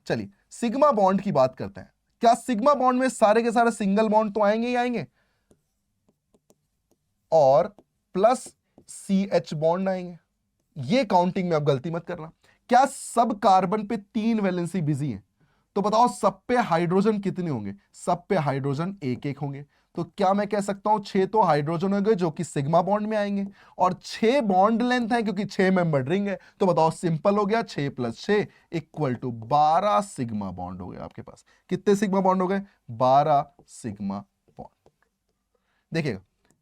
A: चलिए सिग्मा बॉन्ड की बात करते हैं। क्या सिग्मा बॉन्ड में सारे के सारे सिंगल बॉन्ड तो आएंगे ही आएंगे, और प्लस CH बॉन्ड आएंगे। ये काउंटिंग में अब गलती मत करना। क्या सब कार्बन पे 3 वैलेंसी बिजी है? तो बताओ सब पे हाइड्रोजन कितने होंगे? सब पे हाइड्रोजन एक एक होंगे। तो क्या मैं कह सकता हूं 6 तो हाइड्रोजन होंगे जो कि सिग्मा बॉन्ड में आएंगे, और 6 बॉन्ड लेंथ है क्योंकि 6 मेंबर रिंग है। तो बताओ सिंपल हो गया, 6 + 6 = 12 सिग्मा बॉन्ड हो गए आपके पास। कितने सिग्मा बॉन्ड हो गए? 12 सिग्मा बॉन्ड। देखिएगा,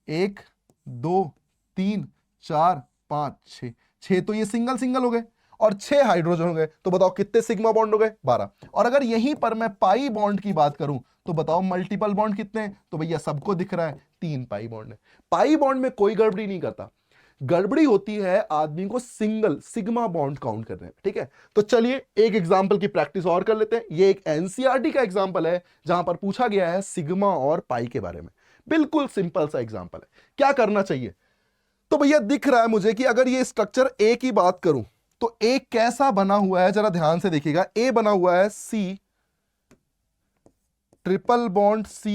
A: 1 2 3 4 5 6, 6 तो ये सिंगल सिंगल हो गए, और 6 हाइड्रोजन हो गए। तो बताओ कितने सिग्मा बॉन्ड हो गए? 12। और अगर यहीं पर मैं पाई बॉन्ड की बात करूं तो बताओ मल्टीपल बॉन्ड कितने हैं? तो भैया सबको दिख रहा है, 3 पाई बॉन्ड है। पाई बॉन्ड में कोई गड़बड़ी नहीं करता, गड़बड़ी होती है आदमी को सिंगल सिग्मा बॉन्ड काउंट करने में। ठीक है, तो चलिए एक एग्जांपल की प्रैक्टिस और कर लेते हैं। ये एक एनसीईआरटी का एग्जांपल है जहां पर पूछा गया है सिग्मा और पाई के बारे में। बिल्कुल सिंपल सा एग्जांपल है। क्या करना चाहिए? तो भैया दिख रहा है मुझे कि अगर ये स्ट्रक्चर ए की बात करूं तो ए कैसा बना हुआ है, जरा ध्यान से देखिएगा। ए बना हुआ है C, triple bond C,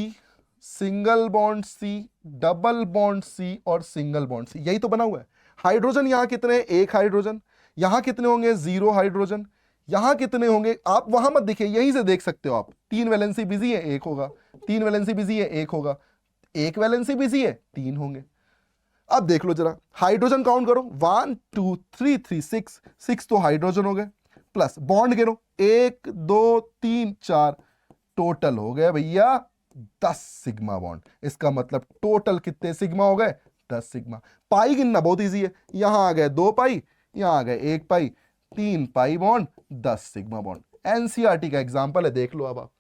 A: single bond C, double bond C और सिंगल बॉन्ड C, यही तो बना हुआ है। हाइड्रोजन यहां कितने? 1 हाइड्रोजन। यहां कितने होंगे? 0 हाइड्रोजन। यहां कितने होंगे? आप वहां मत देखिए, यहीं से देख सकते हो आप। 3 वैलेंसी बिजी है, 1 होगा। 3 वैलेंसी बिजी है, 1 होगा। 1 वैलेंसी बिजी है, 3 होंगे। अब देख लो जरा, हाइड्रोजन काउंट करो, 1 2 3 3 6, 6 तो हाइड्रोजन हो गए। प्लस बॉन्ड गिनो, 1 2 3 4, टोटल हो गए भैया 10 सिग्मा बॉन्ड। इसका मतलब टोटल कितने सिग्मा हो गए? 10 सिग्मा। पाई गिनना बहुत इजी है, यहां आ गए 2 पाई, यहां आ गए 1 पाई, 3 pi bond, 10 sigma bond. NCERT का एग्जांपल है, देख लो अब आप।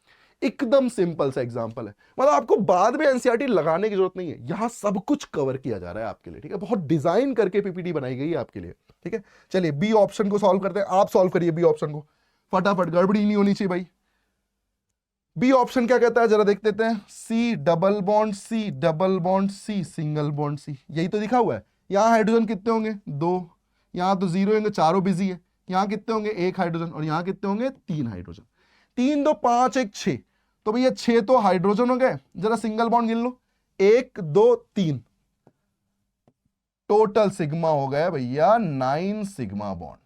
A: एकदम सिंपल सा एग्जांपल है, मतलब आपको बाद में एनसीईआरटी लगाने की जरूरत नहीं है, यहां सब कुछ कवर किया जा रहा है आपके लिए। ठीक है, बहुत डिजाइन करके पीपीटी बनाई गई है आपके लिए। ठीक है, चलिए बी ऑप्शन को सॉल्व करते हैं। आप सॉल्व करिए बी ऑप्शन को फटाफट, गड़बड़ी नहीं होनी चाहिए भाई। बी ऑप्शन क्या कहता है जरा देख लेते हैं। C double bond C, double bond C, single bond C, यही तो लिखा हुआ है। यहां हाइड्रोजन कितने होंगे? 2। यहां तो 0 होंगे, चारों बिजी है। यहां कितने होंगे? 1 हाइड्रोजन। और यहां कितने होंगे? 3 हाइड्रोजन। 3 2 5 1 6, तो भैया 6 तो हाइड्रोजन हो गए। जरा सिंगल बॉन्ड गिन लो, 1 2 3, टोटल सिग्मा हो गए भैया 9 सिग्मा बॉन्ड।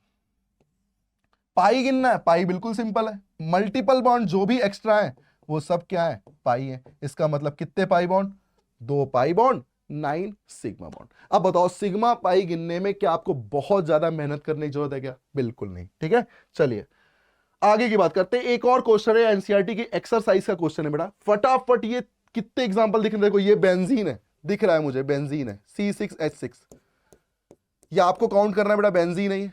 A: पाई गिनना है, पाई बिल्कुल सिंपल है, मल्टीपल बॉन्ड जो भी एक्स्ट्रा है वो सब क्या है? पाई है। इसका मतलब कितने pi bond? 2 pi bond, 9 sigma bond. अब बताओ सिग्मा पाई गिनने में क्या आपको बहुत ज्यादा मेहनत करने की जरूरत है क्या? बिल्कुल नहीं। ठीक है, चलिए आगे की बात करते हैं। एक और क्वेश्चन है एनसीईआरटी की एक्सरसाइज का क्वेश्चन है बेटा, फटाफट। ये कितने एग्जांपल दिख रहे हैं? देखो ये बेंजीन है, दिख रहा है मुझे, बेंजीन है C6H6। ये आपको काउंट करना है बेटा, बेंजीन है ये।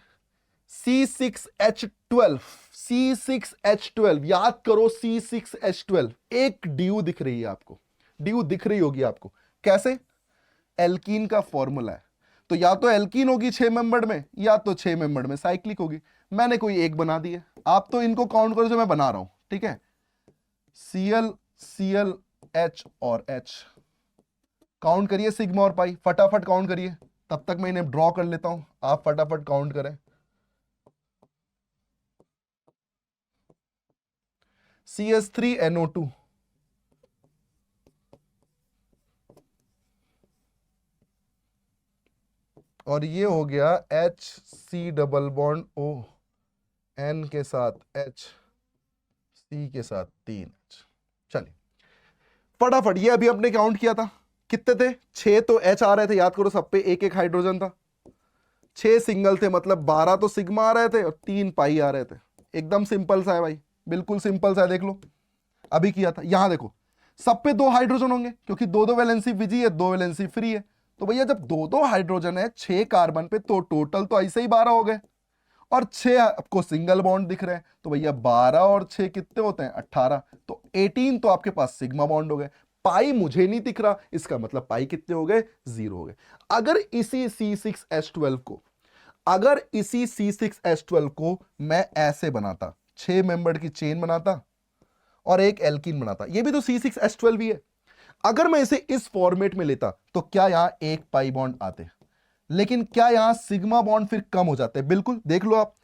A: C6H12, C6H12, याद करो C6H12। एक ड्यू दिख रही है आपको, ड्यू दिख रही होगी आपको। कैसे? एल्कीन का फॉर्मूला है, तो या तो एल्कीन होगी 6 मेंबर्ड में, या तो 6 मेंबर्ड में साइक्लिक होगी। मैंने कोई एक बना दी है, आप तो इनको काउंट करो जो मैं बना रहा हूं। ठीक है, Cl Cl H और H, काउंट करिए सिग्मा और पाई, फटाफट काउंट करिए। तब तक मैं इन्हें ड्रॉ कर लेता हूं, आप फटाफट काउंट करें। CH3NO2, और ये हो गया HC double bond O, N के साथ H, C के साथ 3H। चलिए फटाफट, ये अभी आपने काउंट किया था, कितने थे? 6 तो H आ रहे थे, याद करो सब पे एक एक हाइड्रोजन था। 6 सिंगल थे, मतलब 12 तो सिग्मा आ रहे थे और 3 पाई आ रहे थे। एकदम सिंपल सा है भाई, बिल्कुल सिंपल सा है, देख लो अभी किया था। यहां देखो सब पे 2 हाइड्रोजन होंगे क्योंकि 2 2 वैलेंसी बिजी है, 2 वैलेंसी फ्री है। तो भैया जब 2 2 हाइड्रोजन है 6 कार्बन पे, तो टोटल तो ऐसे ही 12 हो गए, और 6 आपको सिंगल बॉन्ड दिख रहे हैं, तो भैया 12 और 6 कितने होते हैं? 18। तो 18 तो आपके पास सिग्मा बॉन्ड हो गए। पाई मुझे नहीं दिख रहा, इसका मतलब पाई कितने हो गए? 0 हो गए। अगर इसी C6H12 को, अगर इसी C6H12 को मैं ऐसे बनाता, 6 मेंबर्ड की चेन बनाता और एक एल्कीन बनाता, ये भी तो C6H12 ही है। अगर मैं इसे इस फॉर्मेट में लेता तो क्या यहां एक पाई बॉन्ड आते? लेकिन क्या यहां सिग्मा बॉन्ड फिर कम हो जाते हैं? बिल्कुल, देख लो आप,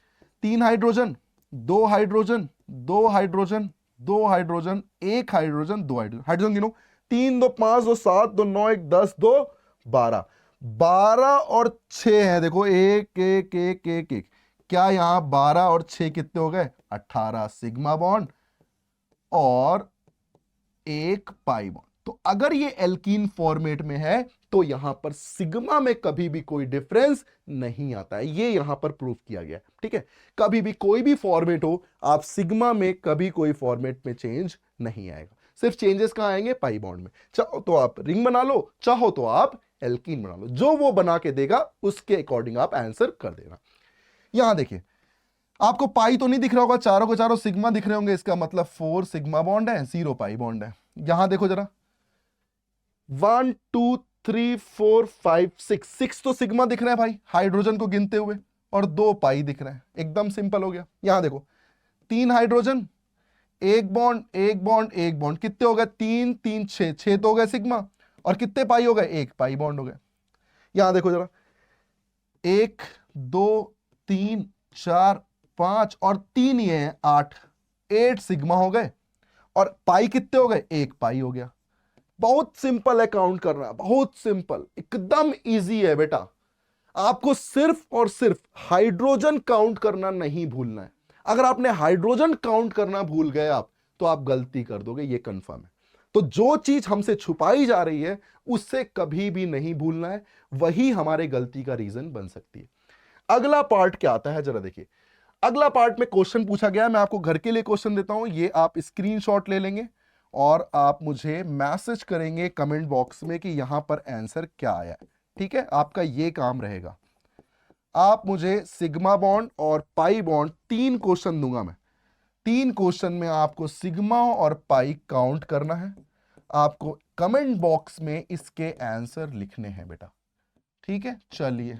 A: 3 hydrogen, 2 hydrogen, 2 hydrogen, 2 hydrogen, 1 hydrogen, 2 hydrogen, hydrogen गिनो, 3 2 5 2 7 2 9 1 10 2 12, 12 और 6 है, देखो 1 1 1 1 1, क्या यहां 12 और 6 कितने हो गए? 18 सिग्मा बॉन्ड और एक पाई बॉन्ड। तो अगर ये एल्कीन फॉर्मेट में है तो यहां पर सिग्मा में कभी भी कोई डिफरेंस नहीं आता है, ये यहां पर प्रूफ किया गया। ठीक है, कभी भी कोई भी फॉर्मेट हो, आप सिग्मा में कभी कोई फॉर्मेट में चेंज नहीं आएगा। सिर्फ चेंजेस कहां आएंगे? पाई बॉन्ड में। चाहो तो आप रिंग बना लो, चाहो तो आप एल्कीन बना लो, जो वो बना के देगा उसके अकॉर्डिंग आप आंसर कर देना। यहां देखिए, आपको पाई तो नहीं दिख रहा होगा, चारों के चारों सिग्मा दिख रहे होंगे, इसका मतलब 4 सिग्मा बॉन्ड है, 0 पाई बॉन्ड है। यहां देखो जरा, 1 2 3 4 5 6, 6 तो सिग्मा दिख रहे हैं भाई हाइड्रोजन को गिनते हुए, और 2 पाई दिख रहे हैं। एकदम सिंपल हो गया। यहां देखो 3 हाइड्रोजन, एक बॉन्ड एक बॉन्ड एक बॉन्ड, कितने हो गए? 3 3 6, 6 तो हो गए सिग्मा, और कितने पाई हो गए? एक पाई बॉन्ड हो गए। यहां देखो जरा, 1 2 3 4 5 और 3 ये है 8, 8 सिग्मा हो गए, और पाई कितने हो गए? एक पाई हो गया। बहुत सिंपल है काउंट करना, बहुत सिंपल, एकदम इजी है बेटा। आपको सिर्फ और सिर्फ हाइड्रोजन काउंट करना नहीं भूलना है। अगर आपने हाइड्रोजन काउंट करना भूल गए आप, तो आप गलती कर दोगे, ये कंफर्म है। तो जो चीज हमसे छुपाई जा रही है उससे कभी भी नहीं भूलना है, वही हमारे गलती का रीजन बन सकती है। अगला पार्ट क्या आता है, जरा देखिए। अगला पार्ट में क्वेश्चन पूछा गया है, मैं आपको घर के लिए क्वेश्चन देता हूं, ये आप स्क्रीनशॉट ले लेंगे और आप मुझे मैसेज करेंगे कमेंट बॉक्स में कि यहां पर आंसर क्या आया है। ठीक है, आपका ये काम रहेगा। आप मुझे सिग्मा बॉन्ड और पाई बॉन्ड 3 क्वेश्चन दूंगा मैं, 3 क्वेश्चन में आपको सिग्मा और पाई काउंट करना है, आपको कमेंट बॉक्स में इसके आंसर लिखने हैं बेटा। ठीक है, चलिए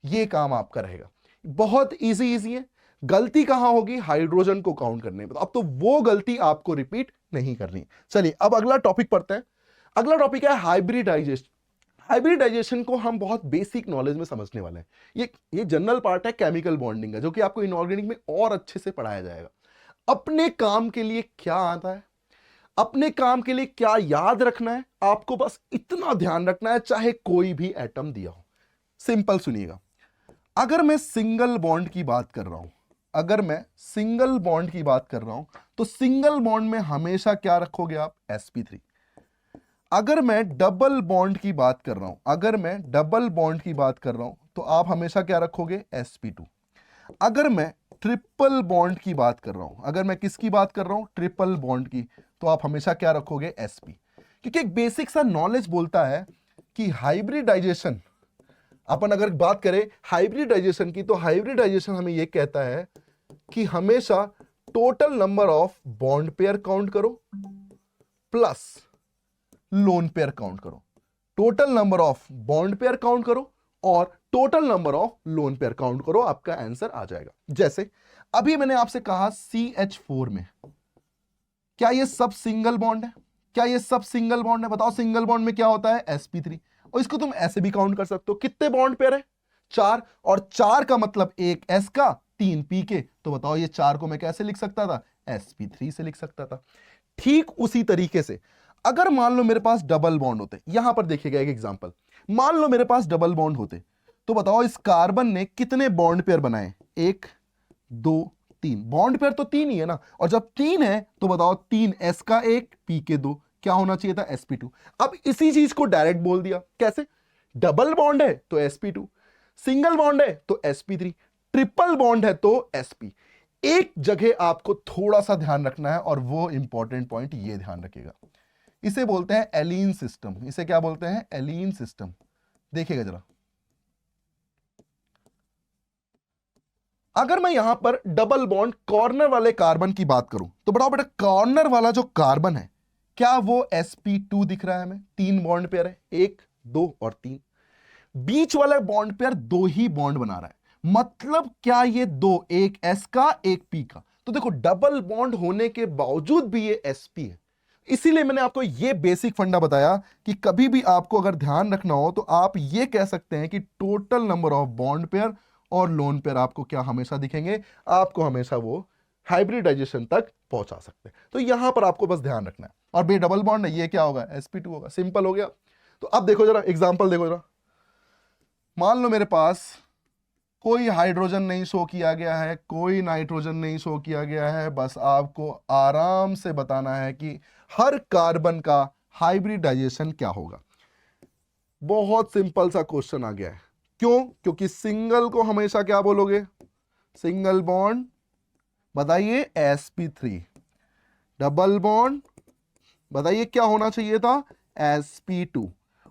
A: ये काम आपका रहेगा। बहुत इजी है। गलती कहां होगी? हाइड्रोजन को काउंट करने में। अब तो वो गलती आपको रिपीट नहीं करनी। चलिए अब अगला टॉपिक पढ़ते हैं। अगला टॉपिक है हाइब्रिडाइजेशन। हाइब्रिडाइजेशन को हम बहुत बेसिक नॉलेज में समझने वाले हैं। ये जनरल पार्ट है केमिकल बॉन्डिंग का, जो कि आपको इनऑर्गेनिक में और अच्छे से पढ़ाया जाएगा। अपने काम के लिए क्या आता है, अपने काम के लिए क्या याद रखना है, आपको बस इतना ध्यान रखना है, चाहे कोई भी एटम दिया हो। सिंपल सुनिएगा, अगर मैं सिंगल बॉन्ड की बात कर रहा हूं, अगर मैं सिंगल बॉन्ड की बात कर रहा हूं, तो सिंगल बॉन्ड में हमेशा क्या रखोगे आप? sp3। अगर मैं डबल बॉन्ड की बात कर रहा हूं, अगर मैं डबल बॉन्ड की बात कर रहा हूं, तो आप हमेशा क्या रखोगे? sp2। अगर मैं ट्रिपल बॉन्ड की बात कर रहा हूं, अगर मैं किसकी बात कर रहा हूं? ट्रिपल बॉन्ड की, तो आप हमेशा क्या रखोगे? sp। क्योंकि एक बेसिक सा नॉलेज बोलता है कि हाइब्रिडाइजेशन, अपन अगर बात करें हाइब्रिडाइजेशन की, तो हाइब्रिडाइजेशन हमें यह कहता है कि हमेशा total number of bond pair count करो प्लस लोन पेयर काउंट करो। Total number of bond pair count करो और total number of lone pair count करो, आपका आंसर आ जाएगा। जैसे अभी मैंने आपसे कहा CH4 में, क्या ये सब सिंगल बॉन्ड है? क्या ये सब सिंगल बॉन्ड है? बताओ सिंगल बॉन्ड में क्या होता है? sp3। और इसको तुम ऐसे भी काउंट कर सकते हो, कितने बॉन्ड पेयर है? 4, और 4 का मतलब एक s का, 3 p के। तो बताओ ये 4 को मैं कैसे लिख सकता था? sp3 से लिख सकता था। ठीक उसी तरीके से अगर मान लो मेरे पास डबल बॉन्ड होते, यहां पर देखिएगा एक एग्जांपल, मान लो मेरे पास डबल बॉन्ड होते, तो बताओ इस कार्बन ने कितने बॉन्ड पेयर बनाए? 1 2 3, बॉन्ड पेयर तो 3 ही है ना, और जब 3 है तो बताओ 3 s का 1 p के 2, क्या होना चाहिए था, sp2। अब इसी चीज को डायरेक्ट बोल दिया, कैसे? डबल बॉन्ड है तो sp2, सिंगल बॉन्ड है तो sp3, ट्रिपल बॉन्ड है तो sp। एक जगह आपको थोड़ा सा ध्यान रखना है और वो इंपॉर्टेंट पॉइंट ये ध्यान रखिएगा, इसे बोलते हैं एलीन सिस्टम। इसे क्या बोलते हैं? एलीन सिस्टम। देखिएगा जरा, अगर मैं यहां पर डबल बॉन्ड कॉर्नर वाले कार्बन की बात करूं तो बताओ बेटा, कॉर्नर वाला जो कार्बन है क्या वो sp2 दिख रहा है हमें? 3 बॉन्ड पेयर है, 1 2 और 3। बीच वाला बॉन्ड पेयर 2 ही बॉन्ड बना रहा है, मतलब क्या ये 2, एक s का एक p का। तो देखो डबल बॉन्ड होने के बावजूद भी ये sp है। इसीलिए मैंने आपको ये बेसिक फंडा बताया कि कभी भी आपको अगर ध्यान रखना हो तो आप ये कह सकते हैं कि total number of bond pair और लोन पेयर आपको क्या हमेशा दिखेंगे, आपको हमेशा वो हाइब्रिडाइजेशन तक पहुंचा सकते हैं। तो यहां पर आपको बस ध्यान रखना है। और बे डबल बॉन्ड है, ये क्या होगा? sp2 होगा। सिंपल हो गया। तो अब देखो जरा एग्जांपल देखो जरा, मान लो मेरे पास कोई हाइड्रोजन नहीं शो किया गया है, कोई नाइट्रोजन नहीं शो किया गया है, बस आपको आराम से बताना है कि हर कार्बन का हाइब्रिडाइजेशन क्या होगा। बहुत सिंपल सा क्वेश्चन आ गया है। क्यों? क्योंकि सिंगल को हमेशा क्या बोलोगे? सिंगल बॉन्ड, बताइए sp3। डबल बॉन्ड बताइए क्या होना चाहिए था? sp2।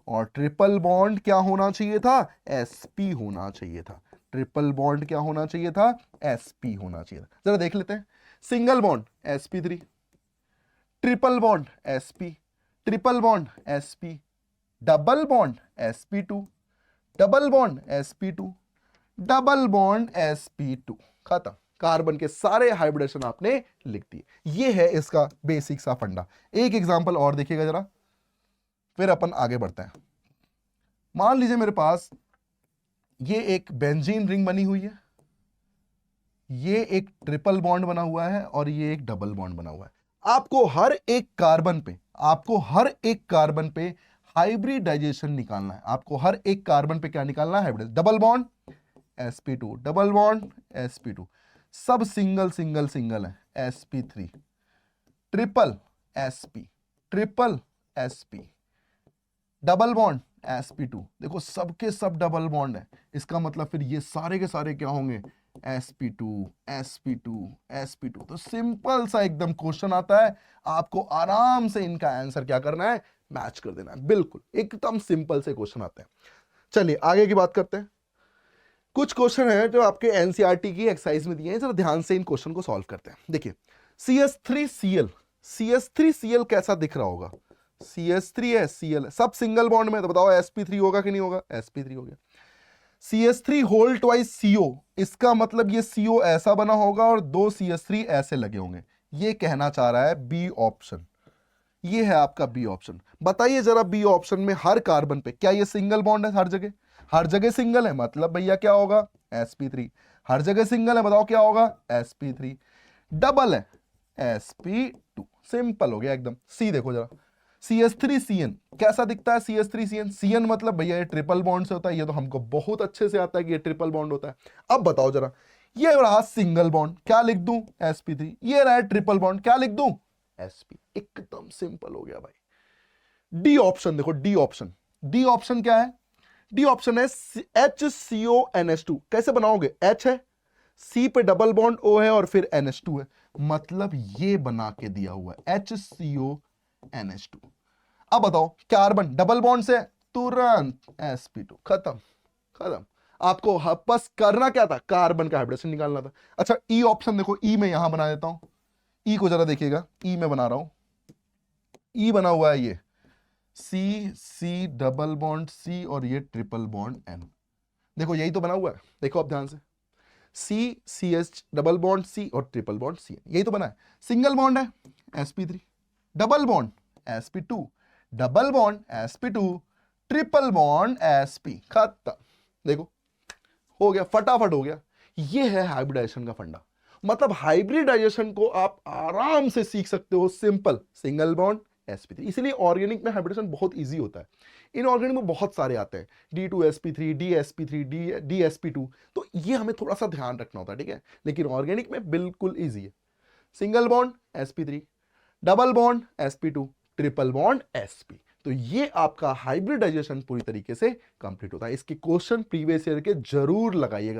A: और ट्रिपल बॉन्ड क्या होना चाहिए था? sp होना चाहिए था। ट्रिपल बॉन्ड क्या होना चाहिए था? sp होना चाहिए था। जरा देख लेते हैं। Single bond sp3, triple bond sp, triple bond sp, double bond sp2, double bond sp2, double bond sp2। खत्म। कार्बन के सारे हाइब्रिडेशन आपने लिख दिए। ये है इसका बेसिक सा फंडा। एक एग्जांपल और देखिएगा जरा, फिर अपन आगे बढ़ते हैं। मान लीजिए मेरे पास ये एक बेंजीन रिंग बनी हुई है, ये एक ट्रिपल बॉन्ड बना हुआ है और ये एक डबल बॉन्ड बना हुआ है। आपको हर एक कार्बन पे हाइब्रिडाइजेशन निकालना है। आपको हर एक कार्बन पे क्या निकालना है? Hybrid. Double bond sp2, double bond sp2, सब सिंगल सिंगल सिंगल है sp3, triple sp, triple sp, double bond sp2। देखो सबके सब डबल बॉन्ड है, इसका मतलब फिर ये सारे के सारे क्या होंगे? sp2 sp2 sp2। तो सिंपल सा एकदम क्वेश्चन आता है, आपको आराम से इनका आंसर क्या करना है? मैच कर देना है। बिल्कुल एकदम सिंपल से क्वेश्चन आते हैं। चलिए आगे की बात करते हैं। कुछ क्वेश्चन है जो आपके एनसीईआरटी की एक्सरसाइज में दिए हैं, जरा ध्यान से इन क्वेश्चन को सॉल्व करते हैं। देखिए CH3Cl कैसा दिख रहा होगा? CH3 है, Cl है, सब सिंगल बॉन्ड में, तो बताओ sp3 होगा कि नहीं होगा? sp3 हो गया। CH3 होल ट्वाइस CO, इसका मतलब ये CO ऐसा बना होगा और 2 CH3 ऐसे लगे होंगे। ये कहना चाह रहा है बी ऑप्शन। ये है आपका बी ऑप्शन। बताइए जरा बी ऑप्शन में हर कार्बन पे क्या ये सिंगल बॉन्ड है? हर जगह, हर जगह सिंगल है, मतलब भैया क्या होगा? sp3। हर जगह सिंगल है, बताओ क्या होगा? sp3। डबल है sp2। सिंपल हो गया एकदम। सी देखो जरा, CH3Cn कैसा दिखता है? CH3Cn, Cn मतलब भैया ये ट्रिपल बॉन्ड से होता है, ये तो हमको बहुत अच्छे से आता है कि ये ट्रिपल बॉन्ड होता है। अब बताओ जरा, ये रहा सिंगल बॉन्ड, क्या लिख दूं? sp3। ये रहा ट्रिपल बॉन्ड, क्या लिख दूं? sp। एकदम सिंपल हो गया भाई। डी ऑप्शन देखो, डी ऑप्शन, डी ऑप्शन क्या है? डी ऑप्शन है HCONH2। कैसे बनाओगे? H है, C पे डबल बॉन्ड O है और फिर NH2 है, मतलब ये बना के दिया हुआ है HCONH2। अब बताओ कार्बन डबल बॉन्ड से तुरंत sp2। खत्म खत्म। आपको बस करना क्या था? कार्बन का हाइब्रिडेशन निकालना था। अच्छा ई ऑप्शन देखो, ई में यहां बना देता हूं, ई को जरा देखिएगा, ई में बना रहा हूं, ई बना हुआ है ये C डबल बॉन्ड C और ये ट्रिपल बॉन्ड N। देखो यही तो बना हुआ है, देखो आप ध्यान से, CH डबल बॉन्ड C और ट्रिपल बॉन्ड C, यही तो बना है। सिंगल बॉन्ड है sp3, double bond sp2, double bond sp2, triple bond sp। खत्म। देखो हो गया, फटाफट हो गया। ये है हाइब्रिडाइजेशन का फंडा। मतलब हाइब्रिडाइजेशन को आप आराम से सीख सकते हो, सिंपल, सिंगल बॉन्ड sp3। इसलिए ऑर्गेनिक में हाइब्रिडेशन बहुत इजी होता है। इनऑर्गेनिक में बहुत सारे आते हैं, D2sp3, DsP3, DsP2, तो ये हमें थोड़ा सा ध्यान रखना होता है, ठीक है। लेकिन ऑर्गेनिक में बिल्कुल इजी है। Single bond sp3, double bond sp2, triple bond sp। तो ये आपका हाइब्रिडाइजेशन पूरी तरीके से कंप्लीट होता है। इसके क्वेश्चन प्रीवियस ईयर के जरूर लगाइएगा।